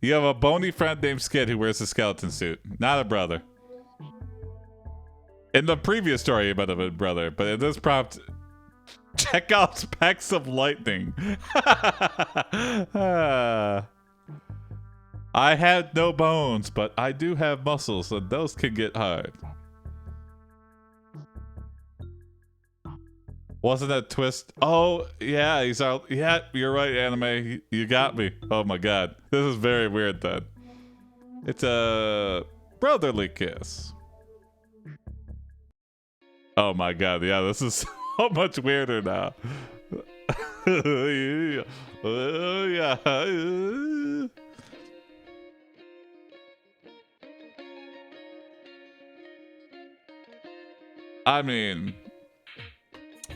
You have a bony friend named Skid who wears a skeleton suit. Not a brother. In the previous story, you might have been brother, but in this prompt, check out specks of lightning. I had no bones, but I do have muscles, and those can get hard. Wasn't that twist? Oh, yeah, he's out. Yeah, you're right, anime. You got me. Oh my god. This is very weird then. It's a brotherly kiss. Oh my god, yeah, this is so much weirder now. Yeah. I mean,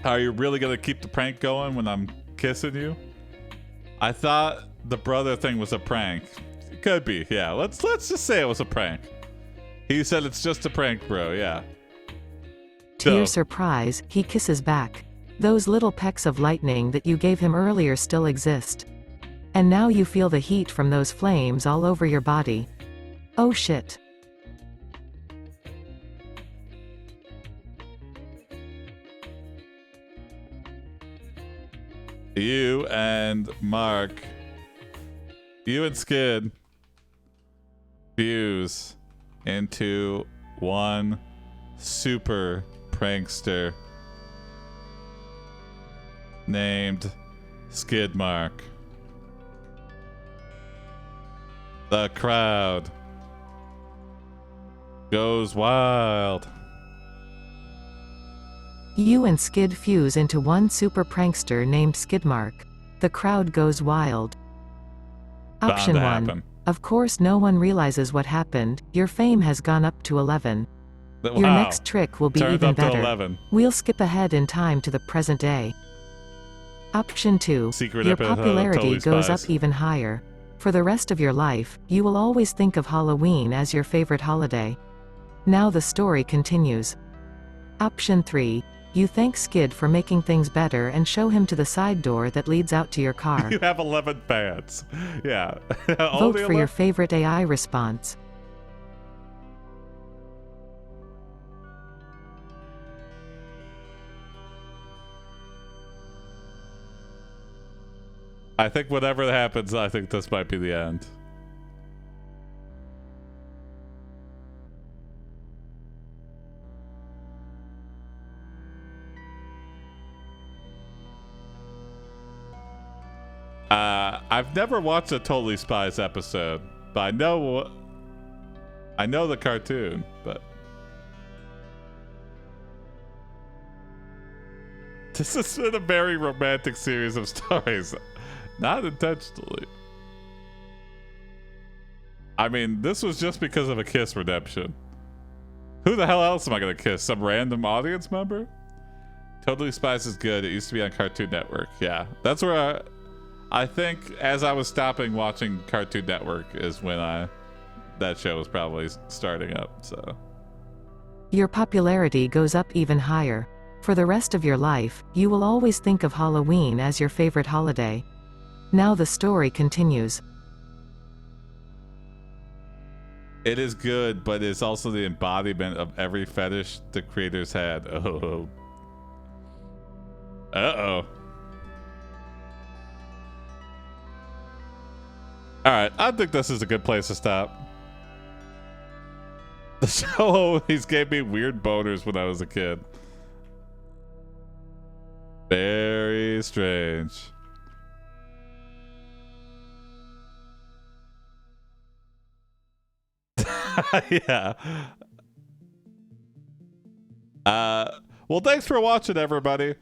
are you really gonna keep the prank going when I'm kissing you? I thought the brother thing was a prank. It could be, yeah. Let's just say it was a prank. He said it's just a prank, bro. Yeah.
To your surprise, he kisses back. Those little pecks of lightning that you gave him earlier still exist. And now you feel the heat from those flames all over your body. Oh shit.
You and Skid fuse into one super prankster named Skidmark. The crowd goes wild.
You and Skid fuse into one super prankster named Skidmark. The crowd goes wild. Option 1.
Happen.
Of course no one realizes what happened. Your fame has gone up to 11.
Wow.
Your next trick will be
Turned
even
up to
better.
11.
We'll skip ahead in time to the present day. Option 2.
Secret
Your
episode,
popularity
Totally
goes
Spies.
up even higher. For the rest of your life, you will always think of Halloween as your favorite holiday. Now the story continues. Option 3. You thank Skid for making things better and show him to the side door that leads out to your car.
You have 11 fans. Yeah.
Vote
Only
for your
11?
favorite AI response.
I think whatever happens, I think this might be the end. I've never watched a Totally Spies episode, but I know the cartoon, but this has been a very romantic series of stories. Not intentionally. I mean, this was just because of a kiss redemption. Who the hell else am I gonna kiss? Some random audience member? Totally Spies is good. It used to be on Cartoon Network. Yeah, that's where I think as I was stopping watching Cartoon Network is when that show was probably starting up. So
Your popularity goes up even higher. For the rest of your life, you will always think of Halloween as your favorite holiday. Now the story continues.
it is good, but it's also the embodiment of every fetish the creators had. Oh. Uh-oh. Alright, I think this is a good place to stop. The show always gave me weird boners when I was a kid. Very strange. Yeah. Well, thanks for watching, everybody.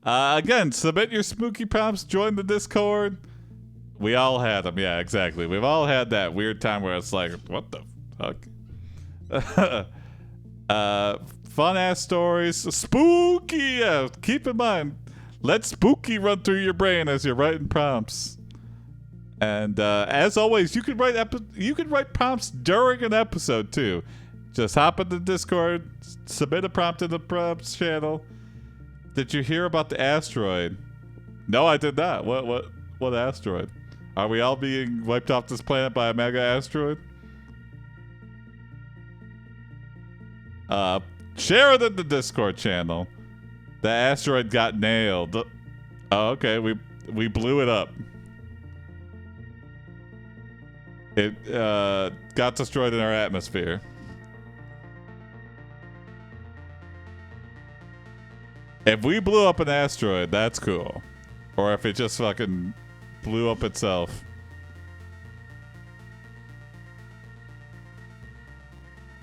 Again, submit your spooky prompts, join the Discord. We all had them. Yeah, exactly. We've all had that weird time where it's like, what the fuck? Fun ass stories, spooky. Keep in mind, let spooky run through your brain as you're writing prompts. And as always, you can write prompts during an episode too. Just hop in the Discord, submit a prompt in the prompts channel. Did you hear about the asteroid? No, I did not. What asteroid? Are we all being wiped off this planet by a mega asteroid? Share it in the Discord channel. The asteroid got nailed. Oh, okay. We blew it up. It got destroyed in our atmosphere. If we blew up an asteroid, that's cool. Or if it just fucking blew up itself.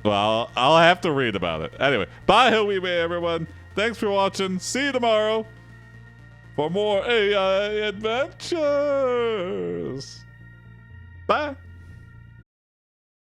Well, I'll have to read about it. Anyway, bye, Hilwy May, everyone. Thanks for watching. See you tomorrow for more AI adventures. Bye.